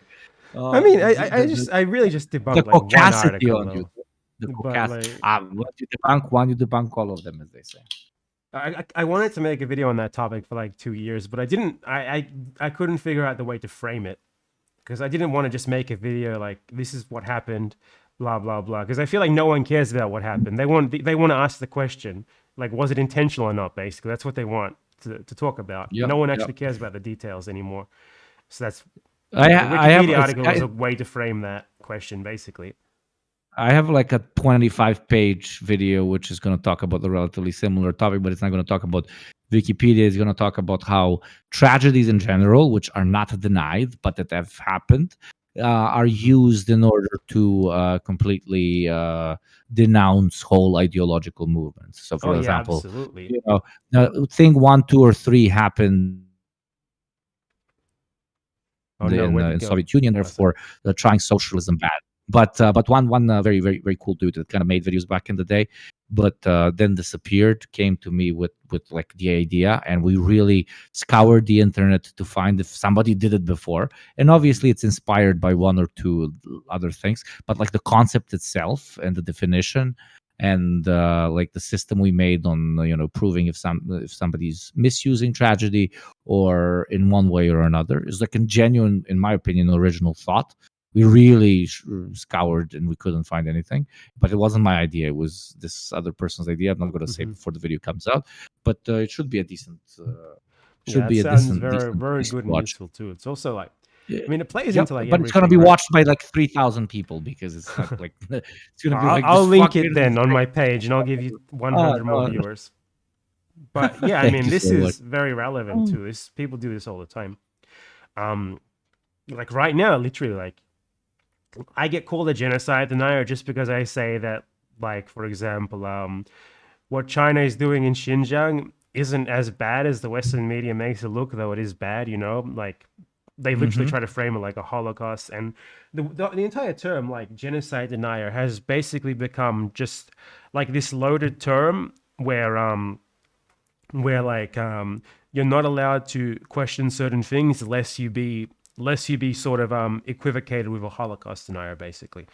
[SPEAKER 2] I mean, I really just debunked
[SPEAKER 1] the
[SPEAKER 2] like one article.
[SPEAKER 1] On YouTube. The caucasity. Once you debunk one, you debunk all of them, as they say.
[SPEAKER 2] I wanted to make a video on that topic for like 2 years, but I didn't. I couldn't figure out the way to frame it, because I didn't want to just make a video like this is what happened, blah blah blah. Because I feel like no one cares about what happened. They want to ask the question like, was it intentional or not? Basically, that's what they want to talk about. Yep, no one actually cares about the details anymore. So that's the Wikipedia article is a way to frame that question, basically.
[SPEAKER 1] I have like a 25-page video which is going to talk about a relatively similar topic, but it's not going to talk about Wikipedia. It's going to talk about how tragedies in general, which are not denied but that have happened, are used in order to completely denounce whole ideological movements. So, for example,
[SPEAKER 2] absolutely.
[SPEAKER 1] thing 1, 2, or 3 happened in Soviet Union, therefore trying socialism bad. But one very very very cool dude that kind of made videos back in the day, but then disappeared, came to me with like the idea, and we really scoured the internet to find if somebody did it before. And obviously it's inspired by 1 or 2 other things, but like the concept itself and the definition and like the system we made on proving if somebody's misusing tragedy or in one way or another is like a genuine, in my opinion, original thought. We really scoured and we couldn't find anything, but it wasn't my idea. It was this other person's idea. I'm not going to say before the video comes out, but it should be a decent.
[SPEAKER 2] Very good and useful too. It's also like, I mean, it plays into like,
[SPEAKER 1] but it's going to be watched by like 3,000 people because it's not like it's going to be like.
[SPEAKER 2] I'll link it then on my page, and I'll give you 100 more viewers. But yeah, I mean, this is very relevant too. People do this all the time. Like right now, literally, like. I get called a genocide denier just because I say that, like, for example, what China is doing in Xinjiang isn't as bad as the Western media makes it look, though it is bad, like they literally try to frame it like a Holocaust. And the entire term, like genocide denier, has basically become just like this loaded term where like you're not allowed to question certain things lest you be sort of equivocated with a Holocaust denier, basically.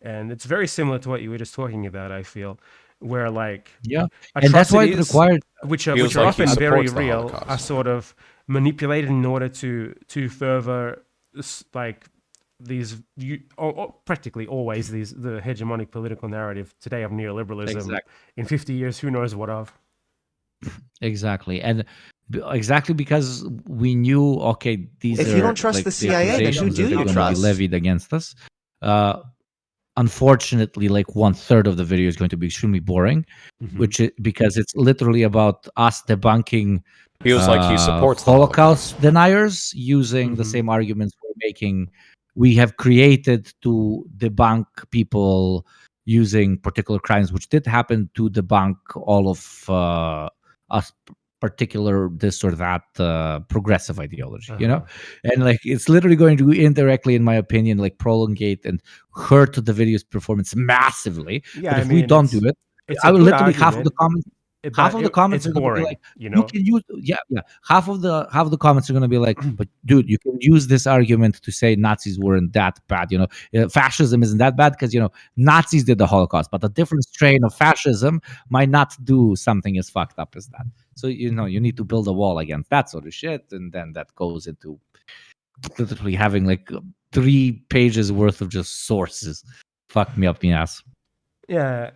[SPEAKER 2] And it's very similar to what you were just talking about, I feel, where like
[SPEAKER 1] and that's why it required,
[SPEAKER 2] which are often very real, are sort of manipulated in order to further like these practically always the hegemonic political narrative today of neoliberalism.
[SPEAKER 1] Exactly.
[SPEAKER 2] In 50 years, who knows what of.
[SPEAKER 1] Exactly. And exactly because we knew, okay, these
[SPEAKER 4] if
[SPEAKER 1] are,
[SPEAKER 4] you don't trust
[SPEAKER 1] like,
[SPEAKER 4] the CIA, then who do you trust?
[SPEAKER 1] Be levied against us. Unfortunately, like 1/3 of the video is going to be extremely boring, because it's literally about us debunking.
[SPEAKER 3] Feels like he supports
[SPEAKER 1] Holocaust deniers using the same arguments we're making. We have created to debunk people using particular crimes which did happen, to debunk all of us particular this or that progressive ideology, and like it's literally going to indirectly, in my opinion, like prolongate and hurt the video's performance massively. But if we don't do it, I will literally half of the comments. Half of the comments are going to be like, you can use, half of the comments are going to be like, but dude, you can use this argument to say Nazis weren't that bad. Fascism isn't that bad because Nazis did the Holocaust, but a different strain of fascism might not do something as fucked up as that. So you need to build a wall against that sort of shit, and then that goes into literally having like 3 pages worth of just sources. Fuck me up the ass.
[SPEAKER 2] Yeah.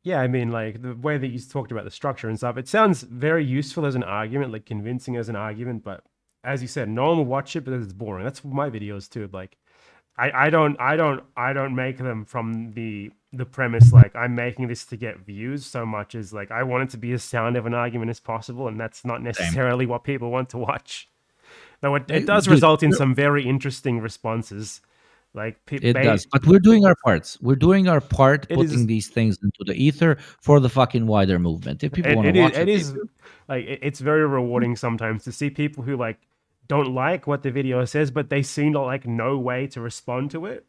[SPEAKER 2] Yeah, I mean, like the way that you talked about the structure and stuff, it sounds very useful as an argument, like convincing as an argument. But as you said, no one will watch it because it's boring. That's my videos too. Like, I don't make them from the premise like I'm making this to get views so much as like I want it to be as sound of an argument as possible, and that's not necessarily what people want to watch. Though it does result in some very interesting responses. Like
[SPEAKER 1] it does, but we're doing our parts. We're doing our part, putting these things into the ether for the fucking wider movement. If people want to watch it,
[SPEAKER 2] it's very rewarding sometimes to see people who like don't like what the video says, but they seem to like no way to respond to it.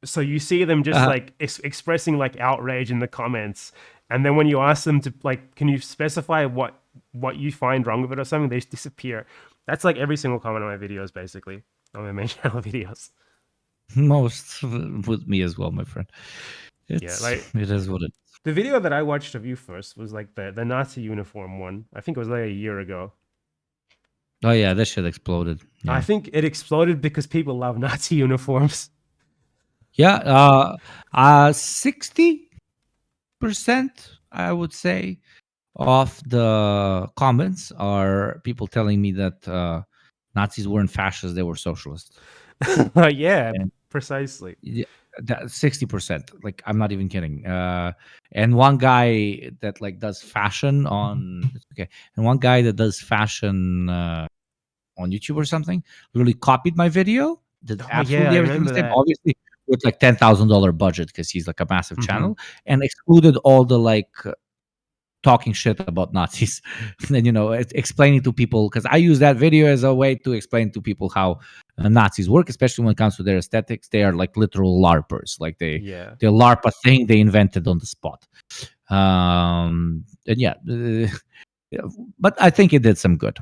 [SPEAKER 2] So you see them just like expressing like outrage in the comments, and then when you ask them to like, can you specify what you find wrong with it or something, they just disappear. That's like every single comment on my videos, basically, on my main channel videos.
[SPEAKER 1] Most with me as well, my friend. It is what it is.
[SPEAKER 2] The video that I watched of you first was like the Nazi uniform one. I think it was like a year ago.
[SPEAKER 1] Oh yeah, that shit exploded. Yeah.
[SPEAKER 2] I think it exploded because people love Nazi uniforms.
[SPEAKER 1] Yeah, 60%, I would say, of the comments are people telling me that Nazis weren't fascists; they were socialists.
[SPEAKER 2] Yeah, precisely.
[SPEAKER 1] Yeah, 60%. Like, I'm not even kidding. And one guy that like does fashion on one guy that does fashion on YouTube or something really copied my video. Did absolutely everything the same. Obviously, with like $10,000 budget because he's like a massive channel, and excluded all the like talking shit about Nazis and explaining to people, because I use that video as a way to explain to people how Nazis work, especially when it comes to their aesthetics. They are like literal LARPers. Like they LARP a thing they invented on the spot. And but I think it did some good.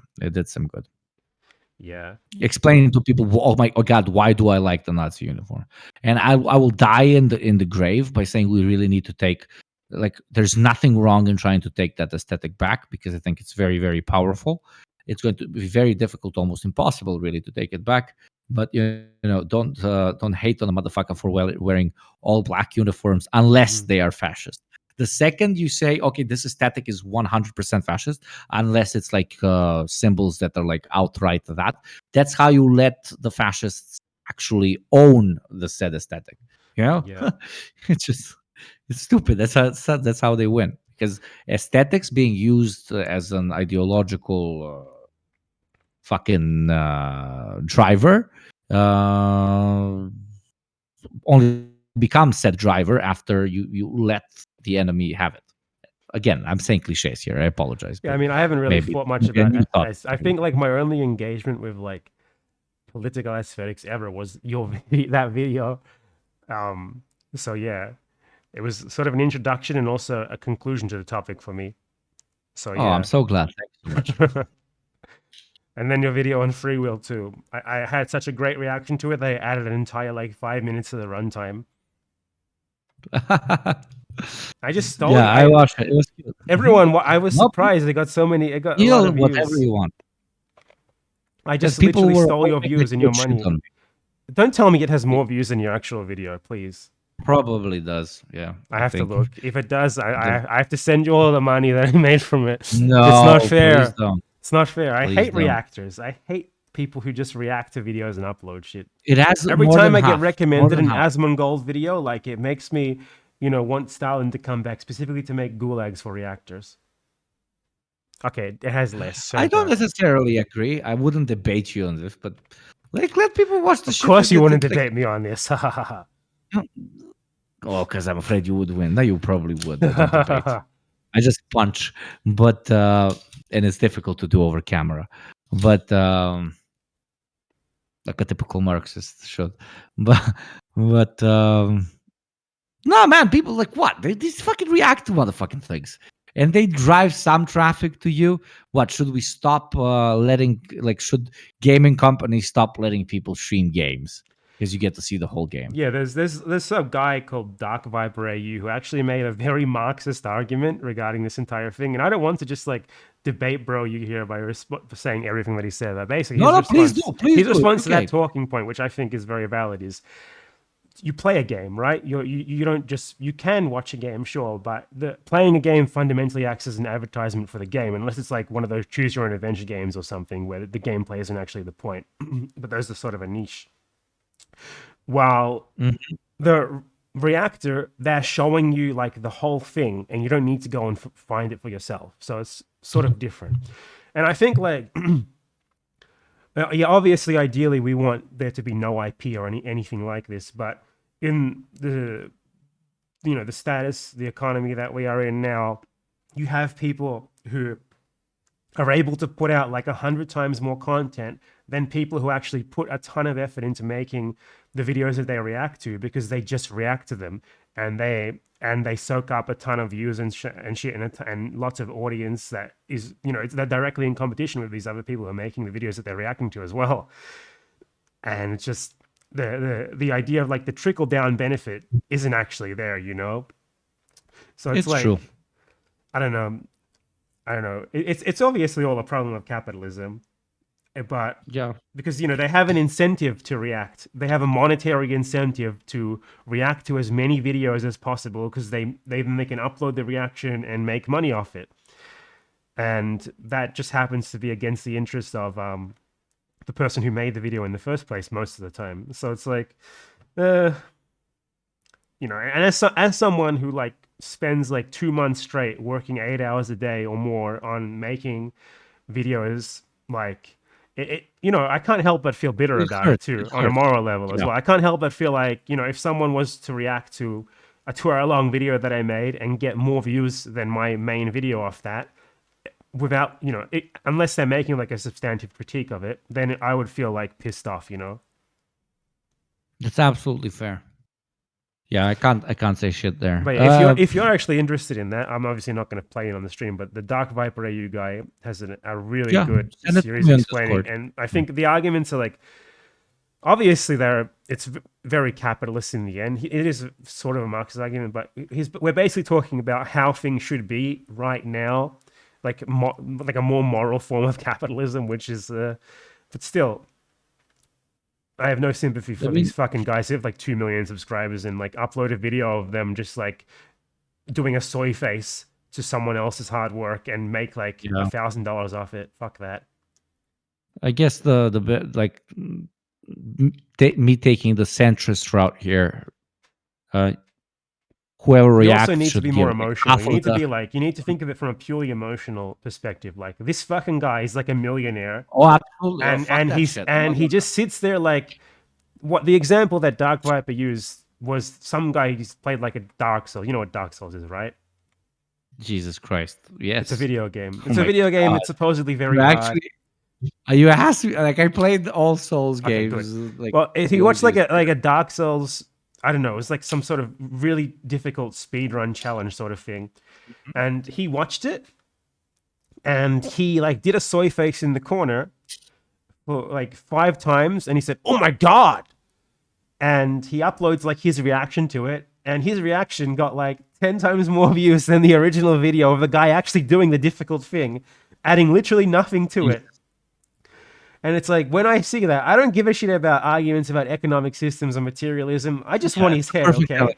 [SPEAKER 2] Yeah,
[SPEAKER 1] explaining to people, oh God, why do I like the Nazi uniform? And I will die in the grave by saying we really need to take, like, there's nothing wrong in trying to take that aesthetic back, because I think it's very, very powerful. It's going to be very difficult, almost impossible, really, to take it back. But don't hate on a motherfucker for wearing all black uniforms unless they are fascist. The second you say, okay, this aesthetic is 100% fascist, unless it's like symbols that are like outright that's how you let the fascists actually own the said aesthetic. Yeah. It's stupid. That's how they win, because aesthetics being used as an ideological fucking driver only becomes said driver after you let the enemy have it. Again, I'm saying cliches here. I apologize.
[SPEAKER 2] Yeah, I mean, I haven't really thought much about it. I think like my only engagement with like political aesthetics ever was that video. So yeah, it was sort of an introduction and also a conclusion to the topic for me. So yeah.
[SPEAKER 1] Oh, I'm so glad. Thank you so much.
[SPEAKER 2] And then your video on free will too. I had such a great reaction to it that I added an entire like 5 minutes to the runtime. I just stole it.
[SPEAKER 1] I watched it. It was cute.
[SPEAKER 2] Everyone, I was surprised. They got so many. It got a lot of views.
[SPEAKER 1] Whatever you want.
[SPEAKER 2] I just literally stole your views and your money. Don't tell me it has more views than your actual video, please.
[SPEAKER 1] Probably does. Yeah.
[SPEAKER 2] I have to look. If it does, I have to send you all the money that I made from it.
[SPEAKER 1] No,
[SPEAKER 2] it's not fair.
[SPEAKER 1] Please don't.
[SPEAKER 2] It's not fair. I hate
[SPEAKER 1] don't.
[SPEAKER 2] Reactors. I hate people who just react to videos and upload shit.
[SPEAKER 1] It has
[SPEAKER 2] every time I get recommended an Asmongold video, like it makes me, want Stalin to come back specifically to make gulags for reactors. Okay, it has less. So
[SPEAKER 1] I don't necessarily agree. I wouldn't debate you on this, but like, let people watch the shit.
[SPEAKER 2] Of course you wouldn't debate me on this.
[SPEAKER 1] Oh, because I'm afraid you would win. No, you probably would. I don't debate. I just punch, but and it's difficult to do over camera, but like a typical Marxist should. But no, man, people like what? They fucking react to motherfucking things, and they drive some traffic to you. What should we stop should gaming companies stop letting people stream games? Because you get to see the whole game.
[SPEAKER 2] Yeah, there's a guy called Dark Viper AU who actually made a very Marxist argument regarding this entire thing, and I don't want to just like debate bro you here by saying everything that he said. But basically,
[SPEAKER 1] please do.
[SPEAKER 2] His response to that talking point, which I think is very valid, is you play a game, right? You don't just, you can watch a game, sure, but playing a game fundamentally acts as an advertisement for the game, unless it's like one of those choose your own adventure games or something where the gameplay isn't actually the point. But those are sort of a niche. While the reactor, they're showing you like the whole thing, and you don't need to go and find it for yourself. So it's sort of different. And I think like, yeah, obviously, ideally, we want there to be no IP or anything like this. But in the status, the economy that we are in now, you have people who are able to put out like 100 times more content than people who actually put a ton of effort into making the videos that they react to, because they just react to them and they soak up a ton of views and shit and lots of audience that is, they're directly in competition with these other people who are making the videos that they're reacting to as well. And it's just the idea of like the trickle down benefit isn't actually there, So it's like, true. I don't know. It's obviously all a problem of capitalism. But
[SPEAKER 1] yeah,
[SPEAKER 2] because they have an incentive to react. They have a monetary incentive to react to as many videos as possible, because they can upload the reaction and make money off it. And that just happens to be against the interest of the person who made the video in the first place most of the time. So it's like, and as someone who like spends like 2 months straight working 8 hours a day or more on making videos, like. I can't help but feel bitter about it too, on a moral level as well. I can't help but feel like, if someone was to react to a 2-hour-long video that I made and get more views than my main video off that, without, unless they're making like a substantive critique of it, then I would feel like pissed off,
[SPEAKER 1] That's absolutely fair. Yeah, I can't say shit there.
[SPEAKER 2] But if you're actually interested in that, I'm obviously not going to play it on the stream, but the Dark Viper AU guy has a really good series explaining, and I think the arguments are like, obviously it's very capitalist in the end. It is sort of a Marxist argument, but we're basically talking about how things should be right now, like a more moral form of capitalism, which is, but still. I have no sympathy for these fucking guys who have like 2 million subscribers and like upload a video of them just like doing a soy face to someone else's hard work and make like $1,000 off it. Fuck that.
[SPEAKER 1] I guess the like me taking the centrist route here. Whoever reacts
[SPEAKER 2] also need to be more emotional. You need to think of it from a purely emotional perspective. Like, this fucking guy is like a millionaire.
[SPEAKER 1] Oh, absolutely.
[SPEAKER 2] And he just sits there like, what the example that Dark Viper used was some guy who's played like a Dark Souls. You know what Dark Souls is, right?
[SPEAKER 1] Jesus Christ. Yes.
[SPEAKER 2] It's a video game. It's a video game. It's supposedly very hard.
[SPEAKER 1] You asked me, like, I played all Souls games.
[SPEAKER 2] Like, well, if you watch like a Dark Souls, I don't know, it was like some sort of really difficult speedrun challenge sort of thing. And he watched it and he like did a soy face in the corner for like 5 times. And he said, "Oh my God." And he uploads like his reaction to it. And his reaction got like 10 times more views than the original video of the guy actually doing the difficult thing, adding literally nothing to it. And it's like, when I see that, I don't give a shit about arguments about economic systems or materialism. I just want his head, okay?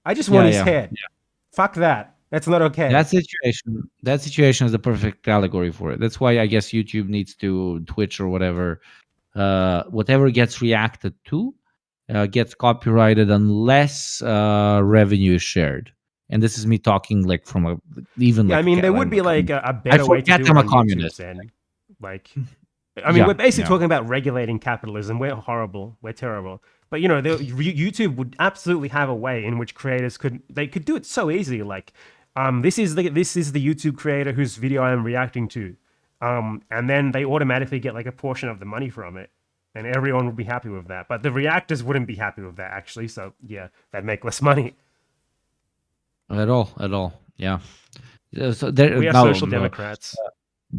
[SPEAKER 2] I just want his head. Yeah. Fuck that. That's not okay.
[SPEAKER 1] That situation is the perfect allegory for it. That's why I guess YouTube needs to, Twitch or whatever, whatever gets reacted to gets copyrighted unless revenue is shared. And this is me talking like from a even.
[SPEAKER 2] Yeah,
[SPEAKER 1] like,
[SPEAKER 2] I mean, there would be like a better way to do it.
[SPEAKER 1] I'm
[SPEAKER 2] a
[SPEAKER 1] communist.
[SPEAKER 2] Then. Like. I mean, we're basically talking about regulating capitalism. We're horrible. We're terrible. But, YouTube would absolutely have a way in which creators could do it so easily. Like, this is the YouTube creator whose video I'm reacting to. And then they automatically get like a portion of the money from it. And everyone would be happy with that. But the reactors wouldn't be happy with that, actually. So, yeah, they'd make less money.
[SPEAKER 1] At all. Yeah. So
[SPEAKER 2] we are social democrats.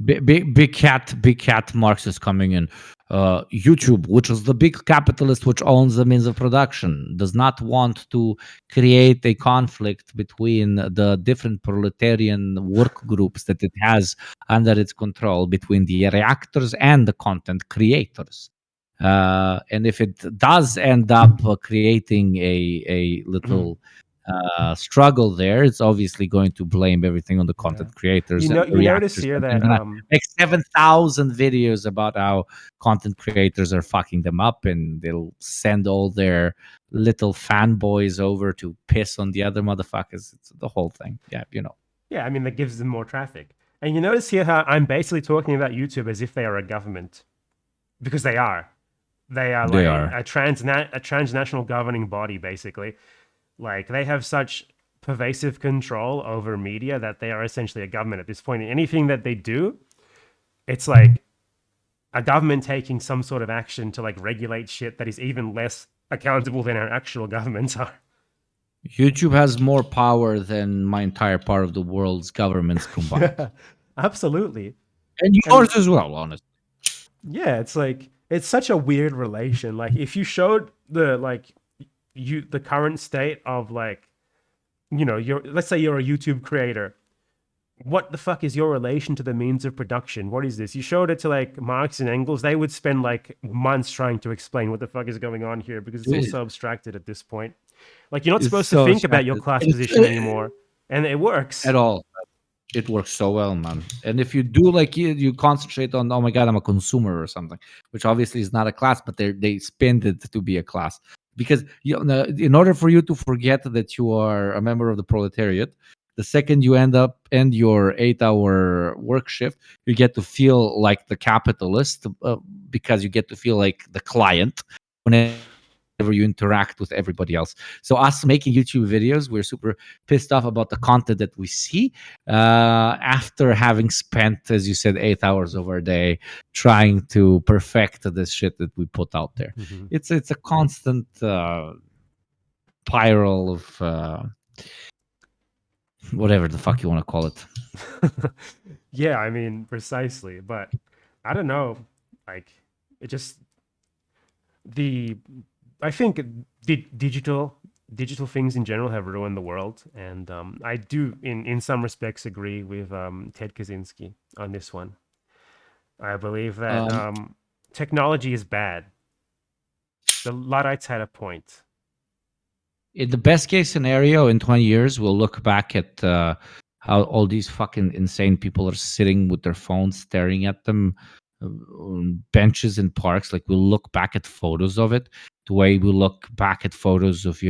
[SPEAKER 1] Big cat Marxist coming in. YouTube, which is the big capitalist which owns the means of production, does not want to create a conflict between the different proletarian work groups that it has under its control, between the reactors and the content creators. And if it does end up creating a little struggle there, it's obviously going to blame everything on the content creators.
[SPEAKER 2] You notice here that
[SPEAKER 1] make 7,000 videos about how content creators are fucking them up, and they'll send all their little fanboys over to piss on the other motherfuckers. It's the whole thing. Yeah,
[SPEAKER 2] Yeah, I mean, that gives them more traffic. And you notice here how I'm basically talking about YouTube as if they are a government, because they are. They are like a transnational governing body, basically. Like, they have such pervasive control over media that they are essentially a government at this point. And anything that they do, it's like a government taking some sort of action to like regulate shit that is even less accountable than our actual governments are.
[SPEAKER 1] YouTube has more power than my entire part of the world's governments combined.
[SPEAKER 2] Absolutely.
[SPEAKER 1] And yours as well, honestly.
[SPEAKER 2] Yeah, it's like, it's such a weird relation. Like, if you showed the current state of like, let's say you're a YouTube creator, what the fuck is your relation to the means of production? What is this? You showed it to like Marx and Engels, they would spend like months trying to explain what the fuck is going on here, because it's all so abstracted at this point. Like, you're not supposed to think about your class position anymore, and it works
[SPEAKER 1] at all. It works so well, man. And if you do like you concentrate on, oh my god, I'm a consumer or something, which obviously is not a class, but they spin it to be a class, because in order for you to forget that you are a member of the proletariat, the second you end your 8-hour work shift, you get to feel like the capitalist, because you get to feel like the client whenever you interact with everybody else. So us making YouTube videos, we're super pissed off about the content that we see after having spent, as you said, 8 hours of our day trying to perfect this shit that we put out there. Mm-hmm. It's a constant spiral of whatever the fuck you want to call it.
[SPEAKER 2] Yeah, I mean, precisely. But I don't know, like, it just I think the digital things in general have ruined the world, and I do, in some respects, agree with Ted Kaczynski on this one. I believe that technology is bad. The Luddites had a point.
[SPEAKER 1] In the best case scenario, in 20 years, we'll look back at how all these fucking insane people are sitting with their phones, staring at them on benches in parks. Like, we'll look back at photos of it, the way we look back at photos of,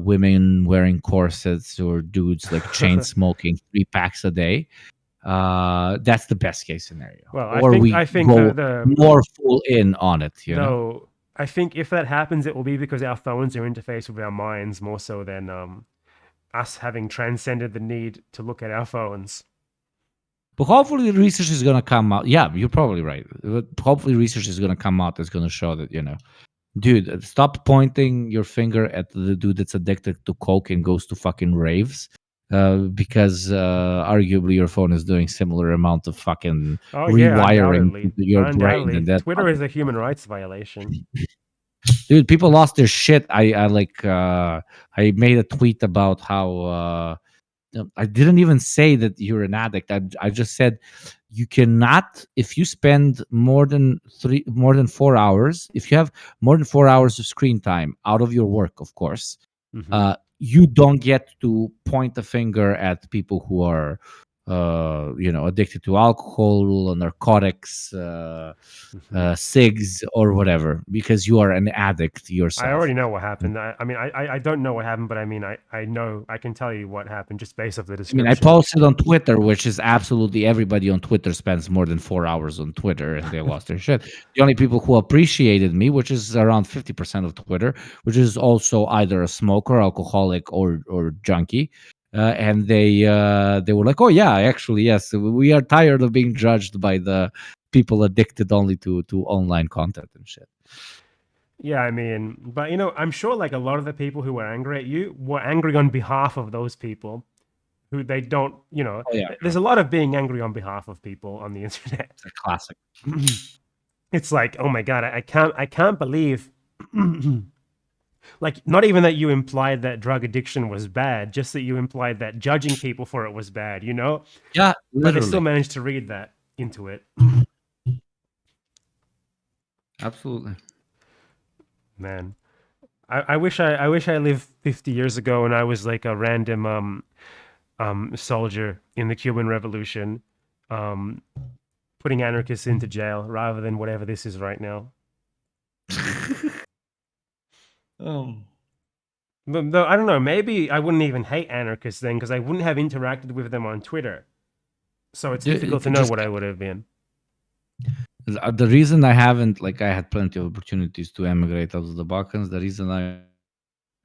[SPEAKER 1] women wearing corsets or dudes like chain smoking 3 packs a day. That's the best case scenario.
[SPEAKER 2] Well, I think the
[SPEAKER 1] more full in on it.
[SPEAKER 2] No, I think if that happens, it will be because our phones are interfaced with our minds more so than us having transcended the need to look at our phones.
[SPEAKER 1] But hopefully the research is going to come out. Yeah, you're probably right. But hopefully research is going to come out that's going to show that, dude, stop pointing your finger at the dude that's addicted to coke and goes to fucking raves. Because arguably your phone is doing similar amount of fucking rewiring to your brain. And that
[SPEAKER 2] Twitter is a human rights violation.
[SPEAKER 1] Dude, people lost their shit. I made a tweet about how I didn't even say that you're an addict. I just said you cannot, if you spend more than 4 hours, if you have more than 4 hours of screen time out of your work, of course, you don't get to point the finger at people who are addicted to alcohol, narcotics, cigs, or whatever, because you are an addict yourself.
[SPEAKER 2] I already know what happened. I don't know what happened, but I know, I can tell you what happened just based off the description.
[SPEAKER 1] I posted on Twitter, which is absolutely everybody on Twitter spends more than 4 hours on Twitter, and they lost their shit. The only people who appreciated me, which is around 50% of Twitter, which is also either a smoker, alcoholic, or junkie. And they were like, oh yeah, actually, yes, we are tired of being judged by the people addicted only to online content and shit.
[SPEAKER 2] Yeah, but I'm sure like a lot of the people who were angry at you were angry on behalf of those people who they don't, there's a lot of being angry on behalf of people on the internet.
[SPEAKER 1] It's a classic.
[SPEAKER 2] It's like, oh my God, I can't believe like, not even that you implied that drug addiction was bad, just that you implied that judging people for it was bad,
[SPEAKER 1] Yeah,
[SPEAKER 2] literally. But they still managed to read that into it.
[SPEAKER 1] Absolutely.
[SPEAKER 2] Man, I wish I lived 50 years ago and I was like a random soldier in the Cuban Revolution, putting anarchists into jail rather than whatever this is right now. But though, I don't know, maybe I wouldn't even hate anarchists then because I wouldn't have interacted with them on Twitter. So it's difficult to know what I would have been.
[SPEAKER 1] The reason I haven't, like, I had plenty of opportunities to emigrate out of the Balkans. The reason I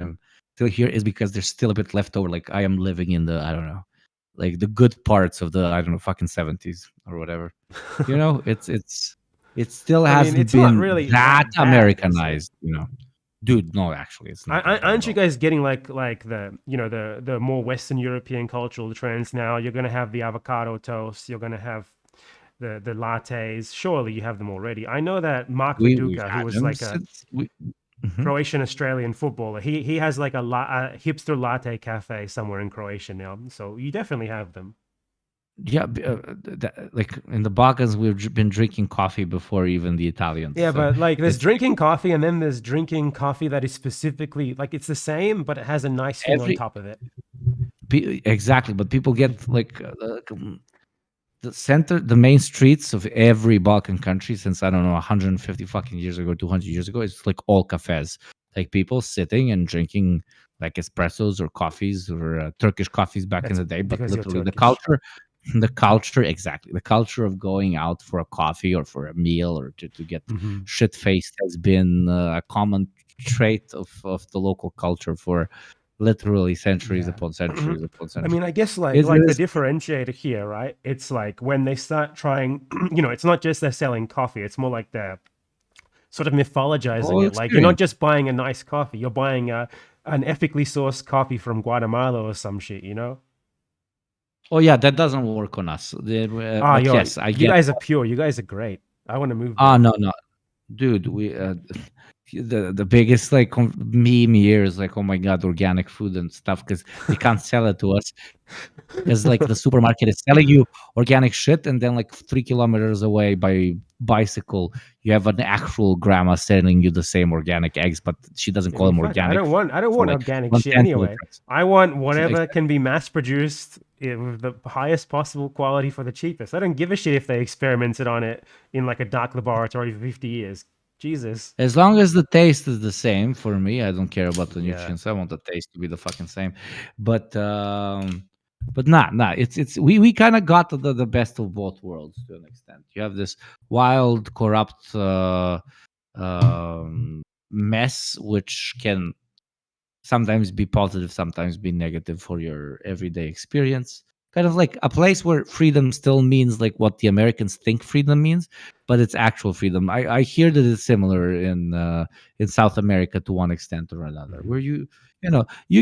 [SPEAKER 1] am still here is because there's still a bit left over. Like, I am living in the, I don't know, like the good parts of the, I don't know, fucking 70s or whatever. You know, it still hasn't
[SPEAKER 2] it's
[SPEAKER 1] been
[SPEAKER 2] not really
[SPEAKER 1] that
[SPEAKER 2] bad,
[SPEAKER 1] Americanized, you know. Dude, no, actually, it's not.
[SPEAKER 2] Aren't you guys getting like the the more Western European cultural trends now? You're gonna have the avocado toast. You're gonna have the lattes. Surely you have them already. I know that Mark Viduka, who was like a Croatian Australian footballer, he has like a hipster latte cafe somewhere in Croatia now. So you definitely have them.
[SPEAKER 1] Yeah, like in the Balkans, we've been drinking coffee before even the Italians.
[SPEAKER 2] Yeah,
[SPEAKER 1] so
[SPEAKER 2] but like there's drinking coffee, and then there's drinking coffee that is specifically like it's the same, but it has a nice thing on top of it.
[SPEAKER 1] Exactly, but people get like the main streets of every Balkan country since, I don't know, 150 fucking years ago, 200 years ago, it's like all cafes, like people sitting and drinking like espressos or coffees or Turkish coffees back in the day. But literally the culture, exactly, the culture of going out for a coffee or for a meal or to get shit faced has been a common trait of the local culture for literally centuries upon centuries upon centuries.
[SPEAKER 2] I mean, I guess like the differentiator here, right? It's like when they start trying, it's not just they're selling coffee. It's more like they're sort of mythologizing it. Like you're not just buying a nice coffee. You're buying an ethically sourced coffee from Guatemala or some shit, you know?
[SPEAKER 1] Oh yeah, that doesn't work on us. Yes, I get.
[SPEAKER 2] You guys are pure. You guys are great. I want to move.
[SPEAKER 1] No, dude. We the biggest like meme here is like, oh my god, organic food and stuff, because they can't sell it to us. Because like the supermarket is selling you organic shit, and then like 3 kilometers away by bicycle, you have an actual grandma selling you the same organic eggs, but she doesn't call them organic.
[SPEAKER 2] I don't want organic shit anyway. I want whatever can be mass produced with the highest possible quality for the cheapest. I don't give a shit if they experimented on it in like a dark laboratory for 50 years. Jesus.
[SPEAKER 1] As long as the taste is the same for me, I don't care about the nutrients. I want the taste to be the fucking same. But nah. It's we kind of got the best of both worlds to an extent. You have this wild, corrupt mess, which can sometimes be positive, sometimes be negative for your everyday experience. Kind of like a place where freedom still means like what the Americans think freedom means, but it's actual freedom. I hear that it's similar in South America to one extent or another, where you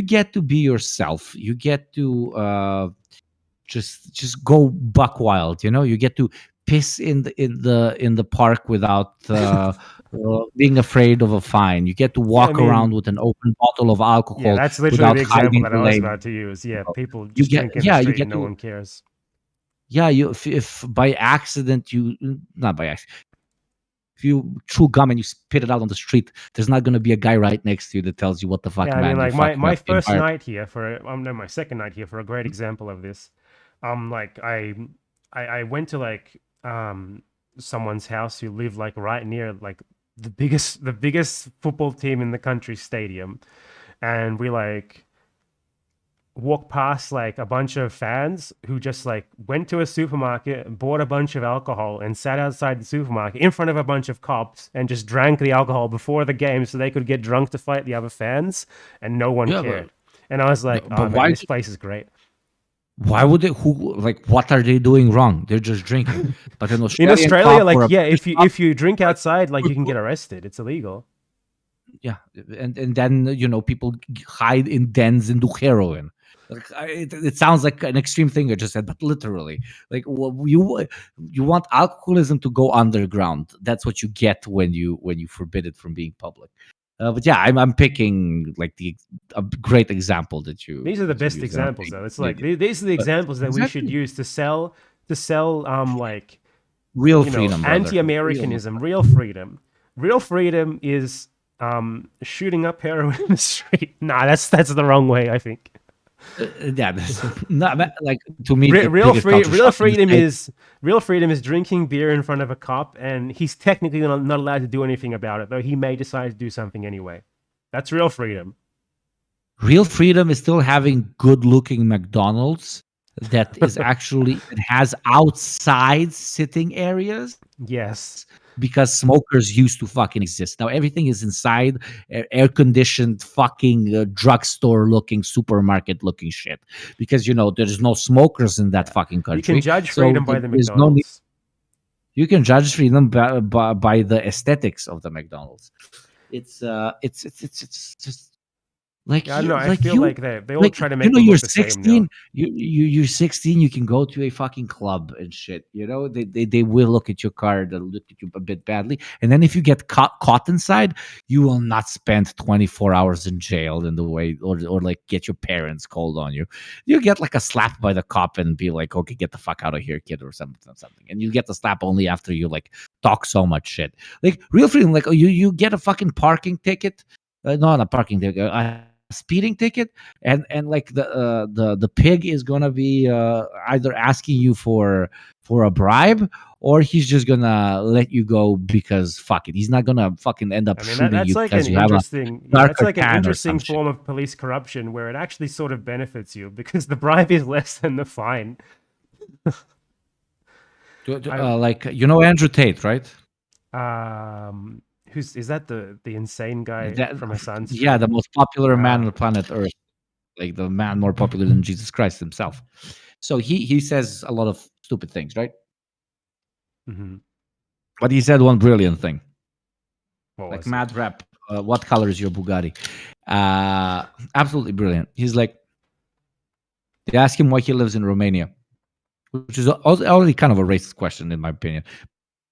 [SPEAKER 1] get to be yourself. You get to just go buck wild. You get to piss in the park without being afraid of a fine. You get to walk around with an open bottle of alcohol.
[SPEAKER 2] Yeah, that's literally the example that I was about to use. Yeah, people just drink in the street and no one cares.
[SPEAKER 1] Yeah, if by accident not by accident, if you chew gum and you spit it out on the street, there's not going to be a guy right next to you that tells you what the fuck.
[SPEAKER 2] Yeah, I mean, like my first night here my second night here for a great example of this. Like I went to like someone's house who lived like right near like the biggest football team in the country stadium, and we like walked past like a bunch of fans who just like went to a supermarket, bought a bunch of alcohol, and sat outside the supermarket in front of a bunch of cops and just drank the alcohol before the game so they could get drunk to fight the other fans, and no one cared. And I was like, man, this place is great.
[SPEAKER 1] Why would they? What are they doing wrong? They're just drinking. But in
[SPEAKER 2] Australia, like, if you drink outside, like, you can get arrested. It's illegal.
[SPEAKER 1] Yeah, and then people hide in dens and do heroin. It sounds like an extreme thing I just said, but literally, like, you want alcoholism to go underground. That's what you get when you forbid it from being public. But yeah, I'm picking like a great example that you.
[SPEAKER 2] These are the best examples, though. It's like these are the examples that we should use to sell like
[SPEAKER 1] real freedom,
[SPEAKER 2] anti-Americanism, real freedom. Real freedom is shooting up heroin in the street. Nah, that's the wrong way, I think.
[SPEAKER 1] Yeah, not like to me.
[SPEAKER 2] Real freedom is drinking beer in front of a cop, and he's technically not allowed to do anything about it, though he may decide to do something anyway. That's real freedom.
[SPEAKER 1] Real freedom is still having good-looking McDonald's that is actually it has outside sitting areas.
[SPEAKER 2] Yes.
[SPEAKER 1] Because smokers used to fucking exist. Now everything is inside air-conditioned fucking drugstore-looking, supermarket-looking shit. Because, there's no smokers in that fucking country.
[SPEAKER 2] You can judge freedom by the McDonald's.
[SPEAKER 1] You can judge freedom by the aesthetics of the McDonald's. It's just... Like,
[SPEAKER 2] I don't know.
[SPEAKER 1] I
[SPEAKER 2] feel like they all try to make them
[SPEAKER 1] you're
[SPEAKER 2] look the
[SPEAKER 1] 16.
[SPEAKER 2] Same now.
[SPEAKER 1] You're 16. You can go to a fucking club and shit. They will look at your card. They'll look at you a bit badly. And then if you get caught inside, you will not spend 24 hours in jail in the way, or like get your parents called on you. You get like a slap by the cop and be like, okay, get the fuck out of here, kid, or something. And you get the slap only after you like talk so much shit. Like real freedom, like you get a fucking parking ticket. Not a parking ticket. Speeding ticket, and like the pig is gonna be either asking you for a bribe, or he's just gonna let you go because fuck it, he's not gonna fucking end up shooting you because you have
[SPEAKER 2] that's like an interesting form of police corruption where it actually sort of benefits you because the bribe is less than the fine.
[SPEAKER 1] Like Andrew Tate, right?
[SPEAKER 2] Is that the insane guy from Assange?
[SPEAKER 1] Yeah, the most popular man on the planet Earth, like the man more popular than Jesus Christ himself. So he says a lot of stupid things, right?
[SPEAKER 2] Mm-hmm.
[SPEAKER 1] But he said one brilliant thing.
[SPEAKER 2] Like
[SPEAKER 1] mad rap. What color is your Bugatti? Absolutely brilliant. He's like, they ask him why he lives in Romania, which is already kind of a racist question in my opinion.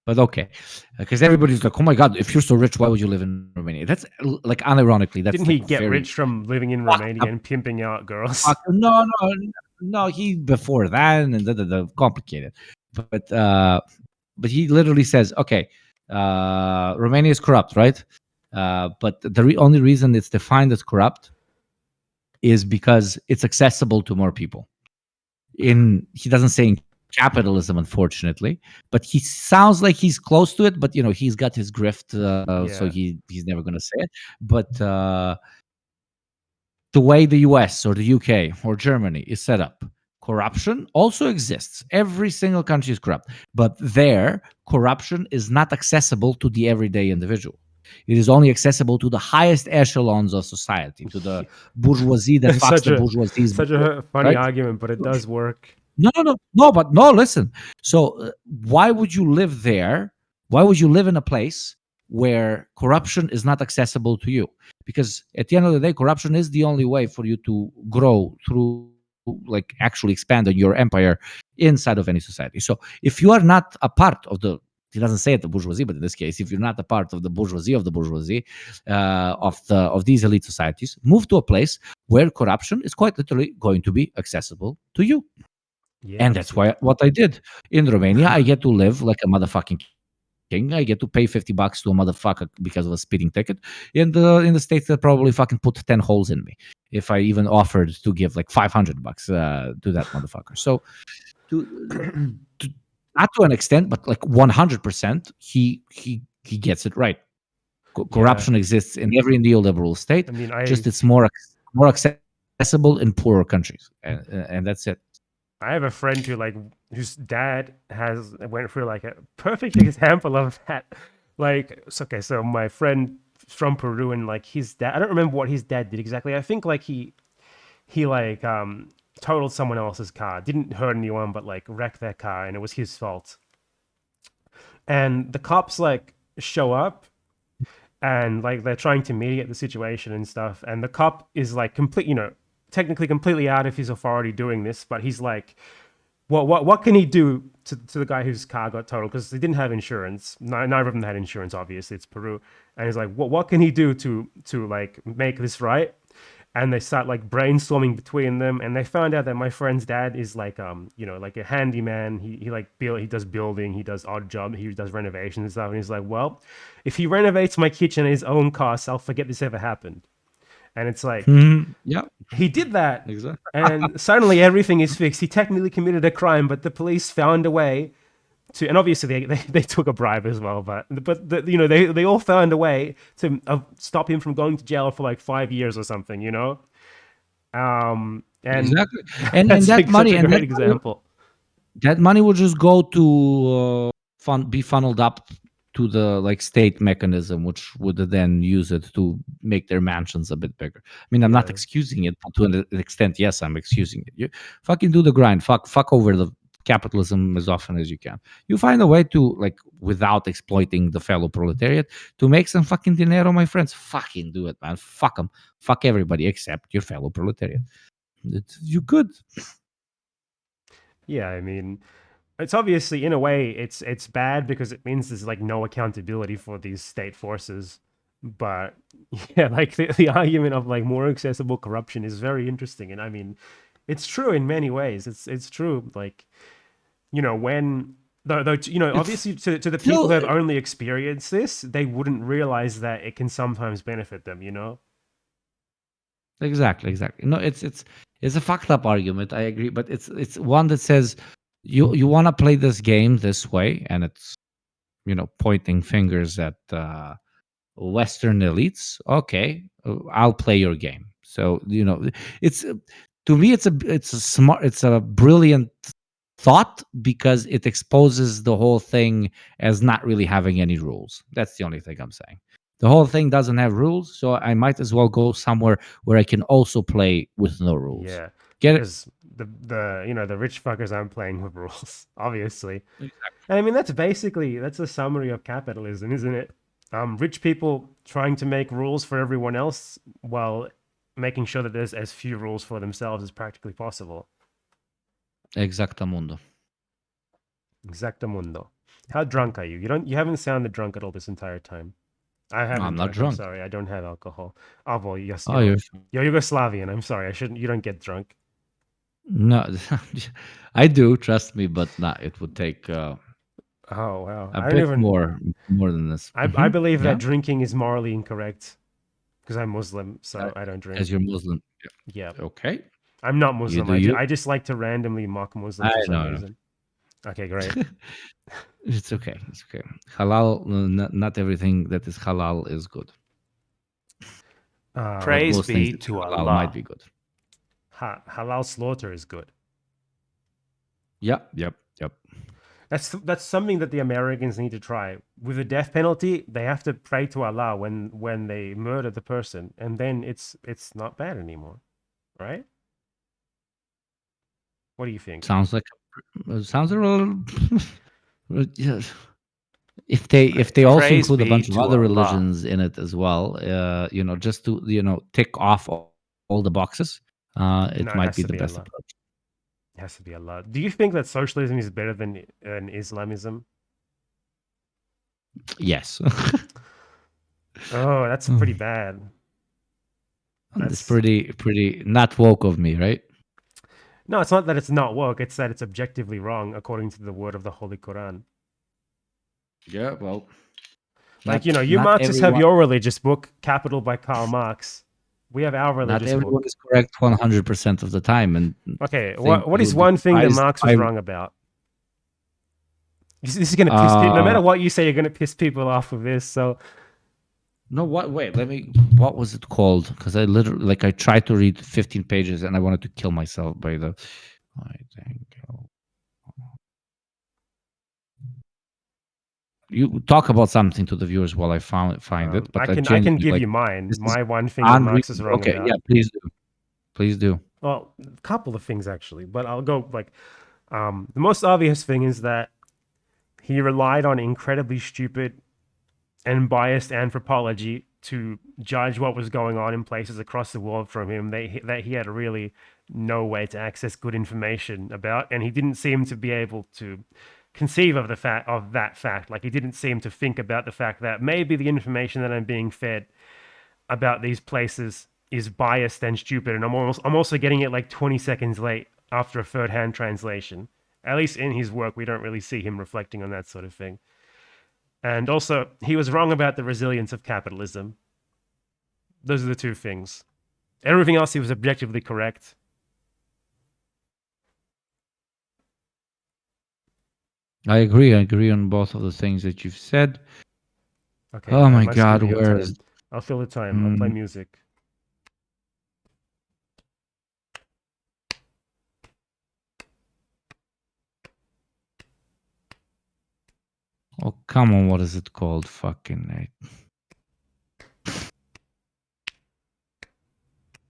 [SPEAKER 1] But okay, because everybody's like, oh my God, if you're so rich, why would you live in Romania? That's like unironically. That's
[SPEAKER 2] Didn't he get rich from living in Romania and pimping out girls?
[SPEAKER 1] No. He before that and complicated. But he literally says, okay, Romania is corrupt, right? But the only reason it's defined as corrupt is because it's accessible to more people. He doesn't say in capitalism, unfortunately, but he sounds like he's close to it. But he's got his grift, so he's never going to say it. But the way the US or the UK or Germany is set up, corruption also exists. Every single country is corrupt, but there corruption is not accessible to the everyday individual. It is only accessible to the highest echelons of society, to the bourgeoisie that fucks the bourgeoisie.
[SPEAKER 2] Such a funny argument, but it does work.
[SPEAKER 1] No, listen. So why would you live there? Why would you live in a place where corruption is not accessible to you? Because at the end of the day, corruption is the only way for you to grow through, like actually expand on your empire inside of any society. So if you are not a part of he doesn't say it the bourgeoisie, but in this case, if you're not a part of the bourgeoisie of these elite societies, move to a place where corruption is quite literally going to be accessible to you. Yeah, and that's what I did. In Romania, I get to live like a motherfucking king. I get to pay $50 to a motherfucker because of a speeding ticket. In the States, they probably fucking put 10 holes in me if I even offered to give like $500 to that motherfucker. So, not to an extent, but like 100%, he gets it right. Corruption exists in every neoliberal state. Just it's more accessible in poorer countries, and that's it.
[SPEAKER 2] I have a friend whose dad went through like a perfect example of that. So my friend from Peru, and like his dad, I don't remember what his dad did exactly. I think like he totaled someone else's car, didn't hurt anyone, but like wrecked their car, and it was his fault. And the cops like show up, and like they're trying to mediate the situation and stuff, and the cop is like technically completely out of his authority doing this, but he's like, what can he do to the guy whose car got totaled? Because they didn't have insurance. Neither of them had insurance, obviously. It's Peru. And he's like, what can he do to like make this right? and they start like brainstorming between them, and they found out that my friend's dad is like like a handyman. He does building, he does odd job, he does renovations and stuff, and he's like, well, if he renovates my kitchen at his own cost, I'll forget this ever happened. And it's like,
[SPEAKER 1] yeah,
[SPEAKER 2] he did that,
[SPEAKER 1] exactly.
[SPEAKER 2] and suddenly everything is fixed. He technically committed a crime, but the police found a way to, and obviously they took a bribe as well, but they all found a way to stop him from going to jail for like 5 years or something, and
[SPEAKER 1] exactly, and
[SPEAKER 2] that's
[SPEAKER 1] that
[SPEAKER 2] like
[SPEAKER 1] money,
[SPEAKER 2] such a great example.
[SPEAKER 1] That money would just go to be funneled up to the like state mechanism, which would then use it to make their mansions a bit bigger. I mean, I'm not excusing it, but to an extent, yes, I'm excusing it. You fucking do the grind, fuck over the capitalism as often as you can. You find a way to, like, without exploiting the fellow proletariat, to make some fucking dinero, my friends. Fucking do it, man. Fuck them. Fuck everybody except your fellow proletariat. You could.
[SPEAKER 2] Yeah, I mean, it's obviously, in a way, it's bad because it means there's like no accountability for these state forces. But yeah, like the argument of like more accessible corruption is very interesting, and I mean, it's true in many ways. It's true, like, when though obviously to the people who have only experienced this, they wouldn't realize that it can sometimes benefit them.
[SPEAKER 1] Exactly. No, it's a fucked up argument. I agree, but it's one that says you want to play this game this way, and it's pointing fingers at Western elites. Okay, I'll play your game. So it's to me it's a brilliant thought because it exposes the whole thing as not really having any rules. That's the only thing I'm saying. The whole thing doesn't have rules, so I might as well go somewhere where I can also play with no rules.
[SPEAKER 2] Yeah,
[SPEAKER 1] get it?
[SPEAKER 2] because the rich fuckers aren't playing with rules, obviously.
[SPEAKER 1] Exactly.
[SPEAKER 2] And I mean, that's a summary of capitalism, isn't it? Rich people trying to make rules for everyone else while making sure that there's as few rules for themselves as practically possible.
[SPEAKER 1] Exactamundo.
[SPEAKER 2] Exactamundo. How drunk are you? You haven't sounded drunk at all this entire time. I haven't.
[SPEAKER 1] I'm not drunk.
[SPEAKER 2] I'm sorry, I don't have alcohol. Oh well, yes.
[SPEAKER 1] You're
[SPEAKER 2] Yugoslavian. I'm sorry. You don't get drunk.
[SPEAKER 1] No, I do. Trust me, but it would take.
[SPEAKER 2] Oh wow!
[SPEAKER 1] A bit more than this.
[SPEAKER 2] I believe that drinking is morally incorrect because I'm Muslim, so I don't drink.
[SPEAKER 1] As you're Muslim.
[SPEAKER 2] Yeah.
[SPEAKER 1] Okay.
[SPEAKER 2] I'm not Muslim. I just like to randomly mock Muslims for some reason. Okay, great.
[SPEAKER 1] It's okay. Halal, not everything that is halal is good.
[SPEAKER 4] Praise be to Allah.
[SPEAKER 1] Might be good.
[SPEAKER 2] Halal slaughter is good.
[SPEAKER 1] Yep.
[SPEAKER 2] That's something that the Americans need to try. With the death penalty, they have to pray to Allah when they murder the person, and then it's not bad anymore, right? What do you think?
[SPEAKER 1] Sounds a little. If they also include a bunch of other religions in it as well, just to tick off all the boxes, it might be the best approach.
[SPEAKER 2] It has to be Allah. Do you think that socialism is better than Islamism?
[SPEAKER 1] Yes.
[SPEAKER 2] Oh, that's pretty bad.
[SPEAKER 1] That's pretty not woke of me, right?
[SPEAKER 2] No, it's not that it's not woke. It's that it's objectively wrong according to the word of the Holy Quran.
[SPEAKER 1] Yeah, well,
[SPEAKER 2] you Marxists have your religious book, Capital by Karl Marx. We have our religious book.
[SPEAKER 1] Not everyone is correct 100% of the time. And
[SPEAKER 2] okay, what is one thing that Marx was wrong about? This is going to piss people. No matter what you say, you're going to piss people off with this. So,
[SPEAKER 1] no, wait, what was it called? Because I literally, I tried to read 15 pages and I wanted to kill myself by the. I think. You talk about something to the viewers while I find it. But
[SPEAKER 2] I can give you mine. My one thing that Marx is wrong about.
[SPEAKER 1] Okay, yeah, please do.
[SPEAKER 2] Well, a couple of things actually, but I'll go the most obvious thing is that he relied on incredibly stupid and biased anthropology to judge what was going on in places across the world from him that he had really no way to access good information about, and he didn't seem to be able to conceive of that fact. Like, he didn't seem to think about the fact that maybe the information that I'm being fed about these places is biased and stupid, and I'm also getting it like 20 seconds late after a third-hand translation. At least in his work, we don't really see him reflecting on that sort of thing. And also, he was wrong about the resilience of capitalism. Those are the two things. Everything else, he was objectively correct.
[SPEAKER 1] I agree on both of the things that you've said.
[SPEAKER 2] Okay.
[SPEAKER 1] Oh my God, where is...
[SPEAKER 2] I'll fill the time. I'll play music.
[SPEAKER 1] Oh, come on, what is it called? Fucking...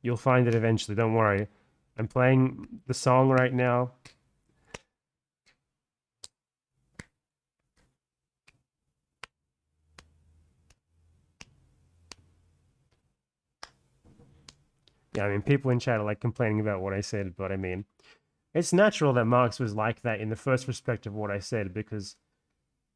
[SPEAKER 2] You'll find it eventually, don't worry. I'm playing the song right now. Yeah, I mean, people in chat are like complaining about what I said, but I mean, it's natural that Marx was like that in the first respect of what I said, because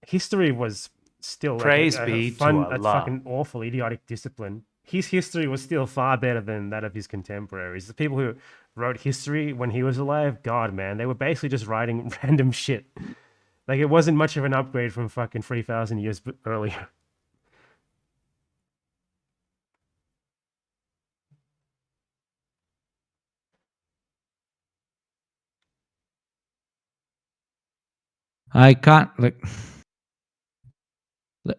[SPEAKER 2] history was still like a fucking awful, idiotic discipline. His history was still far better than that of his contemporaries. The people who wrote history when he was alive, God, man, they were basically just writing random shit. Like, it wasn't much of an upgrade from fucking 3,000 years earlier.
[SPEAKER 1] I can't, like...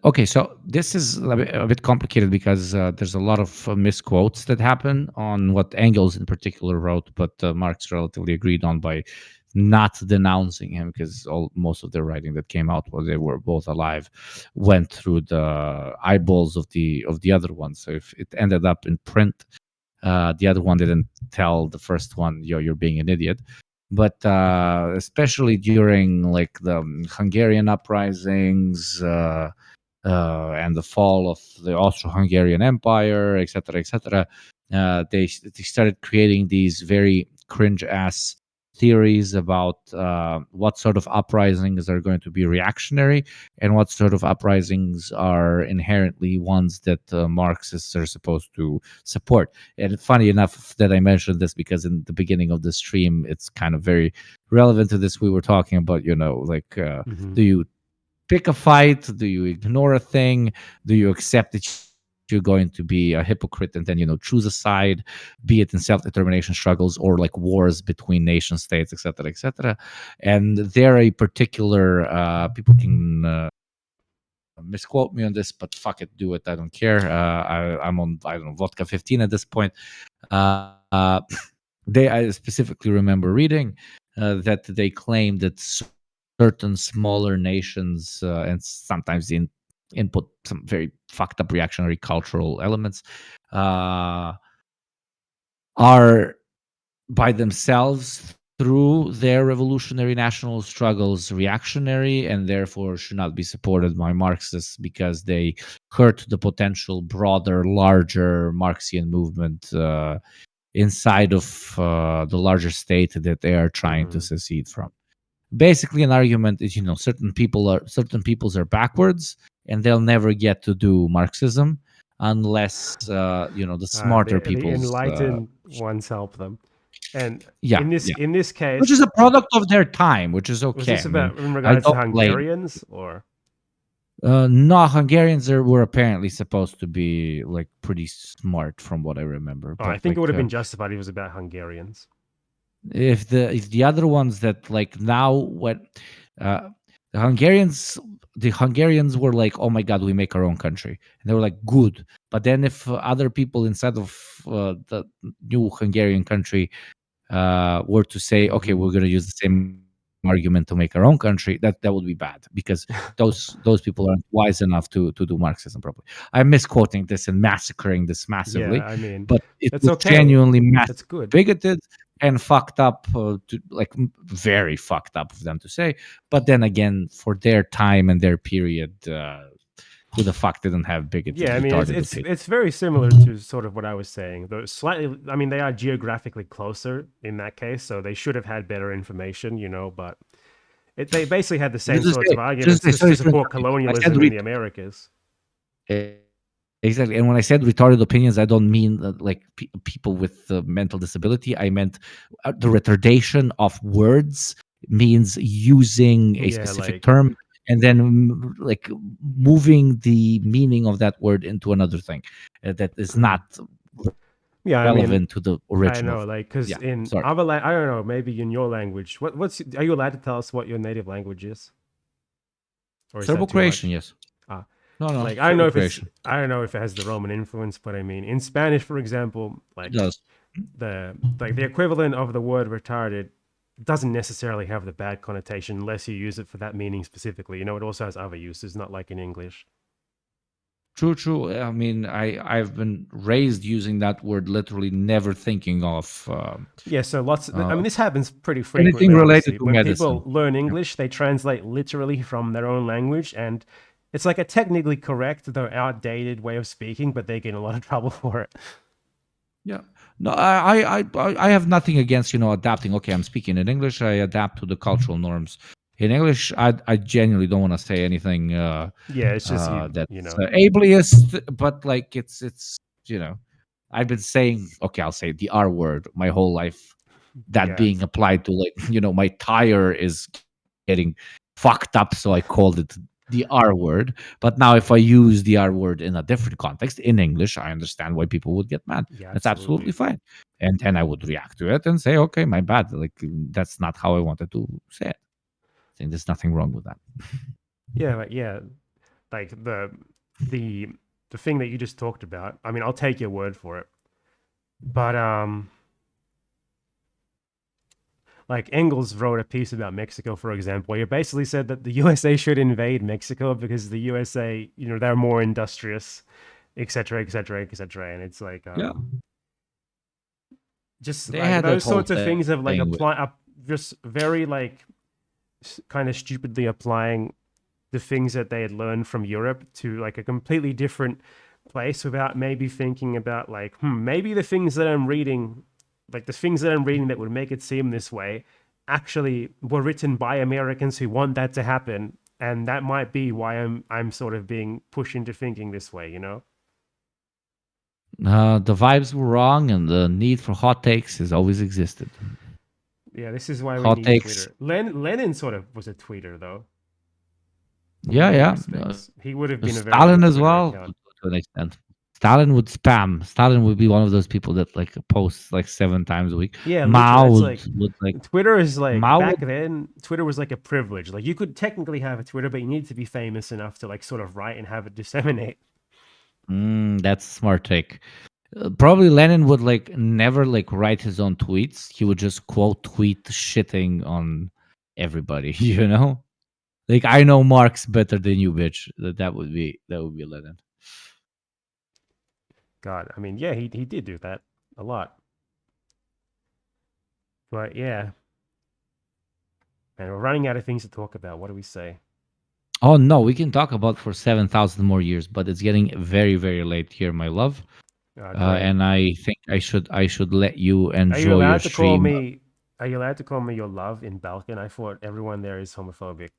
[SPEAKER 1] Okay, so this is a bit complicated because there's a lot of misquotes that happen on what Engels in particular wrote, but Marx relatively agreed on by not denouncing him, because most of their writing that came out while they were both alive went through the eyeballs of the other one. So if it ended up in print, the other one didn't tell the first one, you're being an idiot. But especially during like the Hungarian uprisings, and the fall of the Austro-Hungarian Empire, etc., they started creating these very cringe-ass theories about what sort of uprisings are going to be reactionary and what sort of uprisings are inherently ones that Marxists are supposed to support. And funny enough that I mentioned this, because in the beginning of the stream, it's kind of very relevant to this. We were talking about, like, do you pick a fight? Do you ignore a thing? Do you accept that you're going to be a hypocrite and then, choose a side, be it in self-determination struggles or like wars between nation states, etc.? And there a particular, people can misquote me on this, but fuck it, do it. I don't care. I'm on, I don't know, vodka 15 at this point. I specifically remember reading that they claim that certain smaller nations and sometimes input some very fucked up reactionary cultural elements are by themselves, through their revolutionary national struggles, reactionary, and therefore should not be supported by Marxists because they hurt the potential broader, larger Marxian movement inside of the larger state that they are trying to secede from. Basically, an argument is, certain peoples are backwards and they'll never get to do Marxism unless the smarter people,
[SPEAKER 2] the enlightened ones help them. And in this case,
[SPEAKER 1] which is a product of their time, which is okay.
[SPEAKER 2] Was this about in regards to Hungarians or?
[SPEAKER 1] No, Hungarians were apparently supposed to be like pretty smart, from what I remember.
[SPEAKER 2] I think it would have been justified if it was about Hungarians.
[SPEAKER 1] If the other ones that like now what the Hungarians were like, oh my God, we make our own country, and they were like, good. But then if other people inside of the new Hungarian country were to say, okay, we're going to use the same argument to make our own country, that would be bad, because those people aren't wise enough to do Marxism properly. I'm misquoting this and massacring this massively.
[SPEAKER 2] Yeah, I mean,
[SPEAKER 1] but it was genuinely
[SPEAKER 2] good.
[SPEAKER 1] bigoted and fucked up, very fucked up of them to say. But then again, for their time and their period, who the fuck didn't have bigoted?
[SPEAKER 2] Yeah, I mean, it's very similar to sort of what I was saying. Though slightly, I mean, they are geographically closer in that case, so they should have had better information, But they basically had the same sorts of arguments to support colonialism in the Americas.
[SPEAKER 1] Exactly. And when I said retarded opinions, I don't mean like people with mental disability. I meant the retardation of words means using a specific term and then like moving the meaning of that word into another thing that is not relevant to the original.
[SPEAKER 2] I know, like, because in other I don't know, maybe in your language, are you allowed to tell us what your native language is?
[SPEAKER 1] Or is Serbo-Croatian, yes.
[SPEAKER 2] No, like I don't know if it has the Roman influence, but I mean in Spanish, for example, like the equivalent of the word retarded doesn't necessarily have the bad connotation unless you use it for that meaning specifically. You know, it also has other uses, not like in English.
[SPEAKER 1] True. I mean, I've been raised using that word, literally never thinking of.
[SPEAKER 2] So lots. I mean, this happens pretty frequently.
[SPEAKER 1] Anything related to
[SPEAKER 2] when
[SPEAKER 1] medicine.
[SPEAKER 2] People learn English, they translate literally from their own language, and it's like a technically correct, though outdated way of speaking, but they get in a lot of trouble for it.
[SPEAKER 1] Yeah. No, I have nothing against, adapting. Okay, I'm speaking in English. I adapt to the cultural norms. In English, I genuinely don't want to say anything.
[SPEAKER 2] It's just
[SPEAKER 1] that's ableist, but like it's I've been saying, okay, I'll say the R word my whole life. That being applied to like my tire is getting fucked up, so I called it the R word. But now if I use the R word in a different context in English, I understand why people would get mad. That's absolutely fine. And then I would react to it and say, okay, my bad. Like that's not how I wanted to say it. I think there's nothing wrong with that.
[SPEAKER 2] Like the thing that you just talked about. I mean, I'll take your word for it. But like Engels wrote a piece about Mexico, for example, where he basically said that the USA should invade Mexico because the USA, they're more industrious, etc., etc., etc. And it's like, just like those sorts of things of like just very like kind of stupidly applying the things that they had learned from Europe to like a completely different place without maybe thinking about like, maybe the things that I'm reading. Like the things that I'm reading that would make it seem this way actually were written by Americans who want that to happen, and that might be why I'm sort of being pushed into thinking this way,
[SPEAKER 1] The vibes were wrong, and the need for hot takes has always existed.
[SPEAKER 2] Yeah, this is why we need Twitter. Lenin sort of was a tweeter, though.
[SPEAKER 1] Yeah.
[SPEAKER 2] He would have been
[SPEAKER 1] Stalin
[SPEAKER 2] a
[SPEAKER 1] as well, to an extent. Stalin would spam. Stalin would be one of those people that like posts like 7 times a week.
[SPEAKER 2] Yeah,
[SPEAKER 1] Mao
[SPEAKER 2] would like Twitter is like back then. Twitter was like a privilege. Like you could technically have a Twitter, but you needed to be famous enough to like sort of write and have it disseminate.
[SPEAKER 1] That's a smart take. Probably Lenin would like never like write his own tweets. He would just quote tweet shitting on everybody. Like I know Marx better than you, bitch. That would be Lenin.
[SPEAKER 2] God, I mean, yeah, he did do that a lot. But yeah. And we're running out of things to talk about. What do we say?
[SPEAKER 1] Oh no, we can talk about for 7,000 more years, but it's getting very, very late here, my love. And I think I should let you enjoy your stream.
[SPEAKER 2] Are you allowed to call me your love in Balkan? I thought everyone there is homophobic.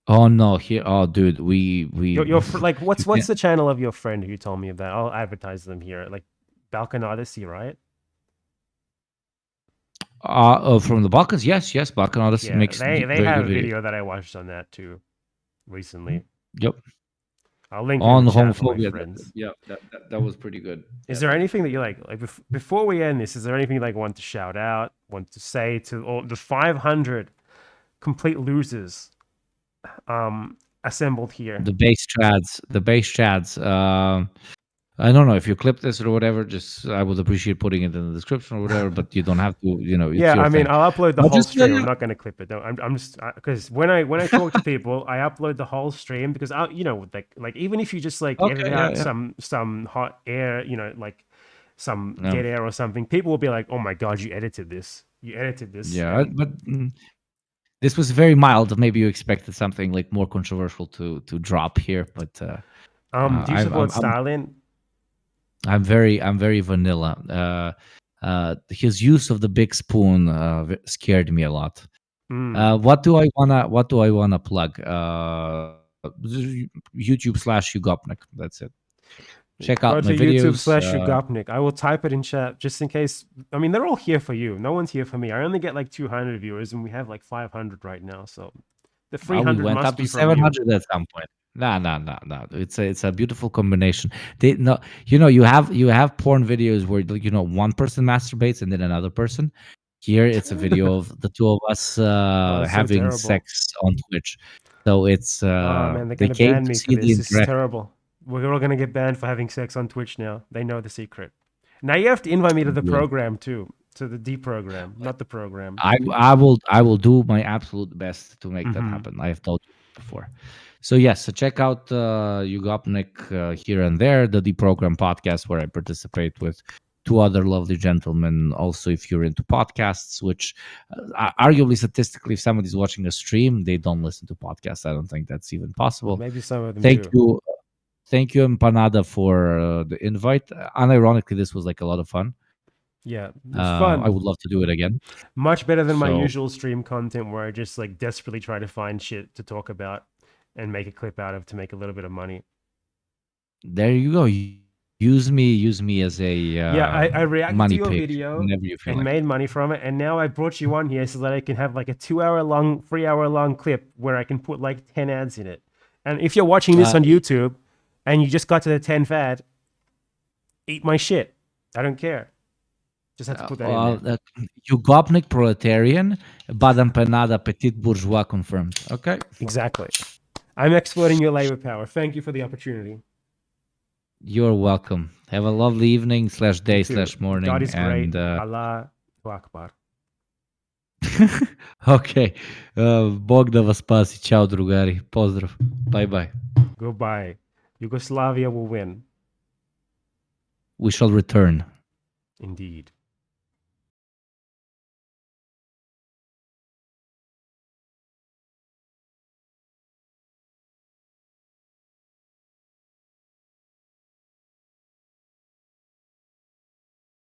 [SPEAKER 1] Oh no, here. Oh, dude, we.
[SPEAKER 2] Your like, what's the channel of your friend who told me about? I'll advertise them here. Like, Balkan Odyssey, right?
[SPEAKER 1] From the Balkans, yes, Balkan Odyssey makes.
[SPEAKER 2] They have a video that I watched on that too, recently.
[SPEAKER 1] Yep.
[SPEAKER 2] I'll link
[SPEAKER 1] on
[SPEAKER 2] the
[SPEAKER 1] homophobia.
[SPEAKER 2] Friends.
[SPEAKER 1] That was pretty good.
[SPEAKER 2] Is there anything that you like before we end this? Is there anything you like want to shout out, want to say to all the 500 complete losers? Assembled here.
[SPEAKER 1] The base chads. I don't know if you clip this or whatever. Just I would appreciate putting it in the description or whatever. But you don't have to. It's
[SPEAKER 2] I mean,
[SPEAKER 1] thing.
[SPEAKER 2] I'll upload the whole stream. I'm not going to clip it. No, I'm just because when I talk to people, I upload the whole stream because like even if you just like edit out some hot air, like some dead air or something, people will be like, "Oh my god, you edited this! You edited this."
[SPEAKER 1] Yeah, but. This was very mild. Maybe you expected something like more controversial to drop here, but
[SPEAKER 2] do you support Stalin?
[SPEAKER 1] I'm very vanilla. His use of the big spoon scared me a lot. What do I wanna plug? YouTube /Yugopnik. That's it. Check out
[SPEAKER 2] my
[SPEAKER 1] videos.
[SPEAKER 2] YouTube/Yugopnik. I will type it in chat just in case. I mean, they're all here for you. No one's here for me. I only get like 200 viewers, and we have like 500 right now. So the 300
[SPEAKER 1] we went
[SPEAKER 2] must
[SPEAKER 1] up
[SPEAKER 2] be
[SPEAKER 1] to
[SPEAKER 2] from
[SPEAKER 1] 700
[SPEAKER 2] you.
[SPEAKER 1] at some point. No. It's a beautiful combination. You have porn videos where one person masturbates and then another person. Here it's a video of the two of us having sex on Twitch. So it's
[SPEAKER 2] oh man, they're
[SPEAKER 1] they
[SPEAKER 2] gonna
[SPEAKER 1] came
[SPEAKER 2] ban
[SPEAKER 1] to
[SPEAKER 2] me
[SPEAKER 1] see
[SPEAKER 2] for
[SPEAKER 1] the
[SPEAKER 2] this. This is
[SPEAKER 1] interaction.
[SPEAKER 2] terrible. We're all gonna get banned for having sex on Twitch now. They know the secret. Now you have to invite me to the program too, to the D program, not the program.
[SPEAKER 1] I will do my absolute best to make that happen. I have told you before. So yes, so check out Yugopnik here and there, the D program podcast where I participate with two other lovely gentlemen. Also, if you're into podcasts, which arguably statistically, if somebody's watching a stream, they don't listen to podcasts. I don't think that's even possible.
[SPEAKER 2] Maybe some of them
[SPEAKER 1] do. Thank you, Empanada, for the invite. Unironically, this was like a lot of fun.
[SPEAKER 2] Yeah, it was fun.
[SPEAKER 1] I would love to do it again.
[SPEAKER 2] Much better than my usual stream content where I just like desperately try to find shit to talk about and make a clip out of to make a little bit of money.
[SPEAKER 1] There you go. Use me as a
[SPEAKER 2] I reacted to your video and
[SPEAKER 1] like
[SPEAKER 2] made money from it, and now I brought you on here so that I can have like a 3-hour long clip where I can put like 10 ads in it. And if you're watching this on YouTube and you just got to the 10 fad, eat my shit. I don't care. Just have to put that in there.
[SPEAKER 1] Yugopnik proletarian, Badam Penada petit bourgeois confirmed. Okay.
[SPEAKER 2] Exactly. I'm exploiting your labor power. Thank you for the opportunity.
[SPEAKER 1] You're welcome. Have a lovely evening / morning.
[SPEAKER 2] God is great. Allah Akbar.
[SPEAKER 1] Okay. Bog da vas spasi. Ćao, drugari. Pozdrav. Bye.
[SPEAKER 2] Goodbye. Yugoslavia will win.
[SPEAKER 1] We shall return.
[SPEAKER 2] Indeed.